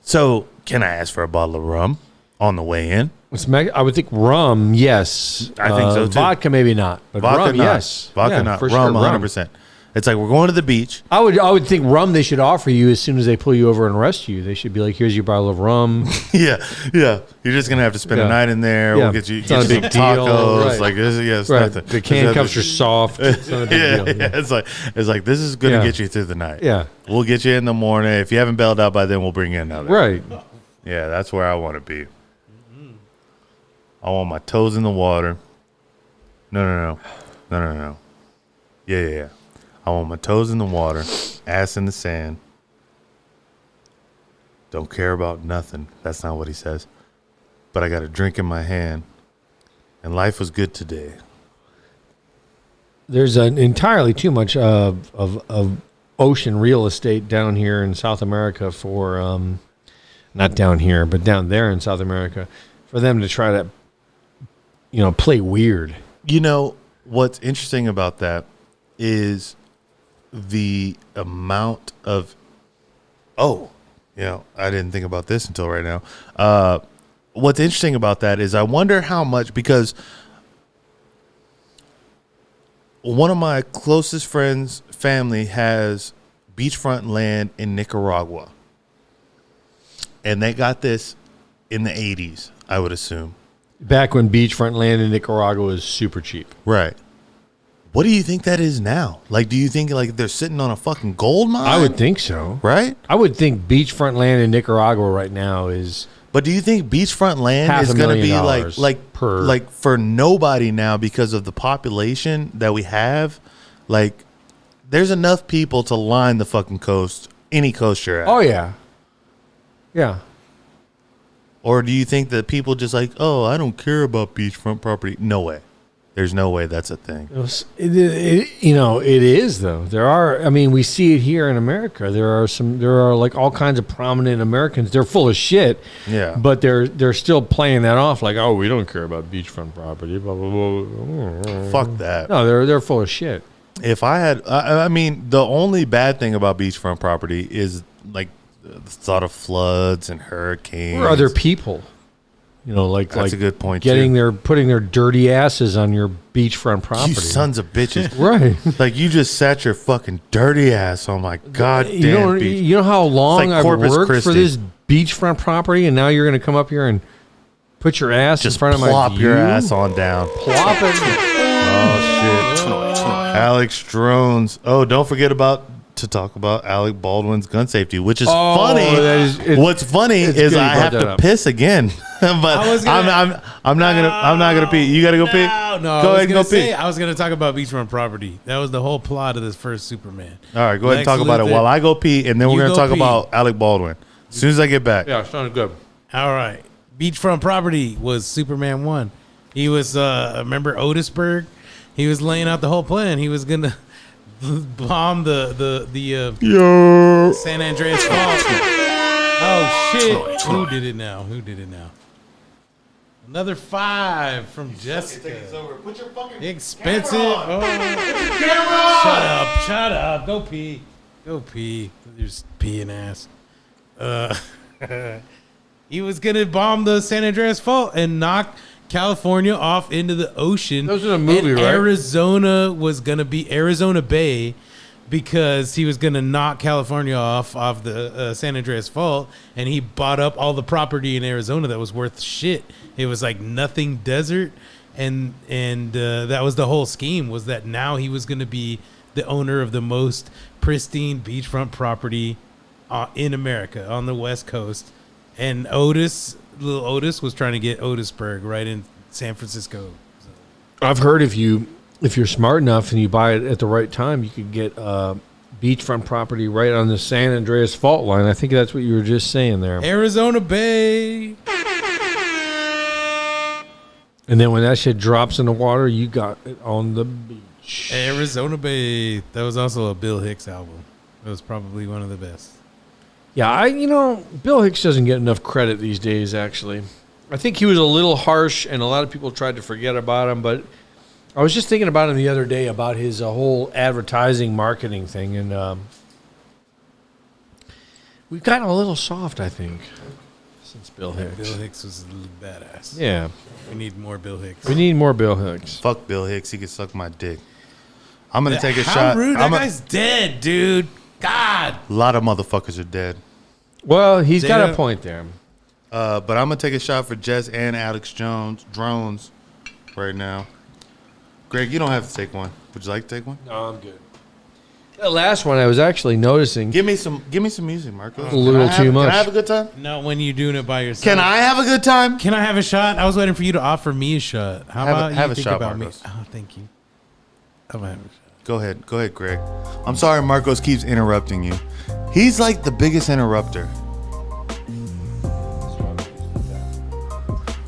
So can I ask for a bottle of rum on the way in? I would think rum, yes. I think so too. Vodka, maybe not, but vodka, rum, not. yes. Vodka, not. Rum, 100%. It's like, we're going to the beach. I would think rum they should offer you as soon as they pull you over and arrest you. They should be like, here's your bottle of rum. Yeah. You're just gonna have to spend a night in there. We'll get you some tacos. Right. Like this, it's right. nothing. The handcuffs are soft. It's not a big deal. It's like this is gonna get you through the night. Yeah. We'll get you in the morning. If you haven't bailed out by then, we'll bring you another. Right. Yeah, that's where I want to be. I want my toes in the water. No. Yeah. I want my toes in the water, ass in the sand. Don't care about nothing. That's not what he says. But I got a drink in my hand, and life was good today. There's entirely too much of ocean real estate down here in South America for, not down here, but down there in South America, for them to try to, play weird. What's interesting about that is the amount of I didn't think about this until right now. What's interesting about that is I wonder how much, because one of my closest friends' family has beachfront land in Nicaragua, and they got this in the 80s, I would assume. Back when beachfront land in Nicaragua was super cheap. Right. What do you think that is now? Like, do you think like they're sitting on a fucking gold mine? I would think so. Right? I would think beachfront land in Nicaragua right now is. But do you think beachfront land is going to be like for nobody now because of the population that we have? Like, there's enough people to line the fucking coast, any coast you're at. Oh yeah. Yeah. Or do you think that people just like, oh, I don't care about beachfront property? No way. There's no way that's a thing. It is though. There are. I mean, we see it here in America. There are like all kinds of prominent Americans. They're full of shit. Yeah. But they're still playing that off like, oh, we don't care about beachfront property. Blah blah blah. Fuck that. No, they're full of shit. If I had, I mean, the only bad thing about beachfront property is like the thought of floods and hurricanes. Or other people. That's a good point. Putting their dirty asses on your beachfront property. You sons of bitches, right? Like you just sat your fucking dirty ass on my goddamn beach. You know how long like I've Corpus worked Christi. for this beachfront property, and now you're going to come up here and put your ass just in front of my plop view? your ass on down. Plop it. Oh shit! Alex Drones. Oh, don't forget to talk about Alec Baldwin's gun safety, which is funny. What's funny is I have to piss again, but I'm not gonna pee. You gotta go pee. No, go ahead and go pee. I was gonna talk about beachfront property. That was the whole plot of this first Superman. All right, go ahead and talk about it while I go pee, and then we're gonna talk about Alec Baldwin as soon as I get back. Yeah, sounds good. All right, beachfront property was Superman 1. He was remember Otisburg. He was laying out the whole plan. He was gonna bomb the San Andreas Fault. Oh shit! Who did it now? Another 5 from Jessica. Put your fucking expensive. Oh. Shut up! Go pee. You're just peeing ass. He was gonna bomb the San Andreas Fault and knock California off into the ocean. That was in a movie, and right? Arizona was going to be Arizona Bay because he was going to knock California off the San Andreas Fault, and he bought up all the property in Arizona that was worth shit. It was like nothing desert, and that was the whole scheme, was that now he was going to be the owner of the most pristine beachfront property in America on the West Coast. And little Otis was trying to get Otisburg right in San Francisco. So. I've heard if you're smart enough and you buy it at the right time, you could get beachfront property right on the San Andreas Fault line. I think that's what you were just saying there. Arizona Bay. And then when that shit drops in the water, you got it on the beach. Arizona Bay. That was also a Bill Hicks album. It was probably one of the best. Yeah, Bill Hicks doesn't get enough credit these days, actually. I think he was a little harsh, and a lot of people tried to forget about him, but I was just thinking about him the other day about his whole advertising marketing thing, and we've gotten a little soft, I think, since Bill Hicks. Bill Hicks was a little badass. Yeah. We need more Bill Hicks. We need more Bill Hicks. Fuck Bill Hicks. He can suck my dick. I'm going to take a How shot. rude. That guy's dead, dude. God. A lot of motherfuckers are dead. Well, he's got a point there. But I'm going to take a shot for Jess and Alex Drones right now. Greg, you don't have to take one. Would you like to take one? No, I'm good. That last one I was actually noticing. Give me some music, Marco. A little too much. Can I have a good time? No, when you're doing it by yourself. Can I have a good time? Can I have a shot? I was waiting for you to offer me a shot. How about you think about me? Oh, thank you. I'm gonna have a shot. Go ahead, Greg. I'm sorry Marcos keeps interrupting you. He's like the biggest interrupter.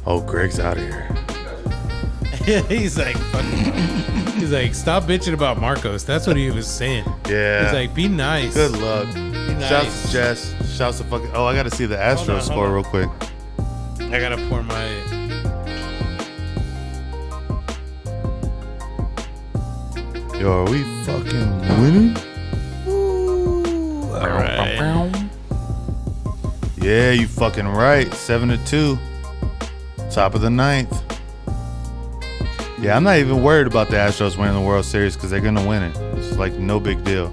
Oh, Greg's out of here. He's like, stop bitching about Marcos. That's what he was saying. Yeah. He's like, be nice. Good luck. Be nice. Shouts to Jess. Shouts to fucking. Oh, I got to see the Astros score real quick. I gotta pour my. Yo, are we fucking winning? right. Yeah, you fucking right. 7-2. Top of the ninth. Yeah, I'm not even worried about the Astros winning the World Series because they're gonna win it. It's like no big deal.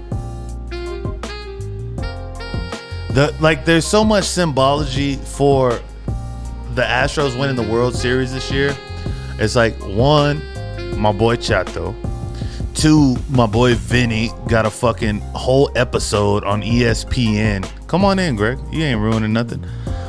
There's so much symbology for the Astros winning the World Series this year. It's like, one, my boy Chato. Two, my boy Vinny got a fucking whole episode on ESPN. Come on in, Greg. You ain't ruining nothing.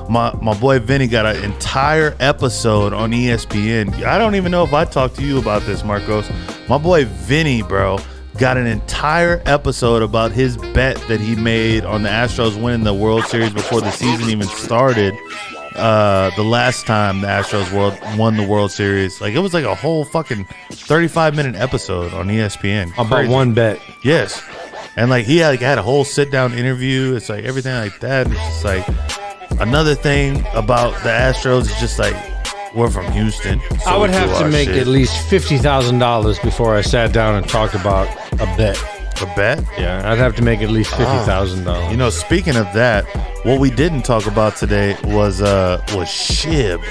My boy Vinny got an entire episode on ESPN. I don't even know if I talked to you about this, Marcos. My boy Vinny, bro, got an entire episode about his bet that he made on the Astros winning the World Series before the season even started. The last time the Astros won the World Series. Like, it was like a whole fucking 35-minute episode on ESPN. About Crazy. one bet. Yes. And like he had a whole sit-down interview. It's like everything like that. It's just like another thing about the Astros is just like, we're from Houston. So I would we do have to our make shit. at least $50,000 before I sat down and talked about a bet. A bet? Yeah, I'd have to make at least $50,000. You know, speaking of that, what we didn't talk about today was Shib.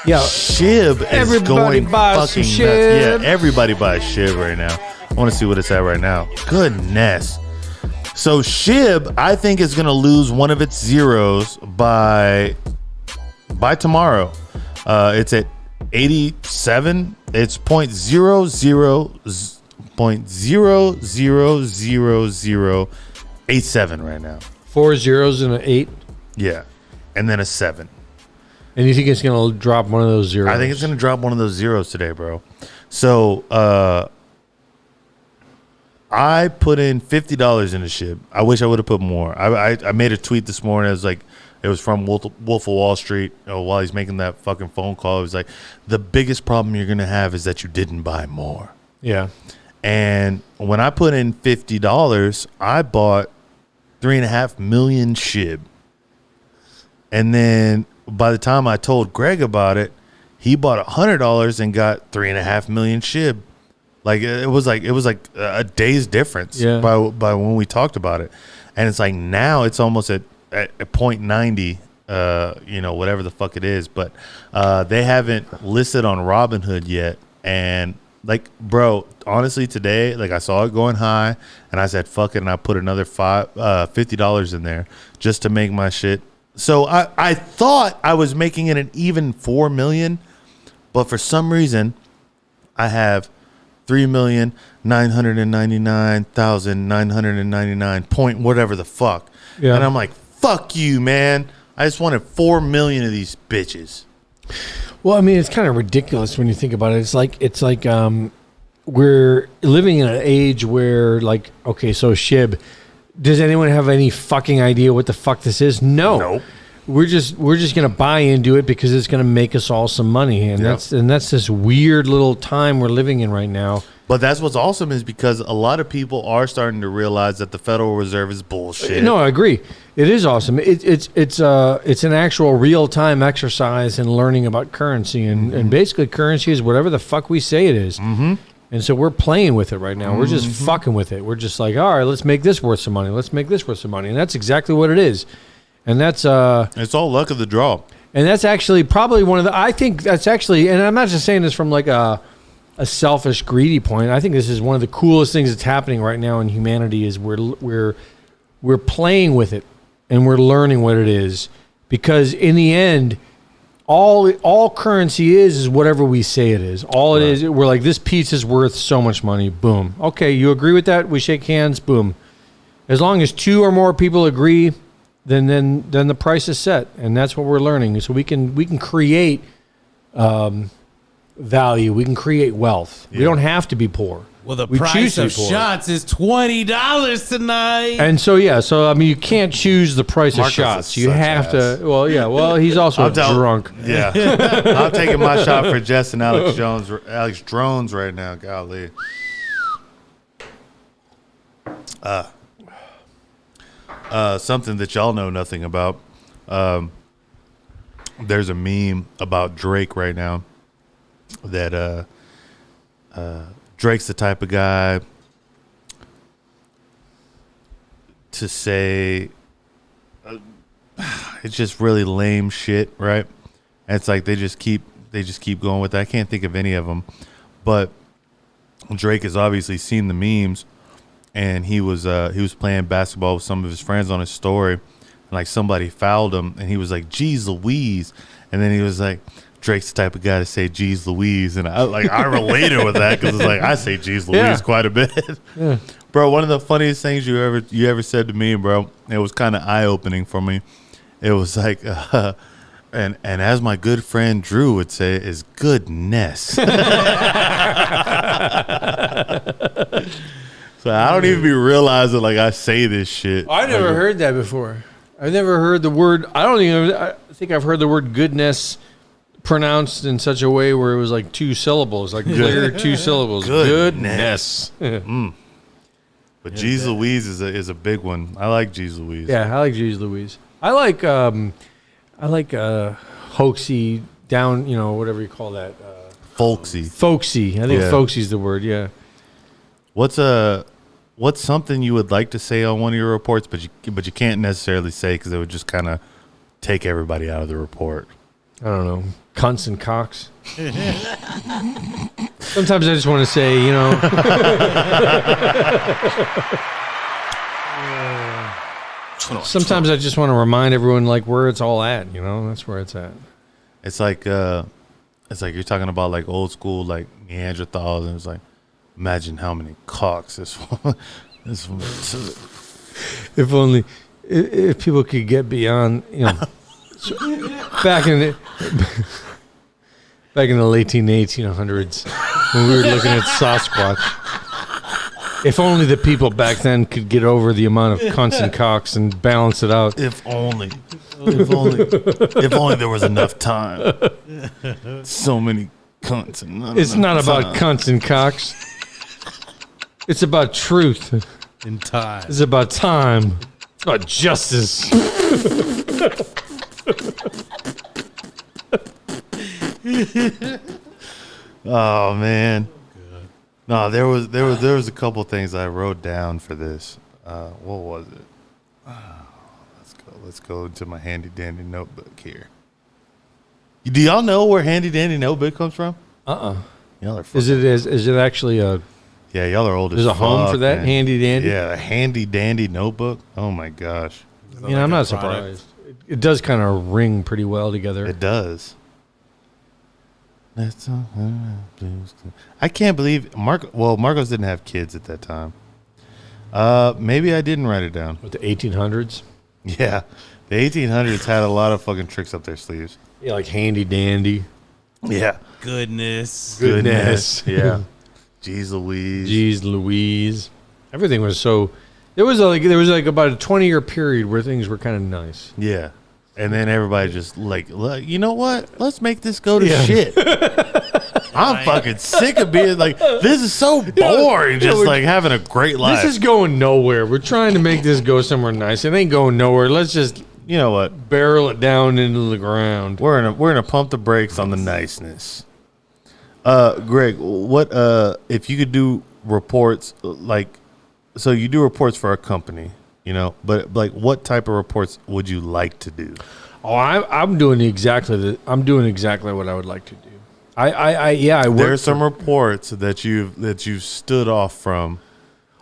Yeah, Shib is everybody going buys fucking some nuts. Shib. Yeah, everybody buys Shib right now. I want to see what it's at right now. Goodness. So Shib, I think, is going to lose one of its zeros by tomorrow. It's at 87. It's 0.0000087 right now. 4 zeros and an 8. Yeah, and then a 7. And you think it's going to drop one of those zeros? I think it's going to drop one of those zeros today, bro. So I put in $50 in the Shib. I wish I would have put more. I made a tweet this morning. It was like, it was from Wolf of Wall Street. While he's making that fucking phone call, it was like, the biggest problem you're going to have is that you didn't buy more. Yeah. And when I put in $50, I bought 3.5 million Shib. And then by the time I told Greg about it, he bought $100 and got 3.5 million Shib. Like it was like a day's difference by when we talked about it. And it's like now it's almost at 0.90, whatever the fuck it is. But they haven't listed on Robinhood yet. And like, bro, honestly, today, like I saw it going high and I said, fuck it. And I put another $50 in there just to make my shit. So I thought I was making it an even 4 million, but for some reason I have 3,999,999 point whatever the fuck. Yeah. And I'm like, fuck you, man. I just wanted 4 million of these bitches. Well, I mean, it's kind of ridiculous when you think about it. It's like we're living in an age where, like, okay, so Shib, does anyone have any fucking idea what the fuck this is? No. Nope. We're just gonna buy into it because it's gonna make us all some money, and that's this weird little time we're living in right now. But that's what's awesome is because a lot of people are starting to realize that the Federal Reserve is bullshit. No, I agree. It is awesome. It's an actual real time exercise in learning about currency, and basically currency is whatever the fuck we say it is. Mm-hmm. And so we're playing with it right now. We're just fucking with it. We're just like, all right, let's make this worth some money. Let's make this worth some money, and that's exactly what it is. And that's it's all luck of the draw. And that's actually probably one of the. I think that's actually, and I'm not just saying this from like a selfish, greedy point. I think this is one of the coolest things that's happening right now in humanity is we're playing with it and we're learning what it is, because in the end, all currency is whatever we say it is. All it is, we're like, this piece is worth so much money. Boom. Okay, you agree with that? We shake hands. Boom. As long as 2 or more people agree, then the price is set, and that's what we're learning. So we can create value. We can create wealth. Yeah. We don't have to be poor. Well, the price of shots is $20 tonight. And so I mean, you can't choose the price of shots. You have to. Well, yeah. Well, he's also drunk. Yeah, I'm taking my shot for Jess and Alex Drones right now. Golly. Something that y'all know nothing about. There's a meme about Drake right now that Drake's the type of guy to say it's just really lame shit, right? And it's like they just keep going with that. I can't think of any of them, but Drake has obviously seen the memes, and he was playing basketball with some of his friends on his story, and like somebody fouled him, and he was like, "Geez Louise," and then he was like, Drake's the type of guy to say "Geez Louise," and I related with that because it's like I say "Geez Louise" quite a bit. Yeah. Bro, one of the funniest things you ever said to me, bro, it was kind of eye opening for me. It was like, and as my good friend Drew would say, is goodness. So I don't even be realizing like I say this shit. I never heard that before. I've never heard the word. I think I've heard the word goodness pronounced in such a way where it was like 2 syllables, like clear 2 syllables. Goodness. But Jeez Louise is a big one. I like Jeez Louise. Yeah, I like Jeez Louise. I like hoaxy down, whatever you call that. Folksy. Folksy. I think folksy's the word. Yeah. What's something you would like to say on one of your reports, but you can't necessarily say because it would just kind of take everybody out of the report? I don't know. Cunts and cocks. Sometimes I just want to say, sometimes I just want to remind everyone like where it's all at. That's where it's at. It's like you're talking about like old school like Neanderthals, and it's like imagine how many cocks this one. If people could get beyond, back in the late 1800s when we were looking at Sasquatch. If only the people back then could get over the amount of cunts and cocks and balance it out. If only there was enough time. So many cunts and it's not about cunts and cocks. It's about truth and time. It's about time. It's about justice. Oh man. No, there was a couple things I wrote down for this. What was it? Let's go into my handy dandy notebook here. Do y'all know where handy dandy notebook comes from? Y'all are is it actually a? Yeah, y'all are old as fuck. There's a home for that, man. handy dandy. Yeah, a handy dandy notebook. Oh my gosh. I'm not surprised. It does kind of ring pretty well together. It does. I can't believe Marcos didn't have kids at that time. Maybe I didn't write it down. With the 1800s? Yeah. The 1800s had a lot of fucking tricks up their sleeves. Yeah, like handy dandy. Yeah. Goodness. Yeah. Jeez Louise. Everything was so. There was like about a 20-year period where things were kind of nice. Yeah. And then everybody just like, you know what? Let's make this go to shit. I'm fucking sick of being like, this is so boring. Like having a great life. This is going nowhere. We're trying to make this go somewhere nice. It ain't going nowhere. Let's just, you know what? Barrel it down into the ground. We're gonna pump the brakes on the niceness. Greg, what if you could do reports like, so you do reports for a company, but like what type of reports would you like to do? Oh, I'm doing exactly what I would like to do. I work. There's some reports that you've stood off from.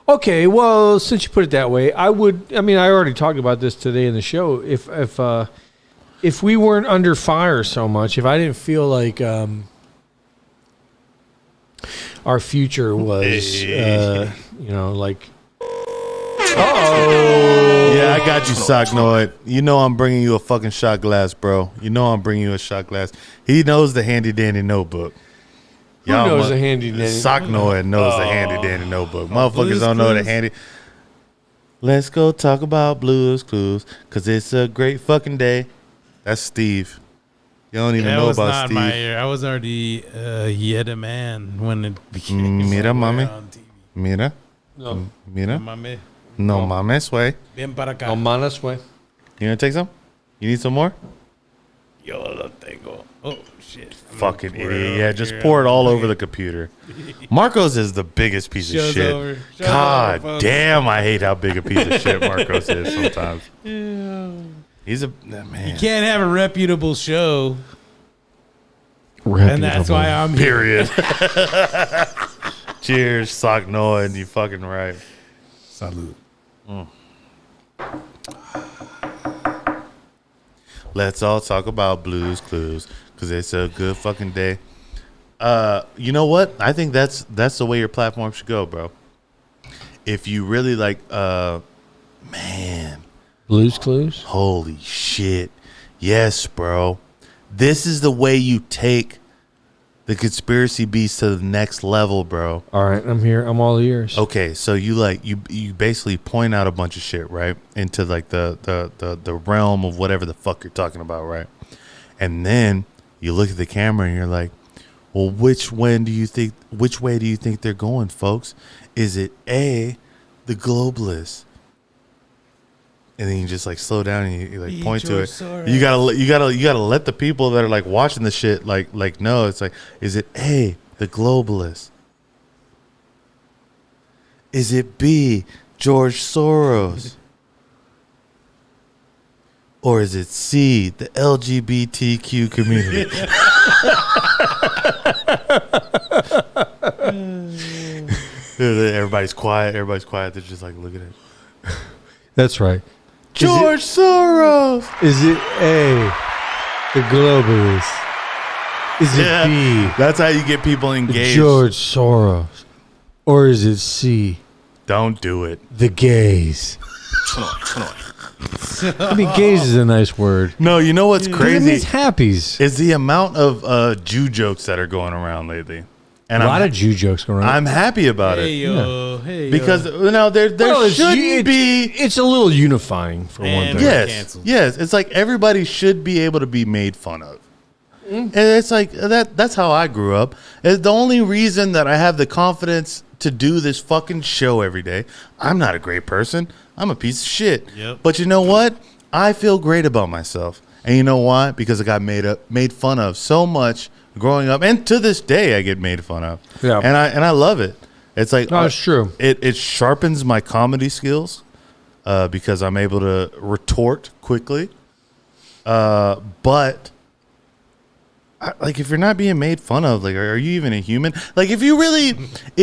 Okay, well, since you put it that way, I already talked about this today in the show. If we weren't under fire so much, if I didn't feel like our future was, like. Oh yeah, I got you, Socknoid. You know I'm bringing you a fucking shot glass, bro. You know I'm bringing you a shot glass. He knows the handy dandy notebook. Who knows the handy dandy? Socknoid knows the handy dandy notebook. Motherfuckers don't know the handy. Let's go talk about Blues Clues, cause it's a great fucking day. That's Steve. You don't even know about Steve. I was already yet a man when it became Mira, mami. on TV. Mira. No. Mira. Mame. No mames, way. Bien para acá. No mames, way. You gonna take some? You need some more? Yo lo tengo. Oh shit! Fucking idiot. Yeah, just pour it all over the computer. Marcos is the biggest piece of Show's shit. over. Show's God over, folks. damn, I hate how big a piece of shit Marcos is sometimes. He's a man. You can't have a reputable show, and that's why I'm here. Period. Cheers, sock Noah, and you fucking right. Salud. Let's all talk about Blues Clues because it's a good fucking day. You know what? I think that's the way your platform should go, bro. If you really like, man, Blues Clues? holy shit. Yes, bro. This is the way you take the conspiracy beast to the next level, bro. All right, I'm here. I'm all ears. Okay, so you basically point out a bunch of shit, right? Into like the realm of whatever the fuck you're talking about, right? And then you look at the camera and you're like, well, which way do you think they're going, folks? Is it A, the globalists? And then you just like slow down and you like point to it. You gotta let the people that are like watching the shit like know. It's like, is it A, the globalists? Is it B, George Soros? Or is it C, the LGBTQ community? Everybody's quiet. They're just like, look at it. That's right. George Soros. Is it A, the globalists? Is it B, That's how you get people engaged. George Soros? Or is it C, Don't do it. the gays? I mean, gays is a nice word. No, you know what's It crazy means happies. is the amount of Jew jokes that are going around lately. And A lot of Jew jokes going around. I'm happy about Hey it. yo, hey yo. Because there shouldn't be. It's a little unifying for one Man, thing. yeah. Yes, canceled. yes. It's like everybody should be able to be made fun of. And it's like that's how I grew up. It's the only reason that I have the confidence to do this fucking show every day. I'm not a great person. I'm a piece of shit. Yep. But you know what? I feel great about myself. And you know why? Because I got made fun of so much growing up, and to this day I get made fun of. Yeah. And I love it. It's like No, it's true. It sharpens my comedy skills because I'm able to retort quickly. But like, if you're not being made fun of, like, are you even a human? Like, if you really,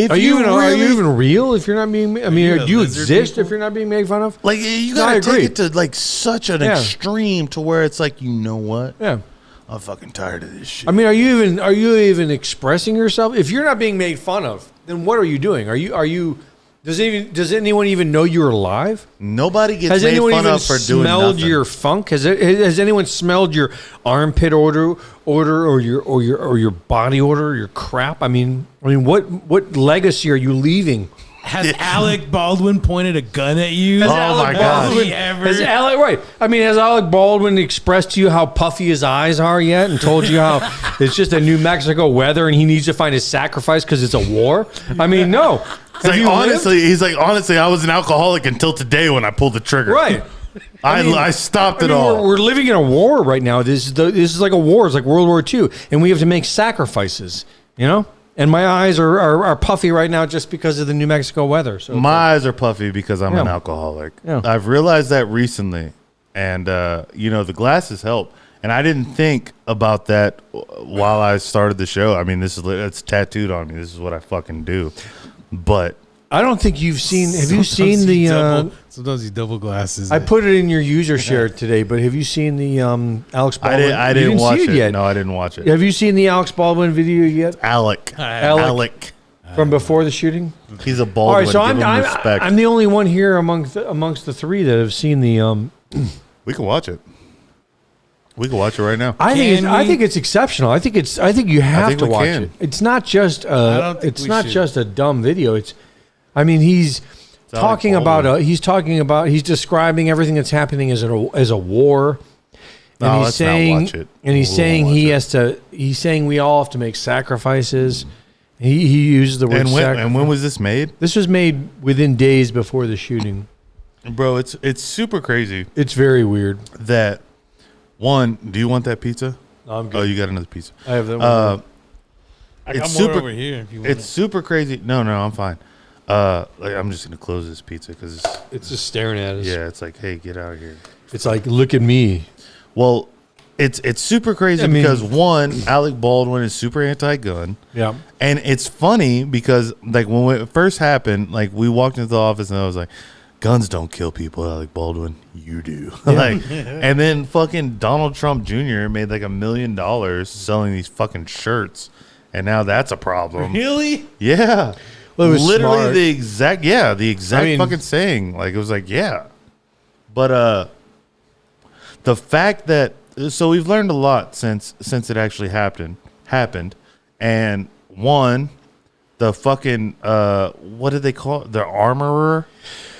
Are you even real if you're not being? I mean, do you exist if you're not being made fun of? like, you No, I gotta take agree. it to like such an extreme to where it's like, you know what? Yeah. I'm fucking tired of this shit. I mean, are you even expressing yourself? If you're not being made fun of, then what are you doing? Are you? Does anyone even know you're alive? Nobody gets Has made anyone fun even of for doing smelled nothing. your funk? Has anyone smelled your armpit odor or your body odor, your crap? I mean, what legacy are you leaving? Has Alec Baldwin pointed a gun at you? Oh my God. Has Alec, right? I mean, has Alec Baldwin expressed to you how puffy his eyes are yet, and told you how it's just a New Mexico weather and he needs to find his sacrifice because it's a war? I mean, no. He's like, honestly, I was an alcoholic until today when I pulled the trigger. Right. I stopped it all. We're living in a war right now. This is like a war. It's like World War II, and we have to make sacrifices. You know. And my eyes are puffy right now just because of the New Mexico weather. So My eyes are puffy because I'm an alcoholic. Yeah. I've realized that recently, and the glasses help. And I didn't think about that while I started the show. I mean, it's tattooed on me. This is what I fucking do. But I don't think you've seen. Have you seen the? Sometimes you double glasses. I put it in your user share today, but have you seen the Alex Baldwin? I didn't watch see it yet. No, I didn't watch it. Have you seen the Alex Baldwin video yet Alec from before the shooting? He's a All Baldwin. right, so Give him respect. I'm the only one here amongst the three that have seen the. We can watch it. We can watch it right now. I think it's exceptional. I think you have to watch can. it. It's not just it's we not should. just a dumb video. He's talking about he's describing everything that's happening as a war. And No, he's let's saying not watch it. and he's We saying won't he watch has to he's saying we all have to make sacrifices. He uses the word And sacrifice. when was this made? This was made within days before the shooting. Bro, it's super crazy It's very weird. that One, do you want that pizza? No, I'm good. Oh, you got another pizza. I have that one. I got It's more super- over here if you want. It's super crazy. No, I'm fine. Like I'm just gonna close this pizza because It's just staring at us. yeah, it's like, hey, get out of here. It's like, look at me. Well, it's super crazy because one, Alec Baldwin is super anti-gun. Yeah. And it's funny because like when it first happened, like we walked into the office and I was like, guns don't kill people, Alec Baldwin. You do. Like, and then fucking Donald Trump Jr. made like $1 million selling these fucking shirts, and now that's a problem. Really? Yeah. Well, it was literally smart. the exact fucking saying. Like it was like, yeah. But the fact that so we've learned a lot since it actually happened. And one, the fucking what did they call it? The armorer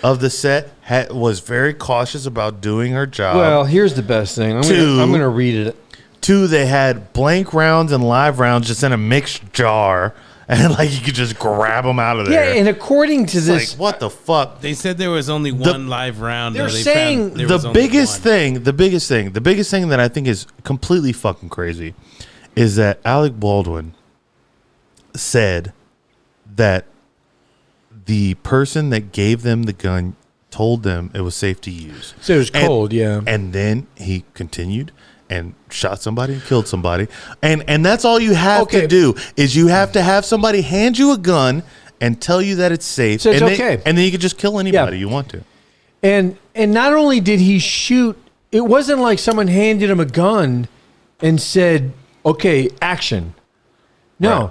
of the set was very cautious about doing her job. Well, here's the best thing. I'm gonna read it. Two, they had blank rounds and live rounds just in a mixed jar, and like you could just grab them out of there. Yeah, and according to It's this, like, what the fuck? They said there was only one live round. they're though. They saying found there The was only biggest one. the biggest thing that I think is completely fucking crazy is that Alec Baldwin said that the person that gave them the gun told them it was safe to use. so it was cold, yeah. And then he continued and shot somebody and killed somebody. And that's all you have to do is you have to have somebody hand you a gun and tell you that it's safe. So it's and okay. And then you can just kill anybody you want to. And not only did he shoot, it wasn't like someone handed him a gun and said, "Okay, action." No. Right.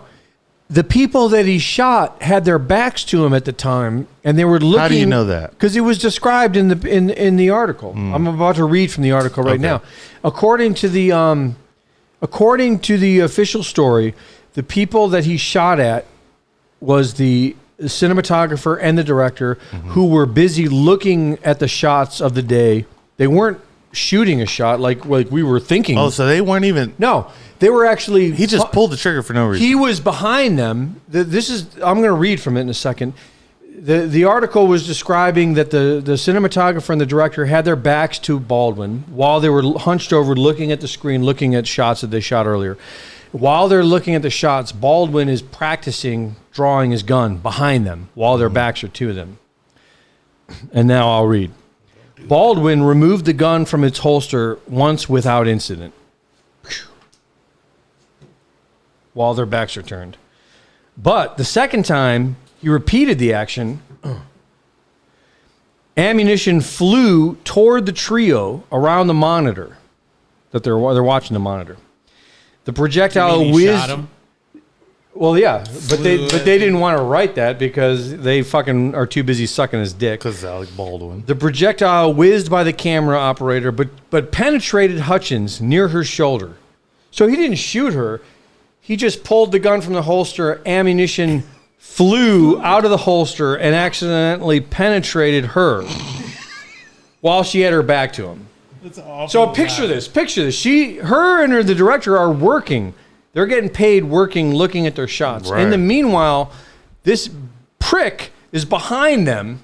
The people that he shot had their backs to him at the time, and they were looking. How do you know that? Because it was described in the article. I'm about to read from the article right now. According to the official story, the people that he shot at was the cinematographer and the director who were busy looking at the shots of the day. They weren't shooting a shot like we were thinking. Oh, so they weren't even. No, they were actually. He just pulled the trigger for no reason. He was behind them. I'm going to read from it in a second. The article was describing that the cinematographer and the director had their backs to Baldwin while they were hunched over looking at the screen, looking at shots that they shot earlier. While they're looking at the shots, Baldwin is practicing drawing his gun behind them while their backs are to them. And now I'll read. Baldwin removed the gun from its holster once without incident, while their backs are turned. But the second time he repeated the action, ammunition flew toward the trio around the monitor that they're watching the monitor. The projectile He whizzed. shot him? Well, yeah, but they didn't want to write that because they fucking are too busy sucking his dick. Because Alec Baldwin. The projectile whizzed by the camera operator, but penetrated Hutchins near her shoulder. So he didn't shoot her. He just pulled the gun from the holster. Ammunition flew out of the holster and accidentally penetrated her while she had her back to him. That's awful. So picture this. Her and the director are working. They're getting paid working, looking at their shots. Right. In the meanwhile, this prick is behind them,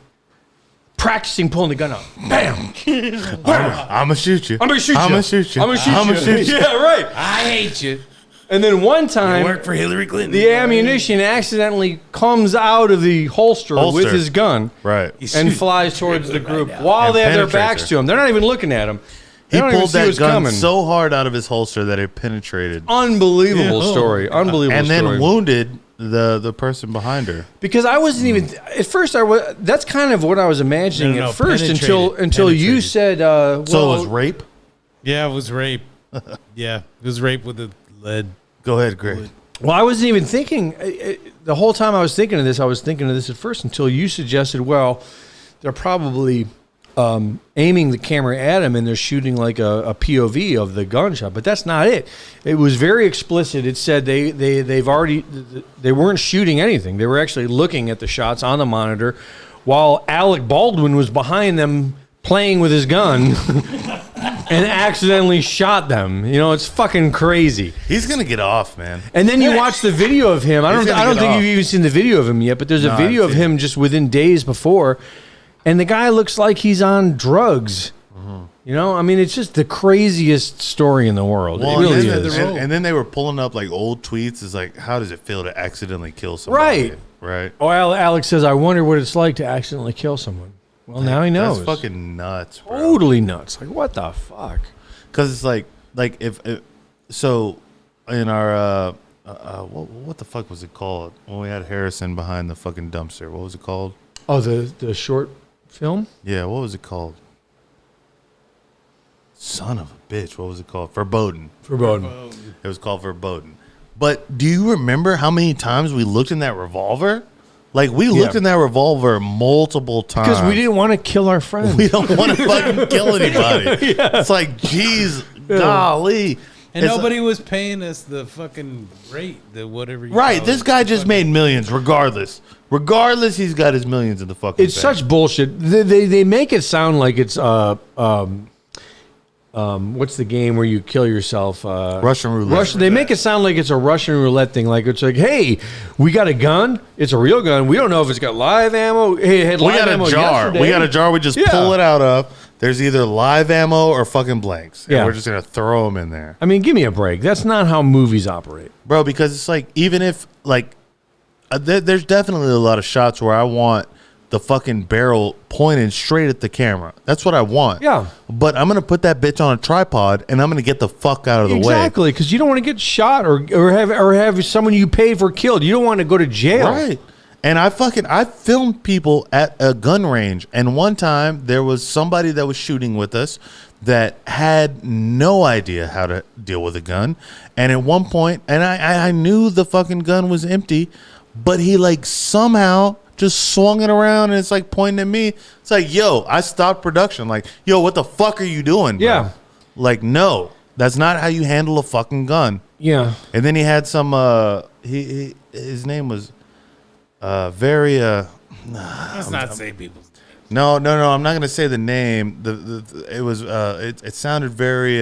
practicing pulling the gun out. Bam! I'm gonna shoot you. I'm gonna shoot you. I'm gonna shoot you. I'm gonna shoot I'm you. gonna shoot you. Yeah, right. I hate you. And then one time, Work for Hillary Clinton. the ammunition accidentally comes out of the holster with his gun Right. and flies towards the group while And they have their penetrates backs her. to him. They're not even looking at him. They He don't even pulled see that what's gun coming. so hard out of his holster that it penetrated. Unbelievable story. Unbelievable And story. then wounded the person behind her. Because I wasn't even at first. That's kind of what I was imagining No, at first until penetrated. you said. So it was rape? Yeah, it was rape. Yeah, it was rape with a lead. Go ahead, Greg. Well, I wasn't even thinking. The whole time I was thinking of this at first until you suggested, well, they're probably aiming the camera at him and they're shooting like a POV of the gunshot. But that's not it. It was very explicit. It said they weren't shooting anything. They were actually looking at the shots on the monitor while Alec Baldwin was behind them playing with his gun and accidentally shot them. You know, it's fucking crazy. He's gonna get off, man. And then you watch the video of him. I He's don't gonna think get off. you've even seen the video of him yet, but there's a No, video I've of seen him just within days before, and the guy looks like he's on drugs. You know, I mean, it's just the craziest story in the world. Well, it really and, is. and then they were pulling up like old tweets. Is like, how does it feel to accidentally kill somebody? Right. Oh, Alex says, I wonder what it's like to accidentally kill someone. Well, now he knows. That's fucking nuts, bro. Totally nuts. Like, what the fuck? Because it's like if so in our what the fuck was it called when we had Harrison behind the fucking dumpster? What was it called? Oh, the short film? Yeah, what was it called? Son of a bitch, what was it called? Verboten. It was called Verboten. But do you remember how many times we looked in that revolver? Like, we looked in that revolver multiple times. Because we didn't want to kill our friends. We don't want to fucking kill anybody. It's like, geez, golly. And It's nobody was paying us the fucking rate, the whatever. Right, this guy just made millions regardless. Regardless, he's got his millions in the fucking It's bank. such bullshit. They make it sound like it's what's the game where you kill yourself? Russian roulette. They make it sound like it's a Russian roulette thing. Like it's like, hey, we got a gun. It's a real gun. We don't know if it's got live ammo. Hey, it had We live got ammo a jar. yesterday. We got a jar. We just pull it out of. There's either live ammo or fucking blanks. And we're just going to throw them in there. I mean, give me a break. That's not how movies operate. Bro, because it's like, even if, like, there's definitely a lot of shots where I want the fucking barrel pointed straight at the camera. That's what I want. Yeah. But I'm going to put that bitch on a tripod and I'm going to get the fuck out of the way. Exactly, because you don't want to get shot or have someone you pay for killed. You don't want to go to jail. Right. And I filmed people at a gun range. And one time there was somebody that was shooting with us that had no idea how to deal with a gun. And at one point, and I knew the fucking gun was empty, but he like somehow just swung it around and it's like pointing at me. It's like, yo, I stopped production. Like, yo, what the fuck are you doing, bro? Yeah. Like, no, that's not how you handle a fucking gun. Yeah. And then he had some, his name was Let's not say people's. No, I'm not gonna say the name. It sounded very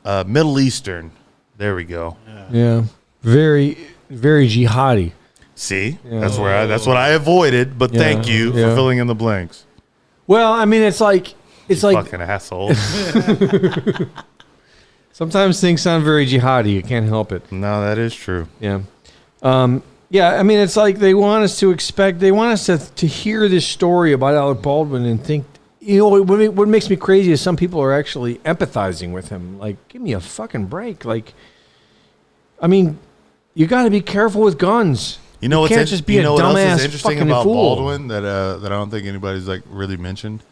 Middle Eastern. There we go. Yeah. Very, very jihadi. See, that's what I avoided. But thank you for filling in the blanks. Well, I mean, it's like fucking asshole. Sometimes things sound very jihadi. You can't help it. No, that is true. Yeah. Yeah, I mean, it's like they want us to hear this story about Alec Baldwin and think, you know, what makes me crazy is some people are actually empathizing with him. Like, give me a fucking break. Like, I mean, you got to be careful with guns. You know what's can't just be you a know what else dumbass is interesting fucking about fool. Baldwin that I don't think anybody's like really mentioned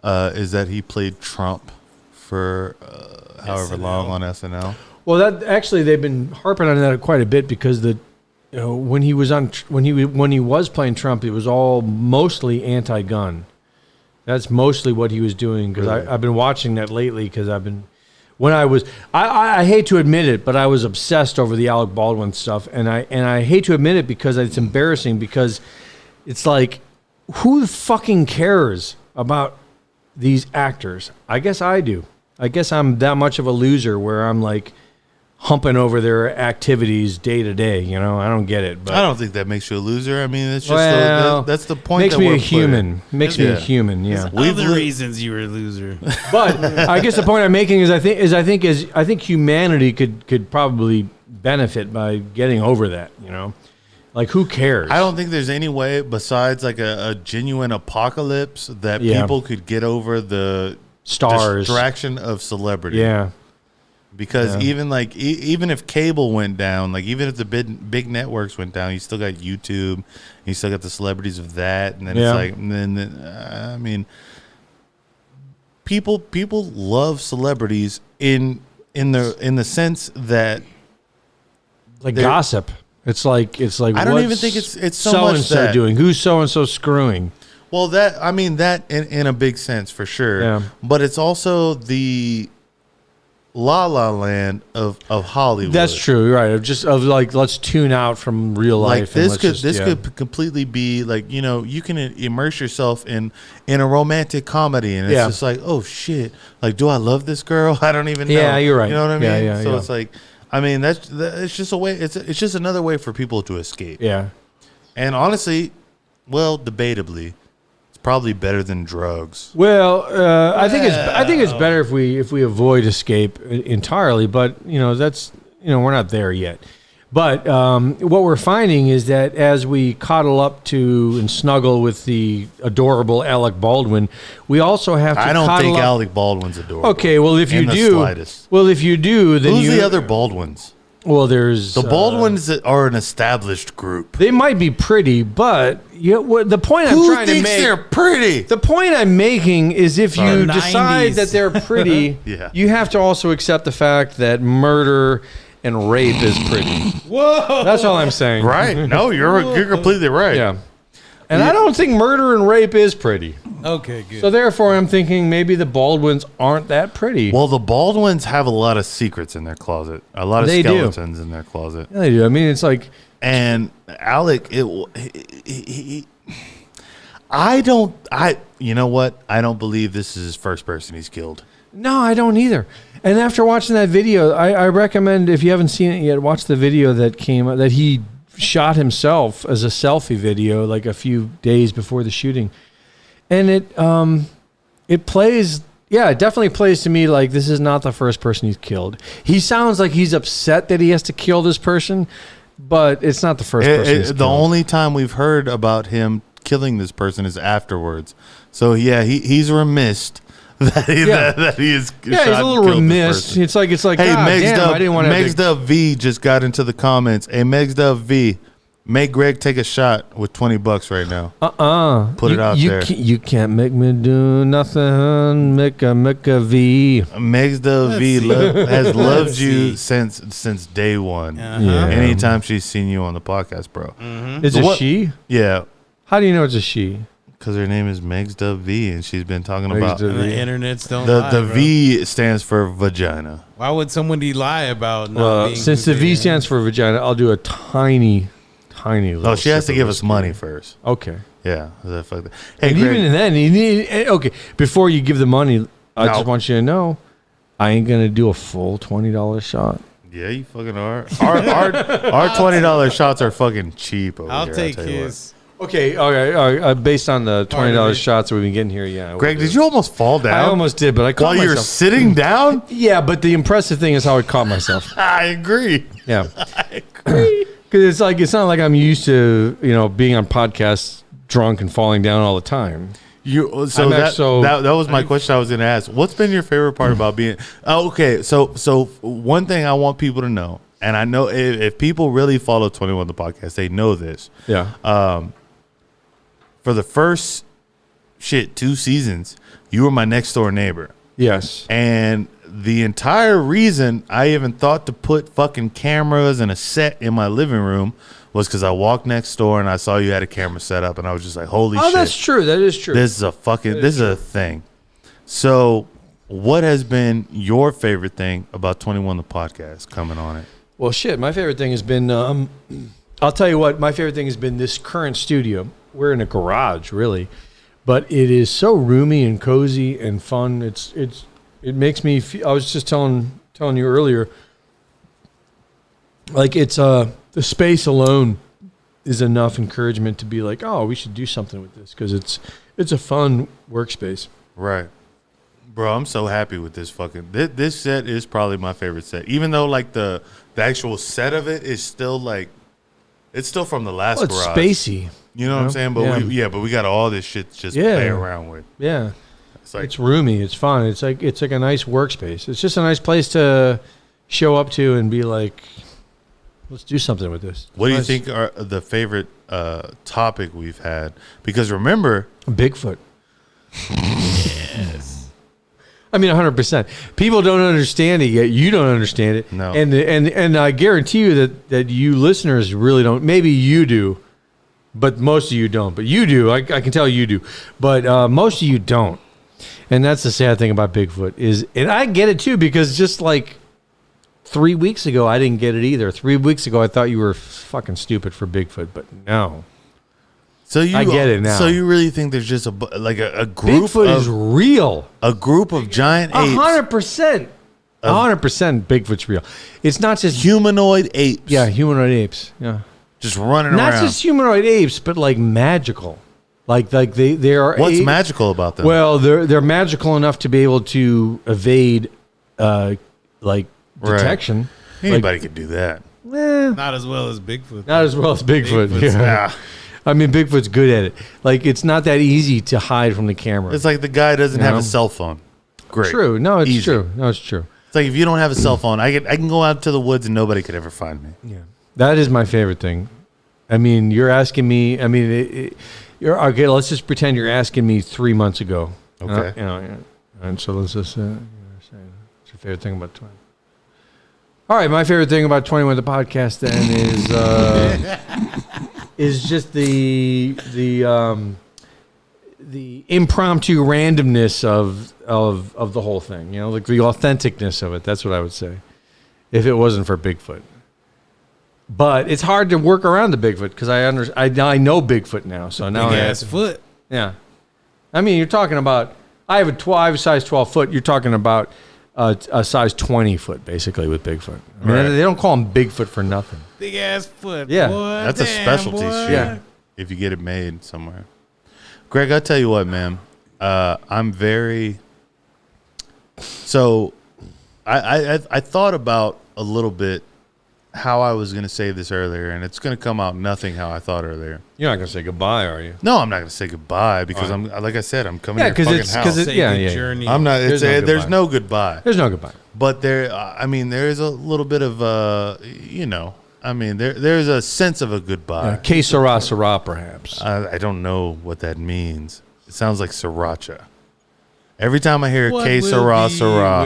is that he played Trump for however long on SNL. Well, that actually they've been harping on that quite a bit because when he was playing Trump, it was all mostly anti-gun. That's mostly what he was doing because Really? I've been watching that lately because I hate to admit it, but I was obsessed over the Alec Baldwin stuff, and I hate to admit it because it's embarrassing because it's like, who fucking cares about these actors? I guess I do. I guess I'm that much of a loser where I'm like humping over their activities day to day. You know, I don't get it. But I don't think that makes you a loser. I mean, it's just that's the point. Makes that me we're a human. putting. Makes me a human. Yeah. Other reasons you were a loser. But I guess the point I'm making is I think humanity could probably benefit by getting over that. You know, like who cares? I don't think there's any way besides like a genuine apocalypse that people could get over the distraction of celebrity. Yeah. Because even like even if cable went down, like even if the big networks went down, you still got YouTube, and you still got the celebrities of that, and then it's like, and then I mean, people love celebrities in the sense that like gossip. It's like I don't even think it's so much and so that. doing. Who's so and so screwing? Well, that in a big sense for sure. Yeah. But it's also the La La Land of Hollywood. That's true, right? Of like, let's tune out from real life. Like this could completely be like, you know, you can immerse yourself in a romantic comedy, and it's just like, oh shit, like, do I love this girl? I don't even know. Yeah, you're right. You know what I mean? Yeah, so it's like, I mean, it's just a way. It's just another way for people to escape. Yeah. And honestly, well, debatably, it's probably better than drugs. Well, I think it's better if we avoid escape entirely. But that's we're not there yet. But what we're finding is that as we cuddle up to and snuggle with the adorable Alec Baldwin, we also have to. I don't cuddle think up. Alec Baldwin's adorable. Okay, well if you in the do, slightest. then Who's the other Baldwins? Well, there's The Baldwins that are an established group. They might be pretty, but the point I'm trying to thinks make. they're pretty? The point I'm making is if you The decide 90s. that they're pretty, Yeah. you have to also accept the fact that murder and rape is pretty. Whoa. That's all I'm saying. Right? No, you're completely right. Yeah. And I don't think murder and rape is pretty. Okay, good. So therefore, I'm thinking maybe the Baldwins aren't that pretty. Well, the Baldwins have a lot of secrets in their closet. A lot of They do. skeletons in their closet. Yeah, they do. I mean, it's like And Alec, you know what? I don't believe this is his first person he's killed. no, I don't either. And after watching that video, I recommend if you haven't seen it yet, watch the video that came that he shot himself as a selfie video like a few days before the shooting. And it plays, yeah, it definitely plays to me like this is not the first person he's killed. He sounds like he's upset that he has to kill this person, but it's not the first person he's The killed. only time we've heard about him killing this person is afterwards. So yeah, he's remiss that he is. Yeah, he's a little remiss. It's like Hey, God Megs damn, Dub, I didn't want Megs to. Dub V just got into the comments. Hey, Megs Dub V, make Greg take a shot with $20 right now. Put it out there. You can't make me do nothing. Make a V. Megs Dub V has loved you since day one. Yeah. Anytime she's seen you on the podcast, bro. Is So it what- she? Yeah, How do you know it's a she? because her name is Megs Dub V, and she's been talking Megs about Dub The internets don't the lie, the bro. V stands for vagina. Why would somebody lie about not Well, being since who the they V are? stands for vagina, I'll do a tiny little. Oh, she has to sip of give us whiskey. money first. Okay. Yeah, fuck that. Hey, And Greg, even then, you need okay. Before you give the money, I No. just want you to know, I ain't gonna do a full $20 shot. yeah, you fucking are. Our $20 shots are fucking cheap over I'll here. take tell you what. his. Okay, okay. Based on the Part of $20 it. shots that we've been getting here, yeah. I will Greg, do did it. you almost fall down? I almost did, but I caught while you're myself. sitting down. Yeah, but the impressive thing is how I caught myself. I agree. Yeah, because it's not like I'm used to being on podcasts drunk and falling down all the time. That was my question I was going to ask. What's been your favorite part about being? Oh, okay, so one thing I want people to know, and I know if people really follow 21 the podcast, they know this. Yeah. For the first 2 seasons, you were my next door neighbor. Yes. And the entire reason I even thought to put fucking cameras and a set in my living room was because I walked next door and I saw you had a camera set up, and I was just like, holy shit. Oh, that's true. That is true. This is a thing. So what has been your favorite thing about 21 the podcast coming on it? Well, shit. My favorite thing has been. I'll tell you what. My favorite thing has been this current studio. We're in a garage, really, but it is so roomy and cozy and fun. It makes me feel. I was just telling you earlier. Like it's the space alone is enough encouragement to be like, oh, we should do something with this because it's a fun workspace. Right. Bro, I'm so happy with this fucking this set is probably my favorite set. Even though like the actual set of it is still like it's still from the last Well, it's garage. spacey. You know what I'm saying? But but we got all this shit to just play around with. Yeah. It's like It's roomy. It's fun. It's like a nice workspace. It's just a nice place to show up to and be like, let's do something with this. what do you Nice. think are the favorite topic we've had? Because remember, Bigfoot. I mean, 100%. People don't understand it yet. You don't understand it. No. And I guarantee you that you listeners really don't. Maybe you do, but most of you don't. But you do. I can tell you do. But most of you don't. And that's the sad thing about Bigfoot is, and I get it too, because just like 3 weeks ago, I didn't get it either. 3 weeks ago, I thought you were fucking stupid for Bigfoot, but no. so you I get it now. So you really think there's just a group Bigfoot of is real. a group of giant apes, 100%. 100% Bigfoot's real. It's not just humanoid apes, humanoid apes. Yeah. just running Not around. just humanoid apes, but like magical. Like they are. What's magical about them? Well, they're magical enough to be able to evade, like detection. Anybody could do that. Not as well as Bigfoot. Not as well as Bigfoot. Yeah. I mean, Bigfoot's good at it. Like, it's not that easy to hide from the camera. It's like the guy doesn't have a cell phone. Great. True. No, it's Easy. true. No, it's true. It's like if you don't have a cell phone, I can go out to the woods and nobody could ever find me. Yeah. That is my favorite thing. I mean, you're asking me. I mean, you're okay. Let's just pretend you're asking me 3 months ago. Okay. And so let's just say, what's your favorite thing about 20? All right, my favorite thing about 21 the podcast then is just the impromptu randomness of the whole thing. You know, like the authenticness of it. That's what I would say. If it wasn't for Bigfoot. But it's hard to work around the Bigfoot because I know Bigfoot now. So now Big ass foot. Yeah. I mean, you're talking about I have a size 12 foot. You're talking about a size 20 foot basically with Bigfoot. I mean, they don't call him Bigfoot for nothing. Big ass foot. Yeah. Boy, That's a specialty shit. Yeah. If you get it made somewhere. Greg, I'll tell you what, man. I'm very. So, I thought about a little bit how I was going to say this earlier, and it's going to come out nothing how I thought earlier. You're not going to say goodbye, are you? No, I'm not going to say goodbye because I'm like I said, I'm coming to your fucking house. Journey. I'm not. There's no goodbye. There's no goodbye. But there is a little bit of there's a sense of a goodbye. Que sera, sera, perhaps. I don't know what that means. It sounds like sriracha. Every time I hear que sera, sera,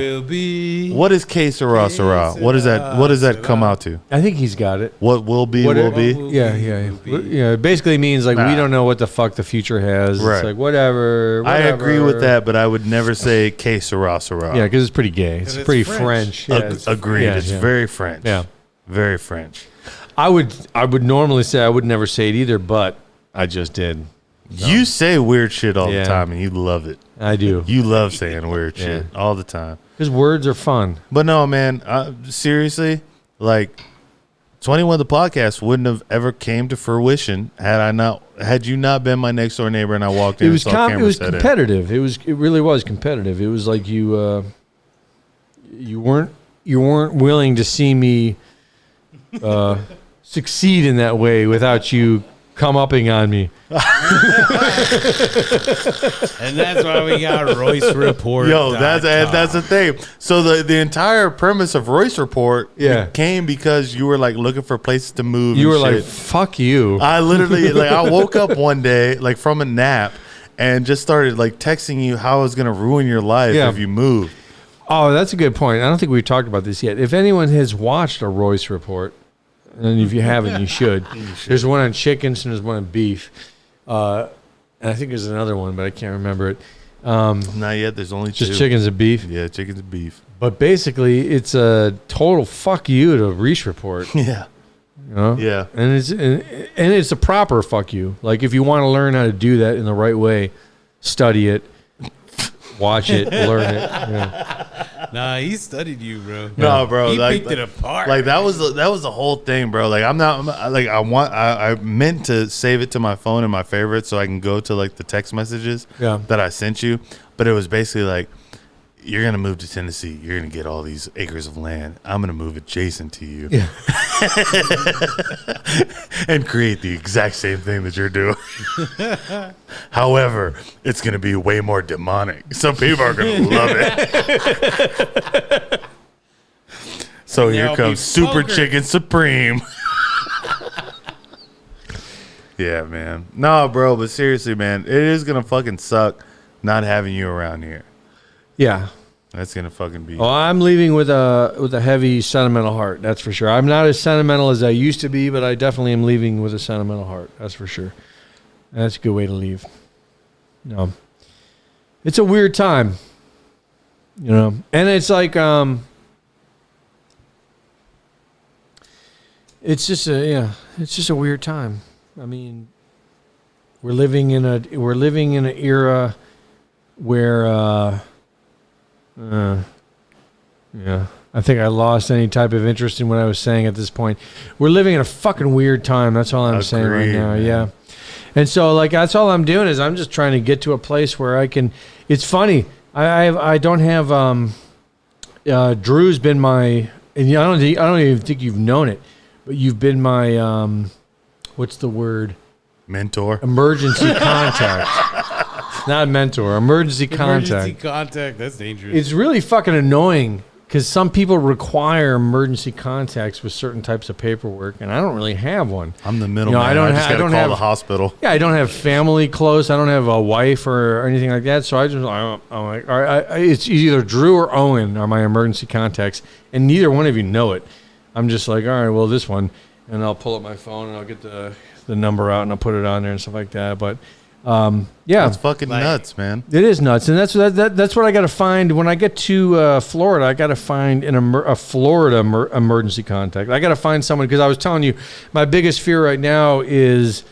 what is que sera, sera? What does that come out to? I think he's got it. What will be, will be? Yeah. It basically means like we don't know what the fuck the future has. Right. It's like whatever. I agree with that, but I would never say que sera, sera. Yeah, because it's pretty gay. It's pretty French. Yeah, Agreed. Yeah, it's very French. Yeah. Very French. I would normally say I would never say it either, but I just did. So. You say weird shit all the time, and you love it. I do. You love saying weird shit all the time. Because words are fun. But no, man, seriously, like 21 the podcast wouldn't have ever came to fruition had you not been my next door neighbor and I walked in. It was competitive. It really was competitive. It was like you weren't willing to see me succeed in that way without you come upping on me. And that's why we got Royce Report. Yo, that's the thing. So the entire premise of Royce Report came because you were like looking for places to move. You were like, fuck you. I literally I woke up one day like from a nap and just started like texting you how I was gonna ruin your life if you moved. Oh, that's a good point. I don't think we've talked about this yet. If anyone has watched a Royce Report, and if you haven't, you should. There's one on chickens and there's one on beef. And I think there's another one, but I can't remember it. Not yet. There's only just two. Chickens and beef. Yeah, chickens and beef. But basically, it's a total fuck you to Reese Report. Yeah. You know? Yeah. And it's a proper fuck you. Like if you want to learn how to do that in the right way, study it, watch it, learn it. Yeah. Nah, he studied you, bro. No, bro. He picked it apart. Like that was the whole thing, bro. Like I meant to save it to my phone and my favorites so I can go to like the text messages that I sent you. But it was basically like, you're gonna move to Tennessee. You're gonna get all these acres of land. I'm gonna move adjacent to you, and create the exact same thing that you're doing. However, it's gonna be way more demonic. Some people are gonna love it. So here comes Super Chicken Supreme. Yeah, man. No, bro, but seriously, man, it is gonna fucking suck not having you around here. Yeah. That's gonna fucking be. Oh, I'm leaving with a heavy sentimental heart. That's for sure. I'm not as sentimental as I used to be, but I definitely am leaving with a sentimental heart. That's for sure. That's a good way to leave. No, it's a weird time, you know, and it's like it's just a weird time. I mean, we're living in an era where. Yeah, I think I lost any type of interest in what I was saying at this point. We're living in a fucking weird time. That's all I'm saying right now. Man. Yeah, And so, like, that's all I'm doing is I'm just trying to get to a place where I can. It's funny. I don't have. Drew's been my, and I don't even think you've known it, but you've been my. What's the word? Mentor. Emergency contact. Not mentor. Emergency contact. Emergency contact. That's dangerous. It's really fucking annoying. Because some people require emergency contacts with certain types of paperwork, and I don't really have one. I'm the middleman. I just got to call the hospital. Yeah, I don't have family close. I don't have a wife or anything like that. So I'm like, all right, it's either Drew or Owen are my emergency contacts, and neither one of you know it. I'm just like, all right, well, this one, and I'll pull up my phone and I'll get the number out and I'll put it on there and stuff like that. But yeah, it's fucking nuts, man. It is nuts, and that's what I got to find when I get to Florida. I got to find a Florida emergency contact. I got to find someone because I was telling you, my biggest fear right now is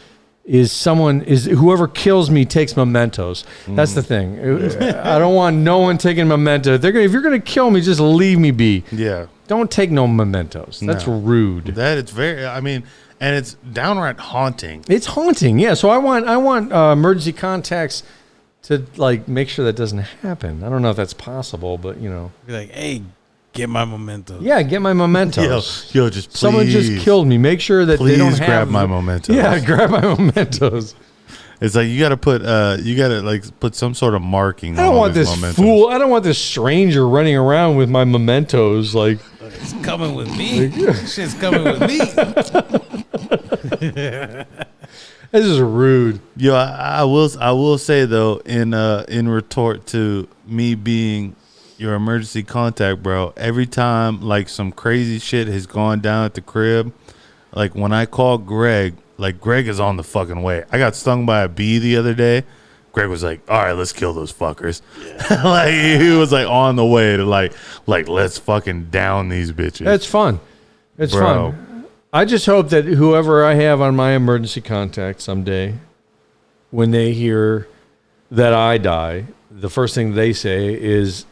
whoever kills me takes mementos. That's the thing. I don't want no one taking memento. If you're gonna kill me, just leave me be. Yeah. Don't take no mementos. That's rude. That it's very. I mean. And it's downright haunting. It's haunting, yeah. So I want emergency contacts to like make sure that doesn't happen. I don't know if that's possible, but you know, be like, hey, get my mementos. Yeah, get my mementos. Yo, just please, someone just killed me. Make sure that they don't grab my mementos. Yeah, grab my mementos. It's like you got to put some sort of marking. I don't want this fool. I don't want this stranger running around with my mementos. Like it's coming with me. Shit's coming with me. This is rude. Yo, I will say though, in retort to me being your emergency contact, bro, every time like some crazy shit has gone down at the crib, like when I call Greg, like Greg is on the fucking way. I got stung by a bee the other day. Greg was like, all right, let's kill those fuckers. Yeah. Like he was like on the way to like let's fucking down these bitches. It's fun. It's fun. I just hope that whoever I have on my emergency contact someday, when they hear that I die, the first thing they say is,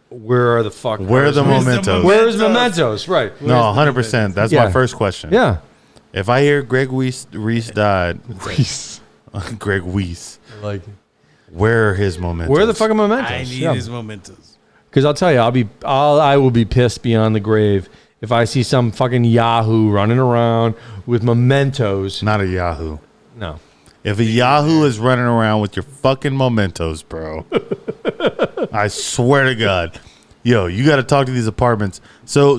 where are the fuck? Where are the mementos? Where's mementos? Right. No, 100%. That's my first question. Yeah. If I hear Greg Reese died, Greg Reese, I like it. Where are his mementos? Where are the fucking mementos? I need his mementos. Because I'll tell you, I will be pissed beyond the grave if I see some fucking Yahoo running around with mementos. Not a Yahoo. No. If a Yahoo is running around with your fucking mementos, bro, I swear to God, yo, you got to talk to these apartments. So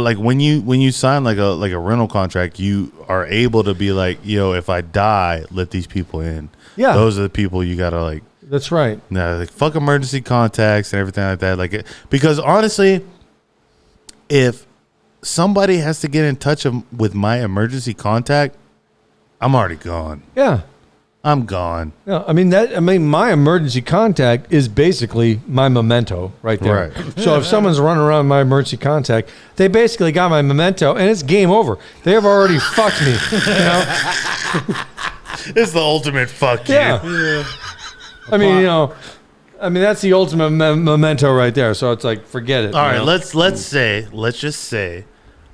like when you sign like a rental contract, you are able to be like, yo, if I die, let these people in. Yeah. Those are the people you got to like. That's right. Yeah, like fuck emergency contacts and everything like that. Like because honestly, if somebody has to get in touch with my emergency contact, I'm already gone. Yeah. I'm gone. Yeah, I mean my emergency contact is basically my memento right there. Right. So if someone's running around my emergency contact, they basically got my memento and it's game over. They have already fucked me. You know? It's the ultimate fuck you. Yeah. I mean, you know, that's the ultimate memento right there. So it's like, forget it. All right, let's just say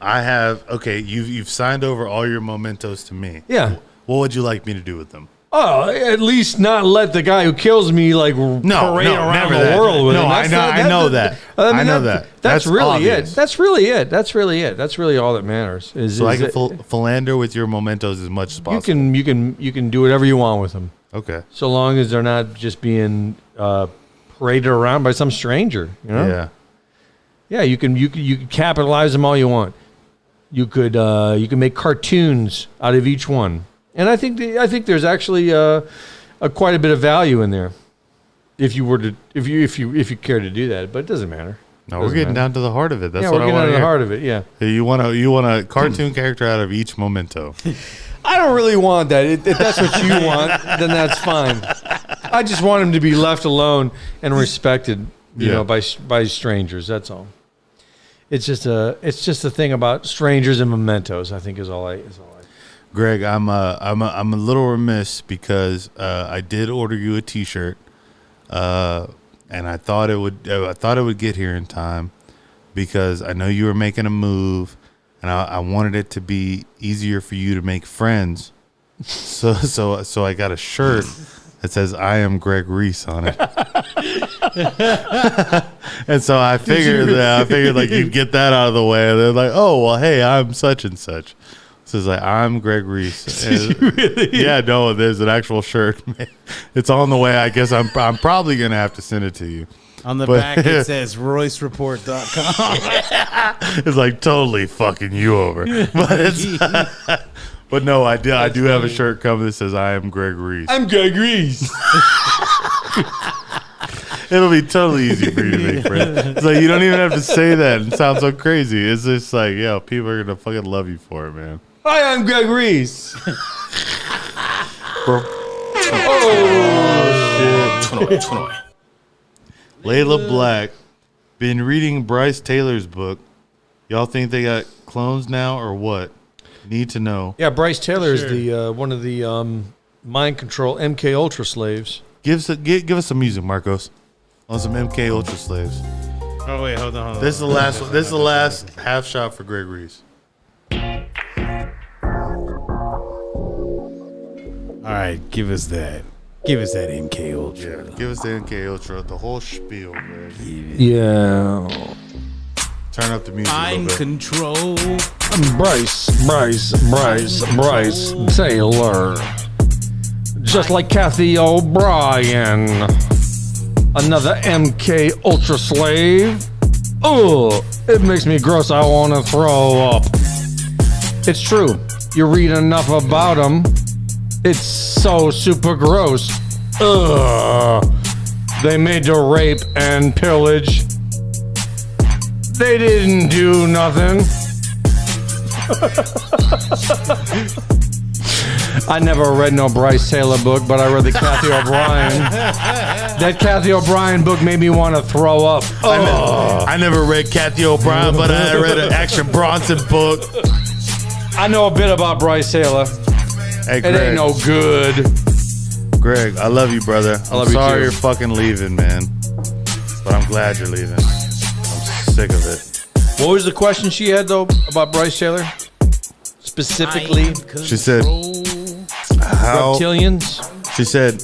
I have you've signed over all your mementos to me. Yeah. What would you like me to do with them? Oh, at least not let the guy who kills me like parade around the world with him. I know that. That's really obvious. it. That's really it. That's really all that matters. So I can philander with your mementos as much as possible. You can do whatever you want with them. Okay. So long as they're not just being paraded around by some stranger. You know. Yeah. Yeah. You can capitalize them all you want. You can make cartoons out of each one. And I think there's actually quite a bit of value in there, if you care to do that. But it doesn't matter. No, we're getting down to the heart of it. That's yeah, what I want to hear. we're getting down to the heart of it. Yeah. You want a cartoon character out of each memento. I don't really want that. If that's what you want, then that's fine. I just want him to be left alone and respected, you know, by strangers. That's all. It's just a thing about strangers and mementos. I think is all I. Greg, I'm a little remiss because I did order you a T-shirt, and I thought it would get here in time because I know you were making a move, and I wanted it to be easier for you to make friends So I got a shirt that says "I am Greg Reese" on it. And so I figured like you'd get that out of the way, and they're like, "Oh well, hey, I'm such and such." So it's like, "I'm Greg Reese." Really? Yeah, no, there's an actual shirt. It's on the way. I guess I'm probably gonna have to send it to you. On the back it says RoyceReport.com. It's like totally fucking you over, but it's. But no, I do have a shirt coming that says "I am Greg Reese." I'm Greg Reese. It'll be totally easy for you to make friends. It's like you don't even have to say that. It sounds so crazy. It's just like, yo, people are gonna fucking love you for it, man. Hi, I'm Greg Reese. Oh shit! Layla Black been reading Bryce Taylor's book. Y'all think they got clones now or what? Need to know. Yeah, Bryce Taylor is the one of the mind control MK Ultra slaves. Give us some music, Marcos, on some MK Ultra slaves. Oh wait, hold on. This is the last one. This is the last half shot for Greg Reese. All right, give us that. Give us that MK Ultra. Yeah, give us the MK Ultra, the whole spiel, Greg. Yeah. Turn up the music a Mind little bit. control. Bryce Taylor. Just like Kathy O'Brien. Another MK Ultra slave. Oh, it makes me gross. I want to throw up. It's true. You read enough about them. It's so super gross. Ugh. They made to rape and pillage. They didn't do nothing. I never read no Bryce Taylor book, but I read the Kathy O'Brien. That Kathy O'Brien book made me want to throw up. I never read Kathy O'Brien, but I read an Action Bronson book. I know a bit about Bryce Taylor. Hey, It Greg. ain't no good. Greg, I love you, brother. I love I'm you sorry too. you're fucking leaving, man. But I'm glad you're leaving. I'm sick of it. What was the question she had, though, about Bryce Taylor? Specifically, She said, how? reptilians? She said,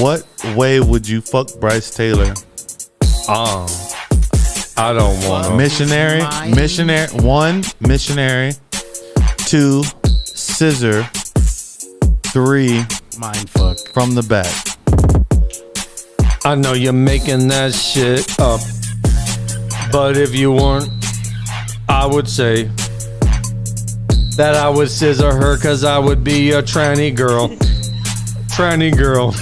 what way would you fuck Bryce Taylor? I don't want to. Missionary. One, missionary. 2, scissor. 3, Mind fuck. from the back. I know you're making that shit up. But if you weren't, I would say that I would scissor her because I would be a tranny girl. Tranny girl.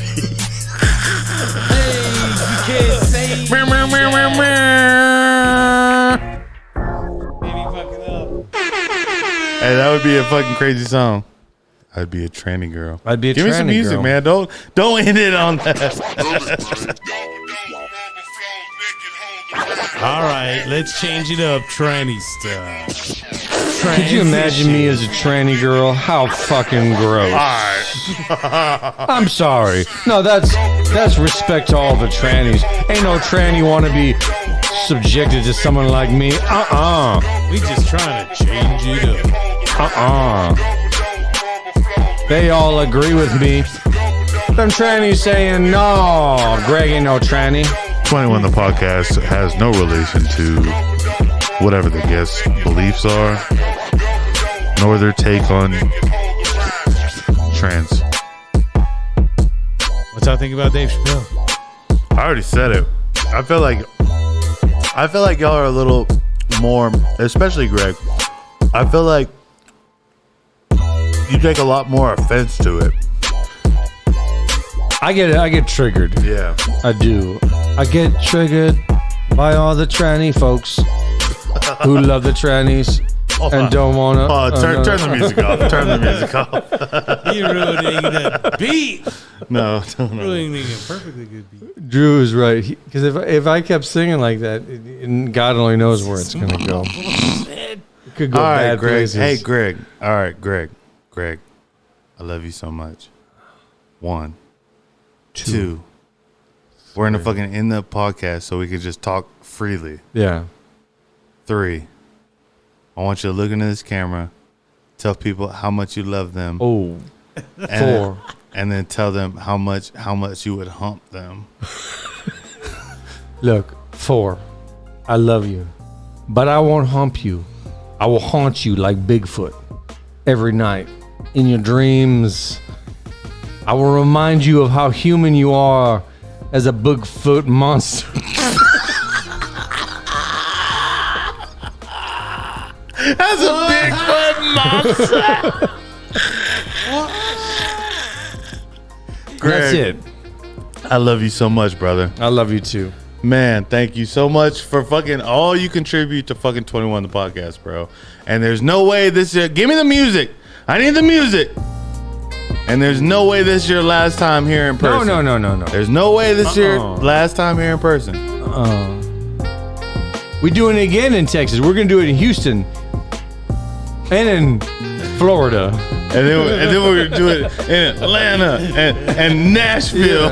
Hey, that would be a fucking crazy song. I'd be a tranny girl. I'd be a Give me some tranny music, girl. man. Don't end it on that. All right, let's change it up. Tranny stuff. Could you imagine me as a tranny girl? How fucking gross. I'm sorry. No, that's respect to all the trannies. Ain't no tranny want to be subjected to someone like me. We just trying to change it up. They all agree with me. Them trannies saying, no, Greg ain't no tranny. 21 the podcast has no relation to whatever the guests' beliefs are, nor their take on trans. What y'all think about Dave Chappelle? I already said it. I feel like y'all are a little more, especially Greg. I feel like you take a lot more offense to it. I get triggered. Yeah. I do. I get triggered by all the tranny folks who love the trannies and don't want to. Turn the music off. Turn the music off. You ruining that beat. No. Ruining a perfectly good beat. Drew is right. Because if I kept singing like that, God only knows where it's going to go. It could go All right, bad Greg. places. Hey, Greg. All right, Greg. I love you so much. 1, 2. We're in the podcast so we can just talk freely. Yeah. 3. I want you to look into this camera, tell people how much you love them, Oh. 4. And then tell them how much you would hump them. Look, 4. I love you, but I won't hump you. I will haunt you like Bigfoot every night in your dreams. I will remind you of how human you are as a Bigfoot monster. As a Bigfoot monster. Greg, That's it. I love you so much, brother. I love you too. Man, thank you so much for fucking all you contribute to fucking 21 the podcast, bro. And there's no way this year. Give me the music. I need the music. And there's no way this is your last time here in person. No. There's no way this is your last time here in person. We're doing it again in Texas. We're going to do it in Houston and in Florida. And then we're going to do it in Atlanta and Nashville.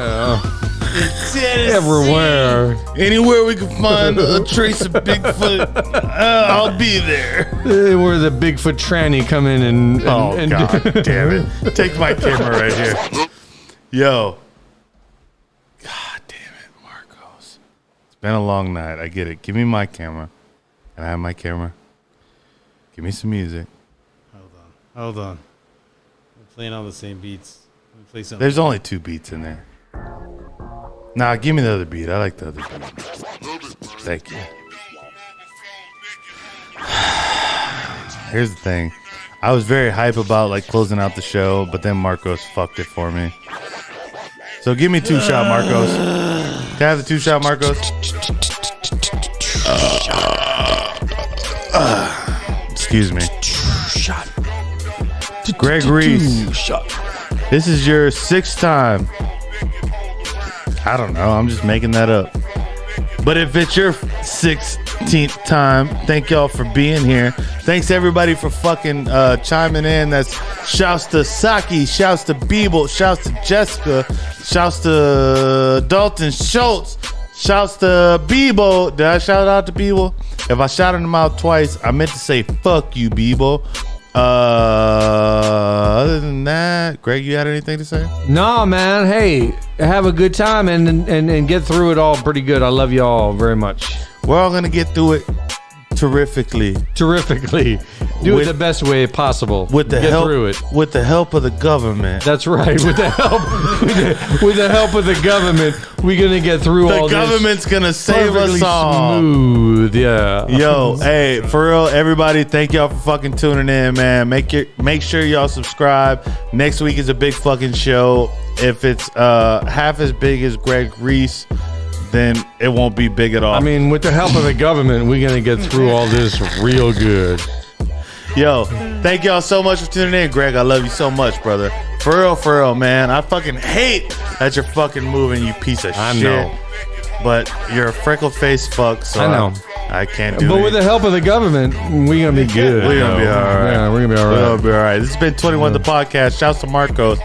Everywhere. Anywhere we can find a trace of Bigfoot, I'll be there. Where the Bigfoot tranny come in and God damn it. Take my camera right here. Yo. God damn it, Marcos. It's been a long night. I get it. Give me my camera. Can I have my camera? Give me some music. Hold on. We're playing all the same beats. Let me play something. There's only 2 beats in there. Nah, give me the other beat. I like the other beat. Thank you. Here's the thing. I was very hype about like closing out the show, but then Marcos fucked it for me. So give me 2-shot, Marcos. Can I have the 2-shot, Marcos? Excuse me. Greg Reese. This is your 6th time. I don't know. I'm just making that up. But if it's your 16th time, thank y'all for being here. Thanks everybody for fucking chiming in. That's shouts to Saki, shouts to Beeble, shouts to Jessica, shouts to Dalton Schultz, shouts to Beeble. Did I shout out to Beeble? If I shouted him out twice, I meant to say fuck you, Beeble. Other than that, Greg, you had anything to say? No, man. Hey, have a good time and get through it all pretty good. I love you all very much. We're all gonna get through it terrifically. Do it the best way possible. Get through it with the help of the government. That's right. With the help of the government, we're gonna get through all this. The government's gonna save us all. Smooth, yeah. Yo, hey, for real, everybody, thank y'all for fucking tuning in, man. Make sure y'all subscribe. Next week is a big fucking show. If it's half as big as Greg Reese, then it won't be big at all. I mean, with the help of the government, we're gonna get through all this real good. Yo, thank y'all so much for tuning in, Greg. I love you so much, brother. For real, man. I fucking hate that you're fucking moving, you piece of shit. I know. But you're a freckle-faced fuck, so I know. I can't do it. But with the help of the government, we're gonna be good. We're gonna be all right. Yeah, we're gonna be all right. We're gonna be all right. This has been 21 the podcast. Shouts to Marcos.